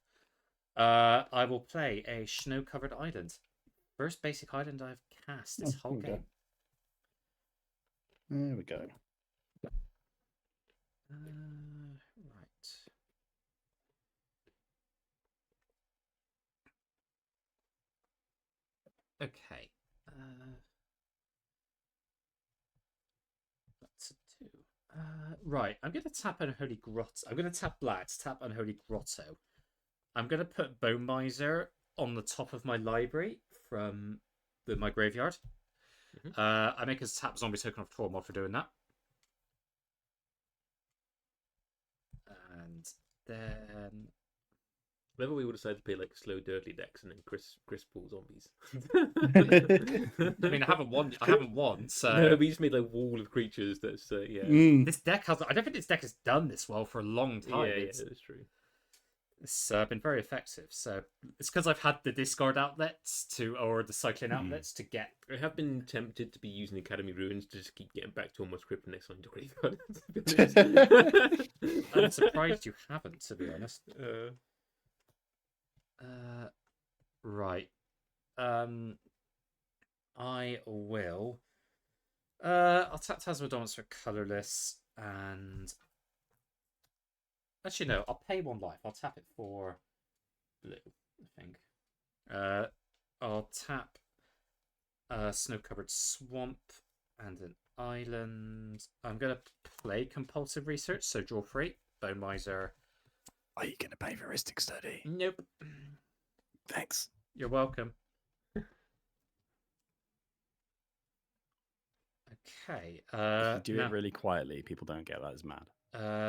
I will play a Snow-Covered Island. First basic island I've cast this whole game. There we go. Right. Okay. What's it do? Right. I'm going to tap Unholy Grotto. I'm going to tap black to tap Unholy Grotto. I'm going to put Bone Miser on the top of my library from my graveyard. I make a tap zombie token of Tormod for doing that. And then... Whether we would decide to play like slow, dirty decks and then Chris pulls zombies. I mean, I haven't won. So no, we just made a wall of creatures. That's This deck has. I don't think this deck has done this well for a long time. Yeah, that's true. It's been very effective. So it's because I've had the discard outlets or the cycling outlets to get. I have been tempted to be using Academy Ruins to just keep getting back to almost Crypt next on your graveyard. I'm surprised you haven't, to be honest. Right. I will. I'll tap Tasmodonus for colorless, and actually no, I'll pay 1 life. I'll tap it for blue, I think. I'll tap Snow-Covered Swamp And an island. I'm going to play compulsive research, so draw 3. Bone Miser. Are you going to pay for Heuristic Study? Nope. Thanks. You're welcome. Okay. If you do it really quietly, people don't get that as mad.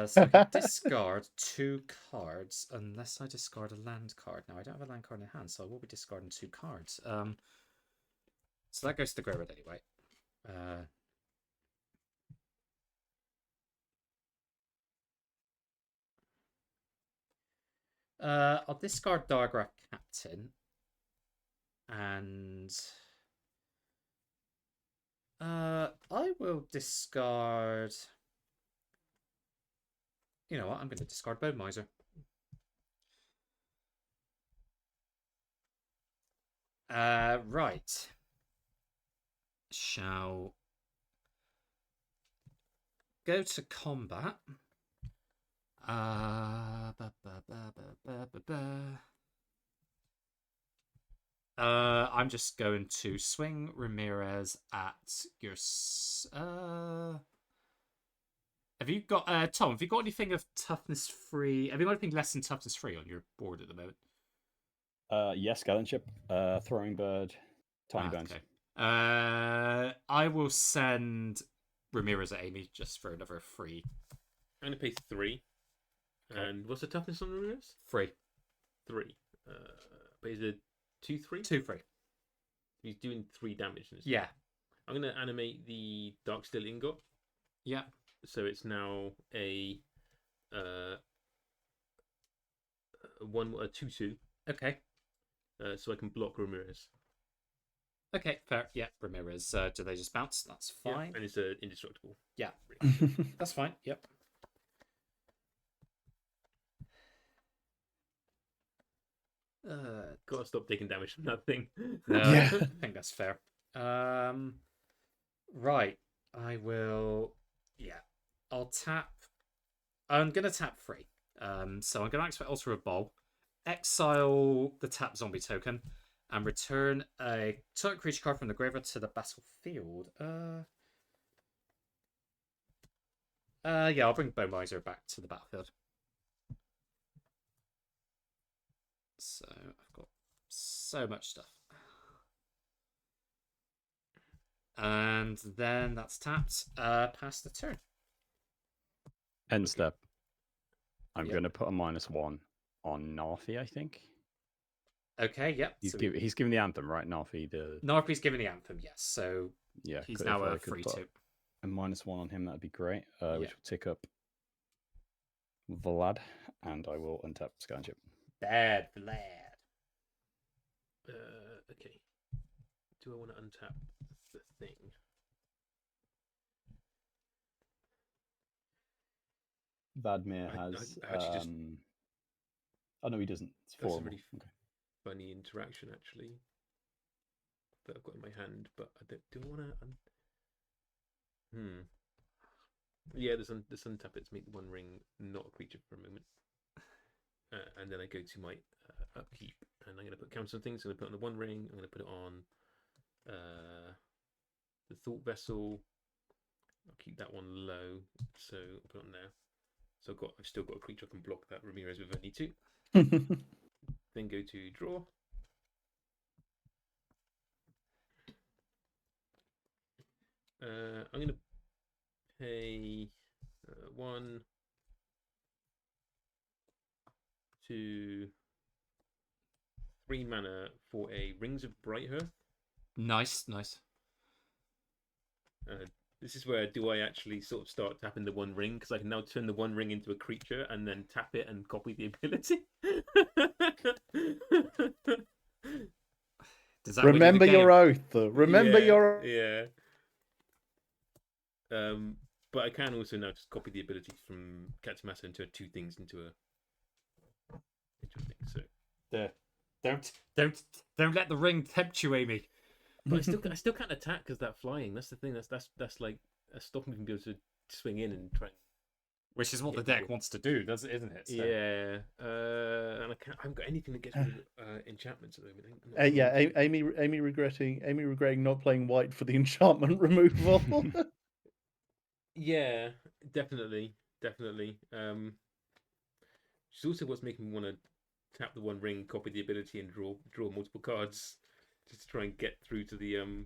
So I can discard 2 cards unless I discard a land card. Now I don't have a land card in hand, so I will be discarding 2 cards. So that goes to the graveyard anyway. I'll discard Diagraph Captain, and I will discard. You know what? I'm going to discard Bone Miser. Right. Shall go to combat. I'm just going to swing Ramirez at your. Have you got Tom? Have you got anything of toughness 3? Have you got anything less than toughness 3 on your board at the moment? Yes, Gallon Ship, Throwing Bird, Tiny Bones. Okay. I will send Ramirez at Amy just for another 3. I'm gonna pay 3. Okay. And what's the toughness on Ramirez? 3. 3. But is it 2/3? 2/3. He's doing 3 damage. Yeah. I'm gonna animate the Dark Steel Ingot. Yeah. So it's now a 2/2. Okay. So I can block Ramirez. Okay, fair. Yeah, Ramirez. Do they just bounce? That's fine. Yeah, and it's indestructible. Yeah. That's fine. Yep. Gotta stop taking damage from that thing. No, yeah. I think that's fair. Right. I will. Yeah. I'll tap. I'm gonna tap 3. So I'm gonna activate Altar of Bowl, exile the tap zombie token, and return a target creature card from the graveyard to the battlefield. Yeah, I'll bring Bone Miser back to the battlefield. So I've got so much stuff. And then that's tapped. Past the turn. End step. I'm going to put a -1 on Narfi, I think. Okay, yep. He's giving the anthem, right? Narfi's giving the anthem, yes. So yeah, he's now a 3/2. A -1 on him, that'd be great. Which will tick up Vlad, and I will untap Scanship. Bad Vlad. Okay. Do I want to untap the thing? Vadmir has. Oh no, he doesn't. It's 4. That's a really funny interaction, actually, that I've got in my hand. But I don't. Do I want to? Yeah, this untap it to make the 1 ring not a creature for a moment, and then I go to my upkeep, and I'm going to put count some things. I'm going to put it on the 1 ring. I'm going to put it on the Thought Vessel. I'll keep that one low, so I'll put it on there. So I've still got a creature I can block that Ramirez if I need to. Then go to draw. I'm going to pay 1, 2, 3 mana for a Rings of Brighthearth. Nice. This is where do I actually sort of start tapping the 1 ring, because I can now turn the 1 ring into a creature and then tap it and copy the ability. Does that remember your oath? Remember your yeah. But I can also now just copy the ability from Katsumasa into 2 things into a thing. So don't let the ring tempt you, Amy. But I still can't attack because that flying. That's the thing. That's like stopping me from being able to swing in and try and Which is what the deck wants to do, isn't it? So. Yeah. And I haven't got anything that gets rid of enchantments at the moment. Yeah, Amy regretting not playing white for the enchantment removal. Yeah, definitely. She's also what's making me want to tap the one ring, copy the ability, and draw multiple cards just to try and get through to the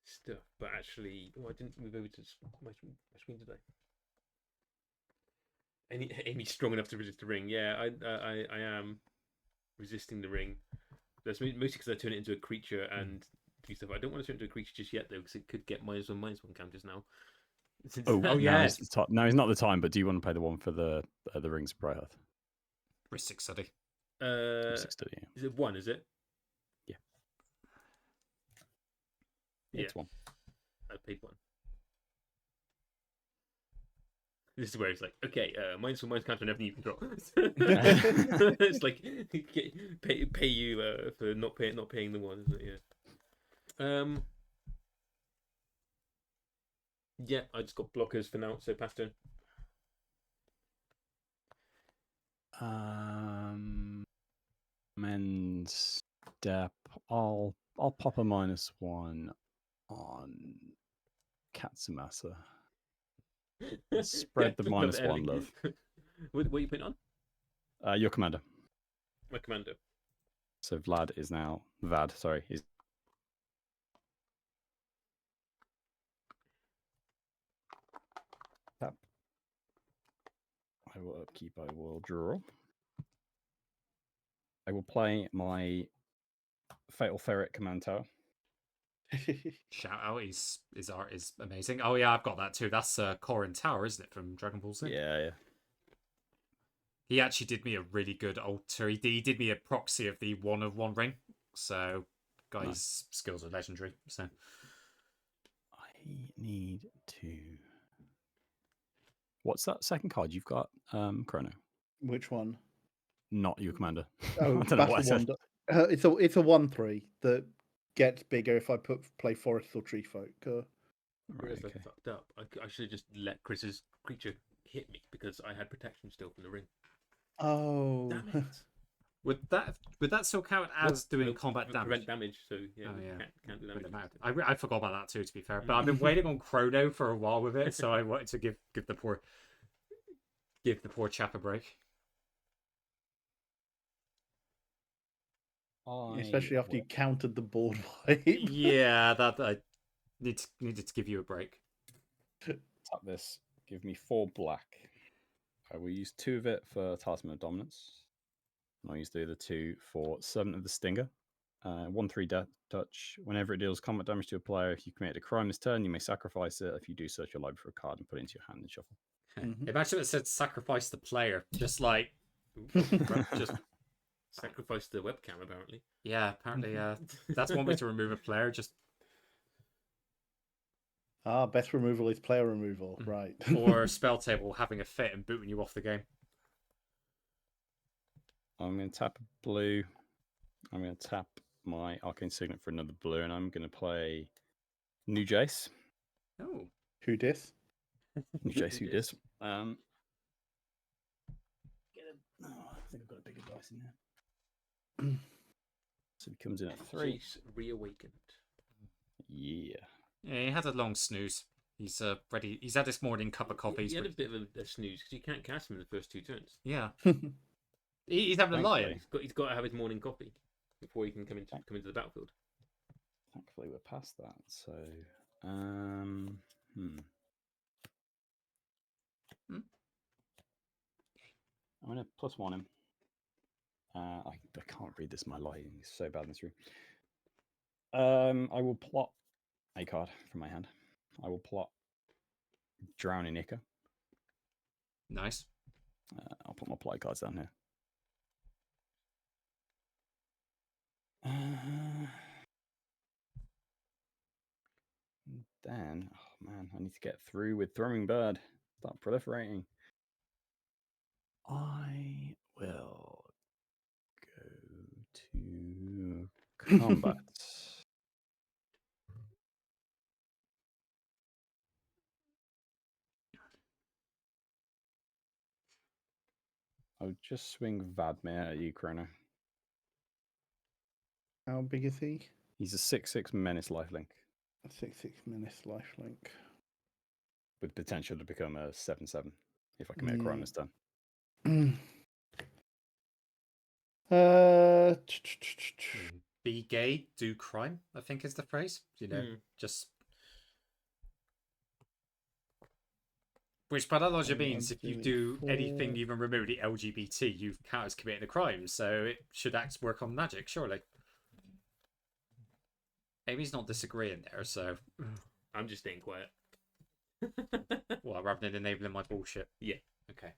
stuff. But actually, I didn't move over to my screen today. Amy's strong enough to resist the ring. Yeah, I am resisting the ring. That's mostly because I turn it into a creature and do stuff. I don't want to turn it into a creature just yet though, because it could get -1/-1 counters now. Oh yeah. No, it's not the time. But do you want to play the one for the Rings of Brighthearth? Ristic Study. Ristic Study. Yeah. Is it one? Is it? Yeah. It's one. I paid one. This is where it's like, okay, -1/-1 counter and everything you control. It's like pay you for not paying the one, isn't it? Yeah. Yeah, I just got blockers for now, so pass turn. And step. I'll pop a -1 on Katsumasa. Spread the -1 love. What are you putting on? Your commander. My commander. So Vlad is now Vad. Sorry, he's. Tap. I will upkeep. I will draw. I will play my Fatal Ferret command tower. Shout out, his art is amazing. Oh yeah, I've got that too. That's Corrin Tower, isn't it, from Dragon Ball Z? Yeah. He actually did me a really good alter. He did me a proxy of the 1/1 ring. So, guy's skills are legendary. So, I need to. What's that second card you've got, Chrono? Which one? Not your commander. Oh, Battle Wonder. It's a 1/3 that gets bigger if I play Forest or Tree Folk. Right, okay. I fucked up. I should have just let Chris's creature hit me because I had protection still from the ring. Oh, damn it! Would that still count as doing combat damage? Prevent damage, so yeah, can't do damage. I forgot about that too, to be fair. But I've been waiting on Chrono for a while with it, so I wanted to give the poor chap a break. Especially after you countered the board wipe. Yeah, that I needed to give you a break. Tap this. Give me 4 black. I will use 2 of it for Talisman of Dominance. And I'll use the other 2 for Servant of the Stinger. 1/3 touch. Whenever it deals combat damage to a player, if you commit a crime this turn, you may sacrifice it. If you do, search your library for a card and put it into your hand and shuffle. Imagine it said sacrifice the player. Just like just sacrifice the webcam, apparently. Yeah, apparently that's one way to remove a player. Just best removal is player removal, right? Or Spelltable having a fit and booting you off the game. I'm going to tap a blue. I'm going to tap my Arcane Signet for another blue, and I'm going to play New Jace. Oh, who dis? New Jace, who dis? I think I've got a bigger dice in there. So he comes in at 3. Jace reawakened. Yeah. Yeah, he had a long snooze. He's ready. He's had this morning cup of coffee. He had a bit of a snooze because you can't cast him in the first 2 turns. Yeah. He's having a lie. He's got to have his morning coffee before he can come into the battlefield. Thankfully, we're past that. So, I'm gonna +1 him. I can't read this. My lighting is so bad in this room. I will plot a card from my hand. I will plot Drowning Ica. Nice. I'll put my play cards down here. Then, oh man, I need to get through with Thrumming Bird. Start proliferating. I will go to combat. I'll just swing Vadmir at you, Chrono. How big is he? He's a 6/6 menace lifelink. A 6/6 menace lifelink. With potential to become a 7/7 if I can make a run this turn. Be gay, do crime, I think is the phrase. Just. Which by that logic means if you do anything even remotely LGBT, you count as committing a crime. So it should work on magic, surely. Amy's not disagreeing there, so. I'm just staying quiet. Well, rather than enabling my bullshit. Yeah. Okay.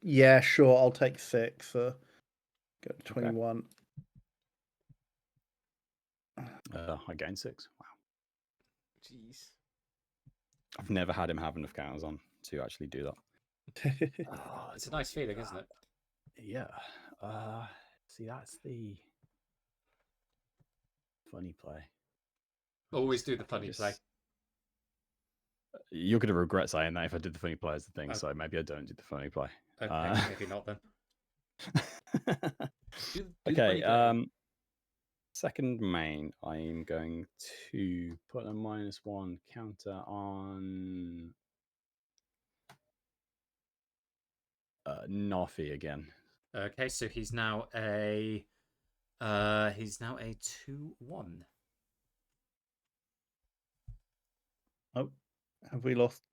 Yeah, sure. I'll take 6. Go to 21. I gain 6. Wow. Jeez. I've never had him have enough counters on to actually do that. It's a nice feeling, isn't it? Yeah. See, that's the funny play. Always do the funny play. You're going to regret saying that if I did the funny play as the thing, so maybe I don't do the funny play. Okay, maybe not then. Okay, second main, I'm going to put a -1 counter on Narfi again. Okay, so he's now a 2/1. Oh, have we lost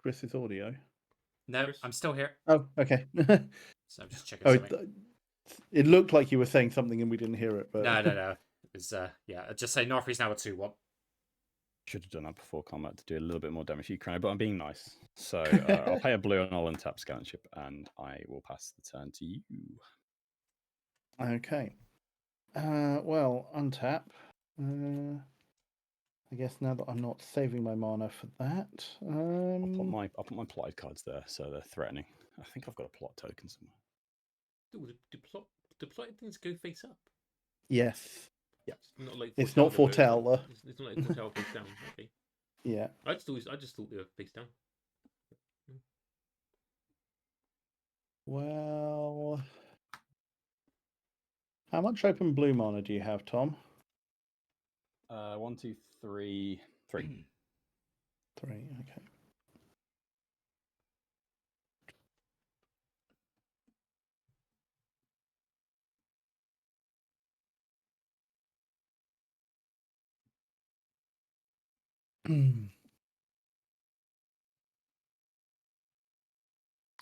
Chris's audio? No, I'm still here. Oh, okay. So I'm just checking something. It looked like you were saying something and we didn't hear it. But No. It was I'd just say Northie's now a 2/1. Should have done that before combat to do a little bit more damage to you, Chrono, but I'm being nice. So I'll pay a blue and I'll untap Scout Ship, and I will pass the turn to you. Okay. Well, untap. I guess now that I'm not saving my mana for that. I'll put my plot cards there, so they're threatening. I think I've got a plot token somewhere. Do plotted things go face up? Yes. Yeah. It's not foretell. It's not like foretell face down. Okay. Yeah. I just thought they were face down. Well, how much open blue mana do you have, Tom? 1, 2, 3, 3. 3. Okay.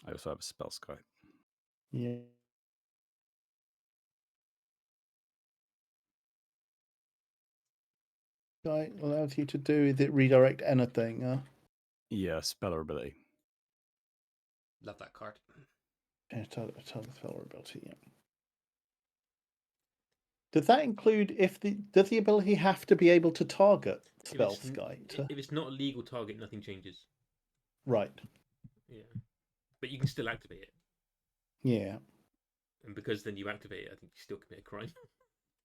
I also have a spell sky. Yeah. Guy allows you to do, is it redirect anything? Yeah, speller ability. Love that card. Yeah, tell the speller ability, yeah. Does that include does the ability have to be able to target spell skite? If it's not a legal target, nothing changes. Right. Yeah. But you can still activate it. Yeah. And because then you activate it, I think you still commit a crime.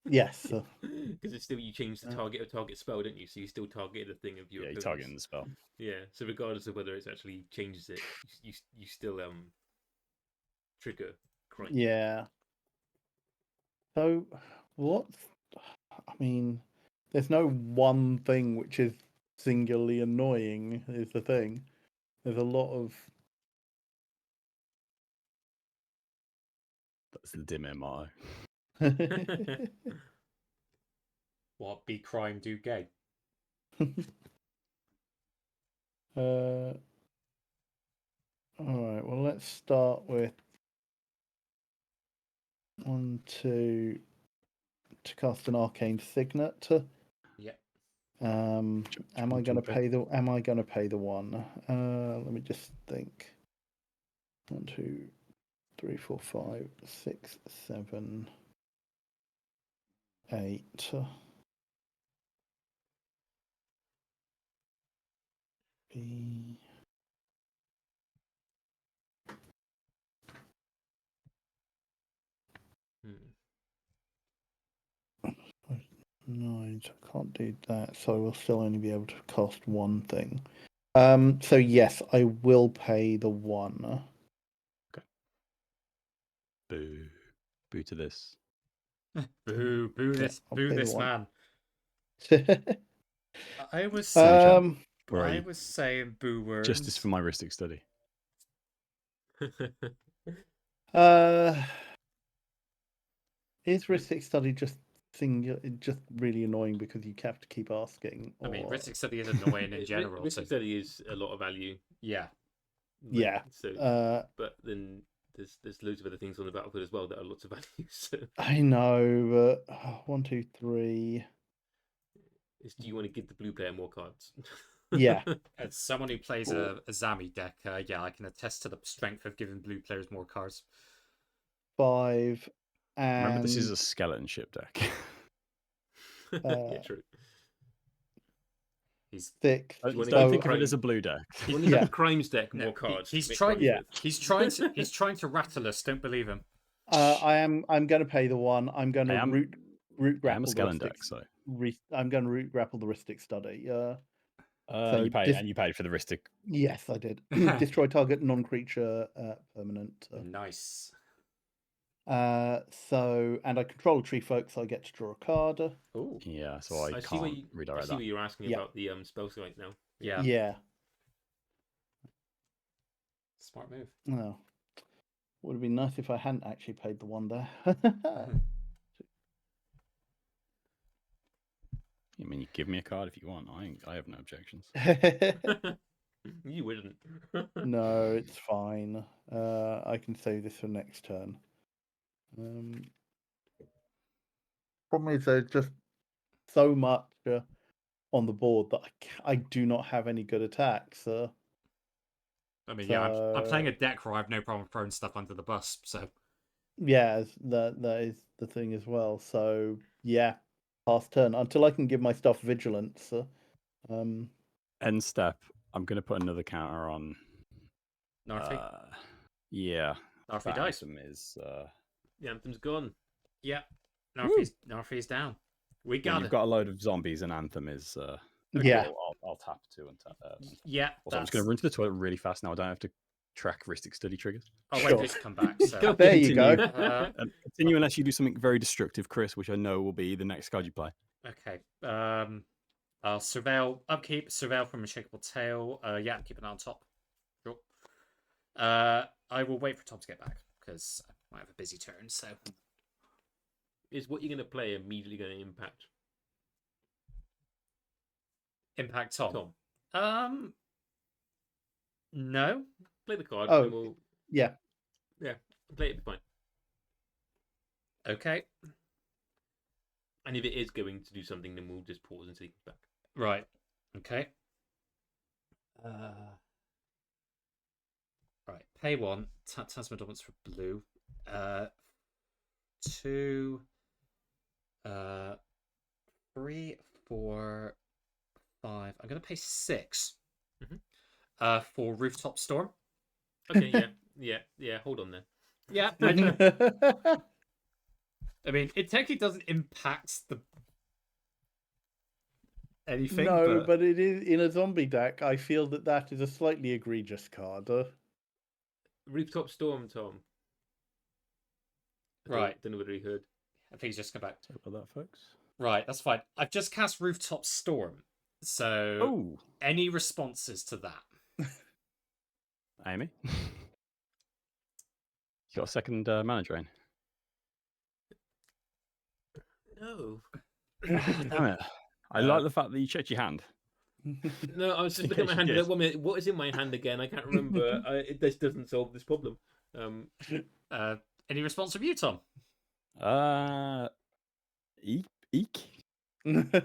Yes. Because it's still, you change the target of target spell, don't you? So you still target the thing of your you're targeting the spell. Yeah. So regardless of whether it actually changes it, you still trigger crime. Yeah. So there's no one thing which is singularly annoying, is the thing. There's a lot of... That's the dim motto. What? Be crime, do gay. All right. Well, let's start with 1, 2 to cast an arcane signet. Yeah. Am I going to pay the 1? Let me just think. 1, 2, 3, 4, 5, 6, 7, 8. B. No, I can't do that, so I will still only be able to cast one thing. So yes, I will pay the 1. Okay. Boo. Boo to this. Boo this man. I was saying, I was saying boo words. Justice for my Ristic study. Is Ristic study just really annoying because you have to keep asking? Or... I mean, Ristic study is annoying in general. Ristic study is a lot of value. Yeah. Yeah. So, but then there's loads of other things on the battlefield as well that are lots of value. So. I know, but 1, 2, 3. Do you want to give the blue player more cards? Yeah. As someone who plays a Zami deck, yeah, I can attest to the strength of giving blue players more cards. 5. And... Remember, this is a skeleton ship deck. Yeah, true. He's 6. Don't think of it as a blue deck. You want to give the crimes deck more cards. He's trying to rattle us. Don't believe him. I'm going to pay the 1. I'm going to root grapple. I am a skeleton deck, so I'm going to root grapple the Ristic study. So you paid for the Ristic. Yes, I did. Destroy target non-creature permanent. Nice. And I control a tree folk, so I get to draw a card. Oh, yeah. So I can't redirect that. I see what you're asking about the spell site now. Yeah. Yeah. Smart move. No. Would have been nice if I hadn't actually paid the 1 there. I mean, you give me a card if you want. I have no objections. You wouldn't. No, it's fine. I can save this for next turn. Problem is, there's just so much on the board that I do not have any good attacks. I mean, yeah, I'm playing a deck where I have no problem throwing stuff under the bus. So yeah, that is the thing as well. So yeah, past turn until I can give my stuff vigilance. End step. I'm going to put another counter on. Narfi. Yeah. Narfi dies. The Anthem's gone. Yeah. Narfi's down. We got it. You've got a load of zombies, and Anthem is. Yeah. I'll tap 2 and tap. Yeah. Also, I'm just going to run to the toilet really fast now. I don't have to track Ristic study triggers. I'll wait for this to come back. So. There you go. Continue unless you do something very destructive, Chris, which I know will be the next card you play. Okay. I'll surveil upkeep, surveil from Unshakable Tail. Yeah, keep it on top. Sure. I will wait for Tom to get back because I might have a busy turn. So, is what you're going to play immediately going to impact Tom? No. Play the card. Oh, and we'll... yeah. Play it. Fine. Okay. And if it is going to do something, then we'll just pause until he comes back. Right. Okay. Right. Pay 1. Tasman Dominance for blue. 2. 3, 4, 5. I'm going to pay 6. Mm-hmm. For Rooftop Storm. Okay. Yeah. Hold on there. Yeah. I mean, it technically doesn't impact anything. No, but it is in a zombie deck. I feel that is a slightly egregious card. Rooftop Storm, Tom. Right. Don't know whether he heard. I think he's just come back. Sorry about that, folks. Right, that's fine. I've just cast Rooftop Storm. So, any responses to that? Amy? You got a second mana drain? No. Damn it. I like the fact that you checked your hand. No, I was just looking at my hand. 1 minute. What is in my hand again? I can't remember. This doesn't solve this problem. Any response from you, Tom? Eek.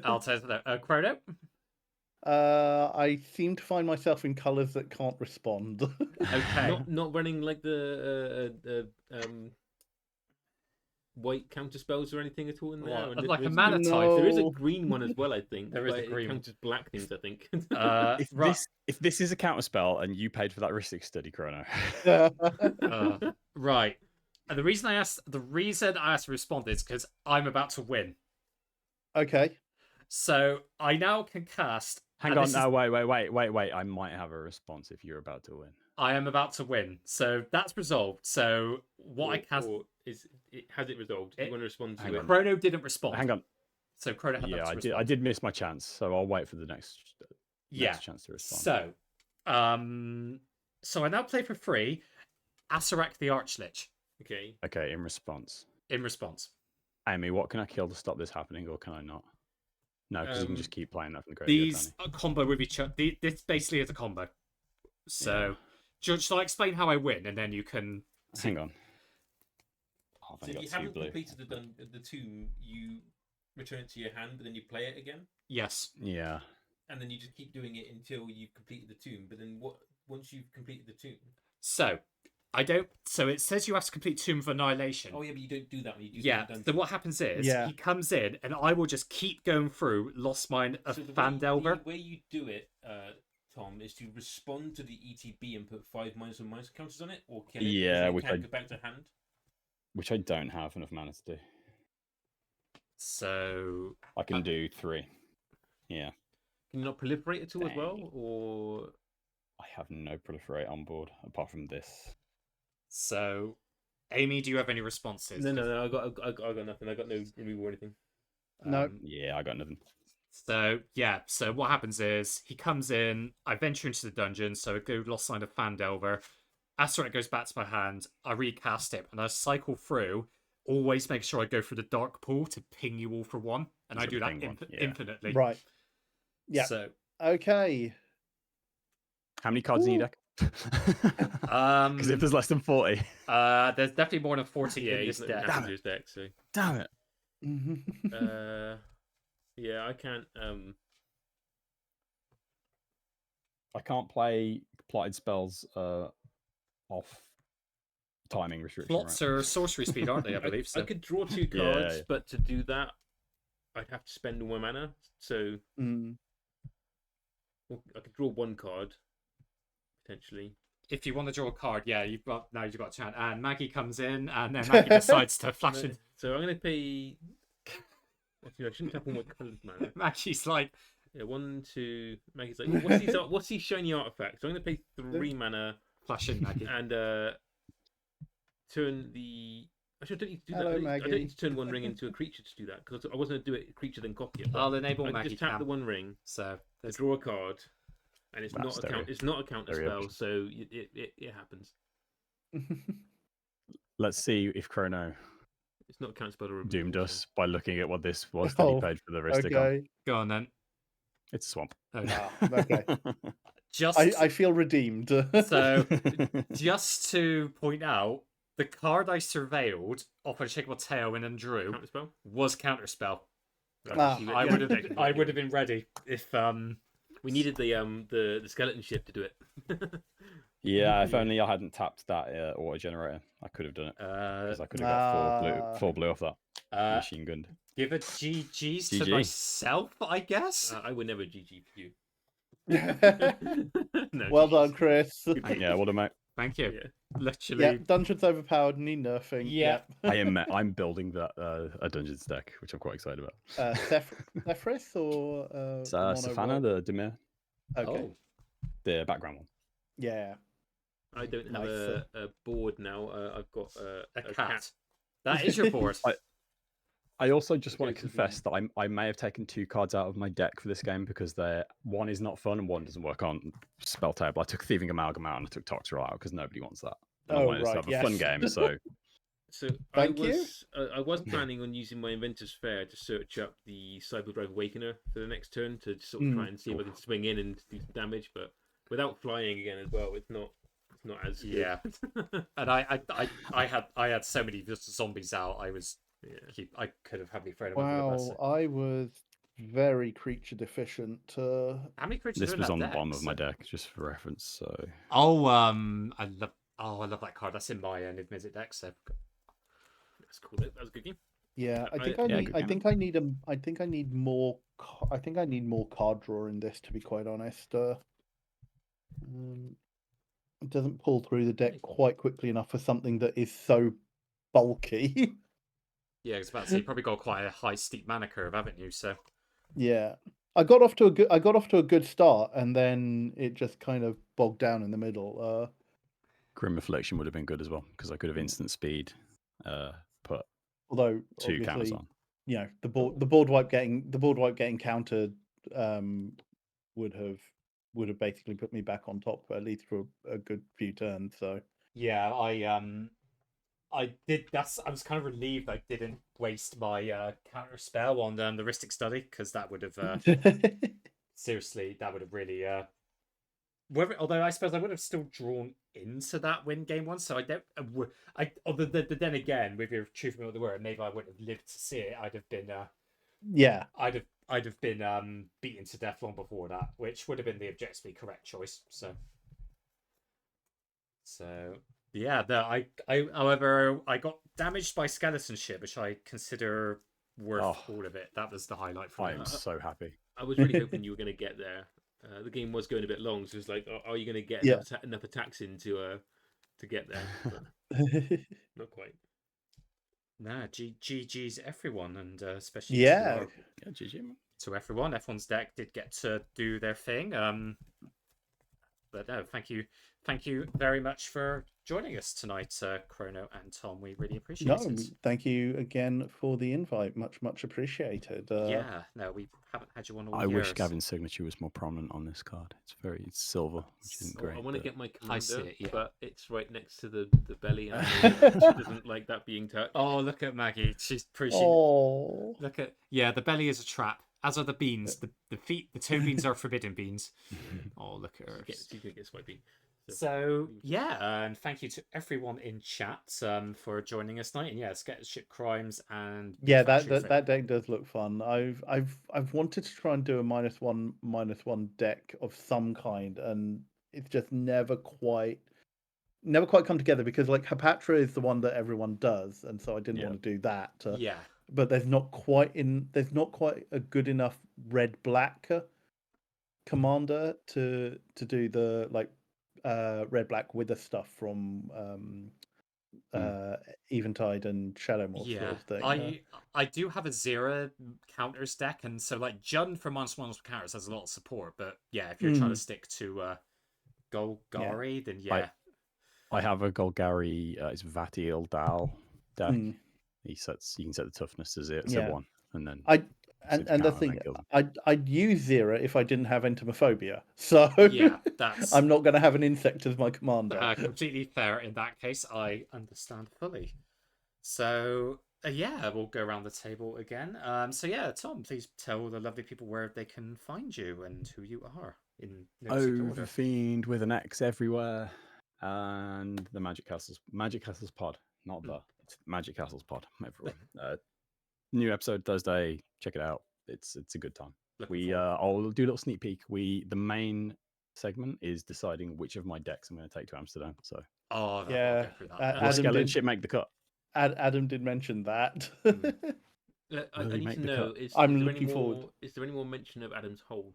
I'll tell you that. Chrono? I seem to find myself in colours that can't respond. Okay. Not running like the white counter spells or anything at all in there. Like a mana type. There is a green one as well, I think. There is a green. It counters black things, I think. If this is a counter spell and you paid for that Ristic study, Chrono. Right. And the reason I asked to respond is because I'm about to win. Okay. So I now can cast Hang on. No, wait. I might have a response if you're about to win. I am about to win, so that's resolved. So what I can has it resolved? Do you want to respond to it? Chrono didn't respond. Hang on. So Chrono had to respond. I did miss my chance, so I'll wait for the next chance to respond. So I now play for free Asarak the Archlich. Okay. Okay, in response. Amy, what can I kill to stop this happening, or can I not? No, because you can just keep playing that from the graveyard. These combo with each other. This basically is a combo. So, shall I explain how I win, and then you can... Hang on. So if you haven't completed the tomb, you return it to your hand, but then you play it again? Yes. Yeah. And then you just keep doing it until you've completed the tomb. But then once you've completed the tomb? So it says you have to complete Tomb of Annihilation. Oh yeah, but you don't do that when you do so what happens is he comes in and I will just keep going through Lost Mine of Phandelver. The way you do it, Tom, is to respond to the ETB and put 5 -1 counters on it, or kill it. Yeah, which can't go back to hand. Which I don't have enough mana to do. So I can do 3. Yeah. Can you not proliferate at all as well, or? I have no proliferate on board apart from this. So, Amy, do you have any responses? No. I got nothing. I got no removal or anything. No. Yeah, I got nothing. So what happens is he comes in. I venture into the dungeon. So I go Lost Sign of Phandelver. After it goes back to my hand, I recast it and I cycle through. Always make sure I go for the dark pool to ping you all for 1, and I do that infinitely. Right. Yeah. So okay. How many cards in your deck? Because if there's less than 40, there's definitely more than 40 in this deck. Damn it! Yeah, I can't. I can't play plotted spells off timing restriction. Plots are sorcery speed, aren't they? I believe so. I could draw 2 cards, but to do that, I'd have to spend 1 mana. So I could draw 1 card potentially. If you want to draw a card, you've got a chance. And Maggie comes in, and then Maggie decides to flash it. So I'm going to pay. Actually, I shouldn't have all my colored mana. Maggie's like, 1, 2. Maggie's like, what's these shiny artifacts? So I'm going to pay 3 mana. Flash in, Maggie. And turn the. Actually, I don't need to do Hello, that. Maggie. I don't need to turn 1 ring into a creature to do that, because I wasn't going to do it creature then copy it. I'll enable I Maggie. Just tap the 1 ring. So draw a card, and it's not a counter spell, so it happens. Let's see if Chrono. It's not a counter spell. Doomed us by looking at what this was that he paid for the Ristic. Okay. Go on then. It's a swamp. Okay. Just I feel redeemed. So, just to point out, the card I surveilled off a Shakable Tail and drew was counterspell. I would have been ready if we needed the skeleton ship to do it. Yeah, if only I hadn't tapped that auto generator, I could have done it. Because I could have got 4 blue off that machine gun. Give a GG's to myself, I guess. I would never GG for you. No, well done, Chris. Yeah, well done, mate. Thank you. Yeah. Literally. Yeah, dungeon's overpowered. Need nerfing. Yeah. I'm building that a dungeons deck, which I'm quite excited about. Sephrith or Savannah, the Demir. Okay. The background one. Yeah. I don't have a board now. I've got a cat. That is your board. I also just want to confess that I may have taken 2 cards out of my deck for this game because one is not fun and one doesn't work on Spelltable. I took Thieving Amalgam out and I took Toxer out because nobody wants that. And I wanted to have a fun game, so... So I was planning on using my Inventor's Fair to search up the Cyberdrive Awakener for the next turn to sort of try and see if I can swing in and do some damage, but without flying again as well, it's not as good. Yeah. And I had so many zombies out. I could have had me afraid of. Wow, I was very creature deficient. How many creatures? This was on the bottom of my deck, just for reference. So. I love that card. That's in my Niv-Mizzet deck. So. That's cool. That was a good game. Yeah, I think I need more card draw in this, to be quite honest. It doesn't pull through the deck quite quickly enough for something that is so bulky. Yeah, I was about to say, you probably got quite a high steep mana curve, haven't you? So yeah. I got off to a good start, and then it just kind of bogged down in the middle. Grim Reflection would have been good as well because I could have instant speed put although 2 counters obviously, on. the board wipe getting countered would have basically put me back on top at least for a good few turns. So yeah, I did. I was kind of relieved I didn't waste my counter spell on the Ristic Study, because that would have seriously, that would have really although I suppose I would have still drawn into that win game one. So I don't. Other than, but then again, with your truth of the word, maybe I wouldn't have lived to see it. I'd have been yeah, I'd have been beaten to death long before that, which would have been the objectively correct choice. So yeah, however, I got damaged by skeleton ship, which I consider worth all of it. That was the highlight for me. I'm so happy. I was really hoping you were going to get there. The game was going a bit long, so it's like, are you going to get enough attacks in to get there? But not quite. Nah, GG's everyone, and especially GG. To everyone. F1's deck did get to do their thing. But no, thank you very much for joining us tonight, Chrono and Tom. We really appreciate it. Thank you again for the invite. Much appreciated. Yeah, no, we haven't had you on all year. I wish Gavin's signature was more prominent on this card. It's silver, which isn't great. I want to get my commander, see it, yeah. but it's right next to the belly, and she doesn't like that being touched. Oh, look at Maggie. She's pretty. Oh, Look at the belly is a trap. As are the beans. The feet, the toe beans are forbidden beans. Oh, look at her. She's gonna get swiping. So yeah, and thank you to everyone in chat for joining us tonight. And yeah, Sketchship Crimes and that deck does look fun. I've wanted to try and do a -1/-1 deck of some kind, and it's just never quite come together, because like Hapatra is the one that everyone does, and so I didn't want to do that. Yeah. But there's not quite a good enough red-black commander to do the red-black with the stuff from Eventide and Shadowmoor sort of thing. I do have a Zera counters deck, and so like Jun for -1 counters has a lot of support. But yeah, if you're trying to stick to Golgari, then yeah. I have a Golgari. It's Vatiel Dal deck. You can set the toughness to 1, and then and the thing, I'd use Zera if I didn't have Entomophobia. So yeah, that's I'm not going to have an insect as my commander. Completely fair in that case. I understand fully. So yeah, we'll go around the table again. So yeah, Tom, please tell the lovely people where they can find you and who you are in no particular order. Overfiend with an X everywhere, and the Magic Castles Pod, not the it's Magic Castles Pod everywhere. New episode Thursday. Check it out. It's a good time. I'll do a little sneak peek. The main segment is deciding which of my decks I'm going to take to Amsterdam. So will Skeleton Ship make the cut? Adam did mention that. I need to know. Is there any more mention of Adam's hole?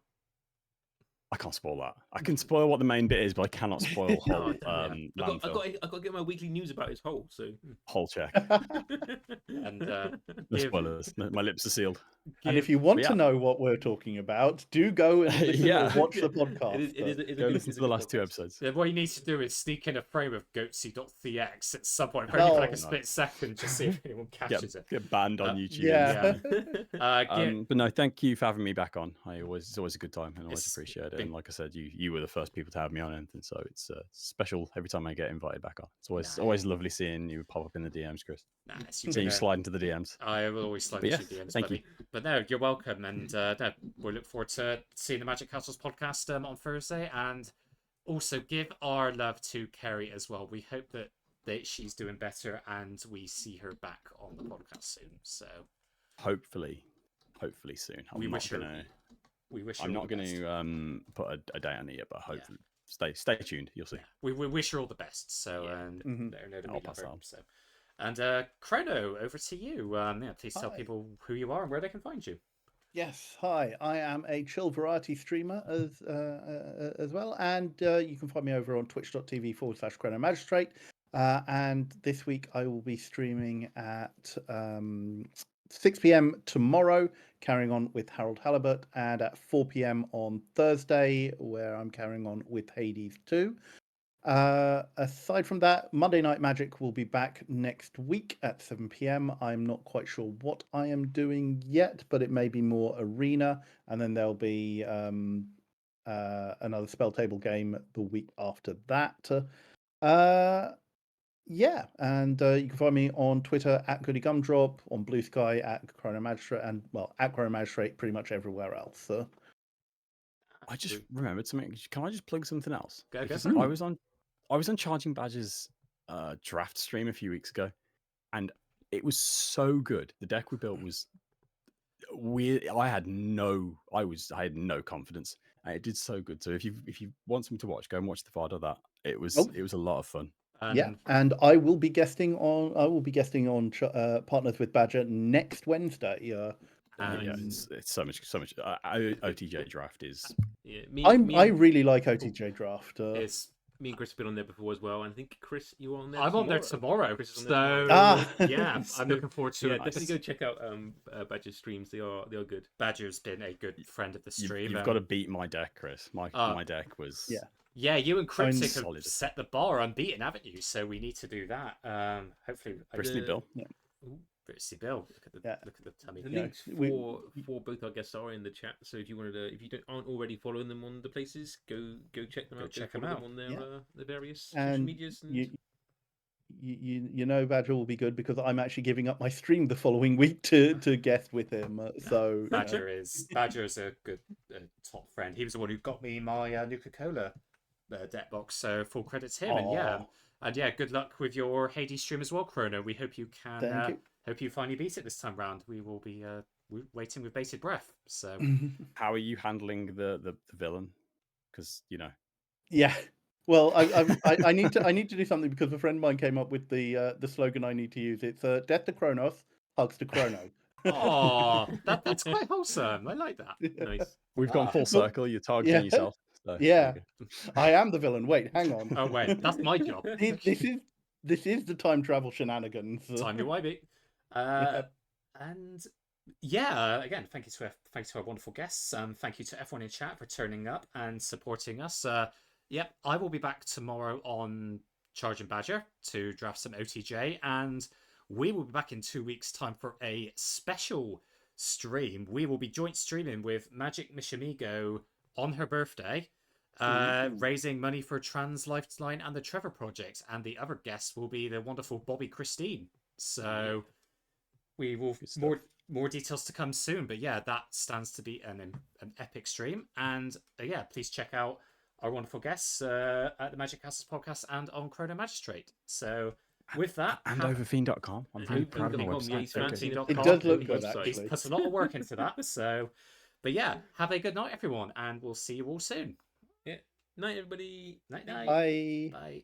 I can't spoil that. I can spoil what the main bit is, but I cannot spoil whole. I've got to get my weekly news about his hole. So whole check. And the spoilers. My lips are sealed. And if you want to know what we're talking about, do go and listen or watch the podcast. Go listen to the last 2 episodes. Yeah, what you need to do is sneak in a frame of goatsy.cx at some point, only for like a split second, just see if anyone catches it. Get banned on YouTube. Yeah. But no, thank you for having me back on. It's always a good time, and I always appreciate it. And like I said, you were the first people to have me on anything, so it's special every time I get invited back on. It's always lovely seeing you pop up in the DMs, Chris. See you slide into the DMs. I will always slide into the DMs. Thank you. But no, you're welcome, and we look forward to seeing the Magic Castles podcast on Thursday, and also give our love to Kerry as well. We hope that she's doing better, and we see her back on the podcast soon. So hopefully soon. I'm not going to put a date on it yet, but hopefully stay tuned. You'll see. Yeah. We wish her all the best. So I'll pass on. So. And Chrono, over to you. Please tell people who you are and where they can find you. Yes, hi. I am a chill variety streamer as well, and you can find me over on twitch.tv/Chrono Magistrate. And this week I will be streaming at 6 p.m. tomorrow, carrying on with Harold Halibut, and at 4 p.m. on Thursday, where I'm carrying on with Hades 2. Aside from that, Monday Night Magic will be back next week at 7 p.m. I'm not quite sure what I am doing yet, but it may be more arena, and then there'll be another Spelltable game the week after that. Yeah, and you can find me on Twitter at GoodyGumdrop, on Blue Sky at Chrono Magistrate, and at Chrono Magistrate pretty much everywhere else. I just remembered something. Can I just plug something else? Go Because for it. I was on Charging Badger's draft stream a few weeks ago, and it was so good. The deck we built was weird. I had no confidence. And it did so good. So if you want something to watch, go and watch the VOD of that. It was a lot of fun. Yeah, and I will be guesting on Partners with Badger next Wednesday. Yeah, it's so much. OTJ draft is. Yeah, I really like OTJ draft. It's me and Chris have been on there before as well. And I think Chris, you are on there. I'm on there tomorrow. Chris is on there tomorrow. Yeah, I'm looking forward to it. Definitely go check out Badger's streams. They are good. Badger's been a good friend of the stream. You've got to beat my deck, Chris. My deck was Yeah, you and Cryptic have set the bar unbeaten, haven't you? So we need to do that. Hopefully, Bristly Bill. Yeah. Bristly Bill. Look at the tummy. The links for both our guests are in the chat. So if you aren't already following them on the places, go check them out. Check them out on their various and social medias. And... You know, Badger will be good because I'm actually giving up my stream the following week to guest with him. So Badger is a good top friend. He was the one who got me my Nuka-Cola deck box. So full credit to him. And good luck with your Hades stream as well, Chrono. We hope you can. Hope you finally beat it this time round. We will be waiting with bated breath. So how are you handling the villain? Because Yeah. Well, I need to do something because a friend of mine came up with the slogan I need to use. It's death to Kronos, hugs to Chrono. Oh, that's quite wholesome. I like that. Nice. We've gone full circle. You're targeting yourself. So, yeah, I am the villain. Wait, hang on. Oh wait, that's my job. This is the time travel shenanigans. Timey-wimey. And again, thank you to our wonderful guests. Thank you to everyone in chat for turning up and supporting us. I will be back tomorrow on Charging Badger to draft some OTJ, and we will be back in 2 weeks' time for a special stream. We will be joint streaming with Magic Mishamigo on her birthday, raising money for Trans Lifeline and the Trevor Project, and the other guest will be the wonderful Bobby Christine. So we will more details to come soon, but that stands to be an epic stream. And please check out our wonderful guests at the Magic Castles podcast and on Chrono Magistrate. So with that, and overfiend.com. I'm very proud of the website. It does look good, actually. He's put a lot of work into that. So, but have a good night, everyone, and we'll see you all soon. Night, everybody. Night. Bye. Bye.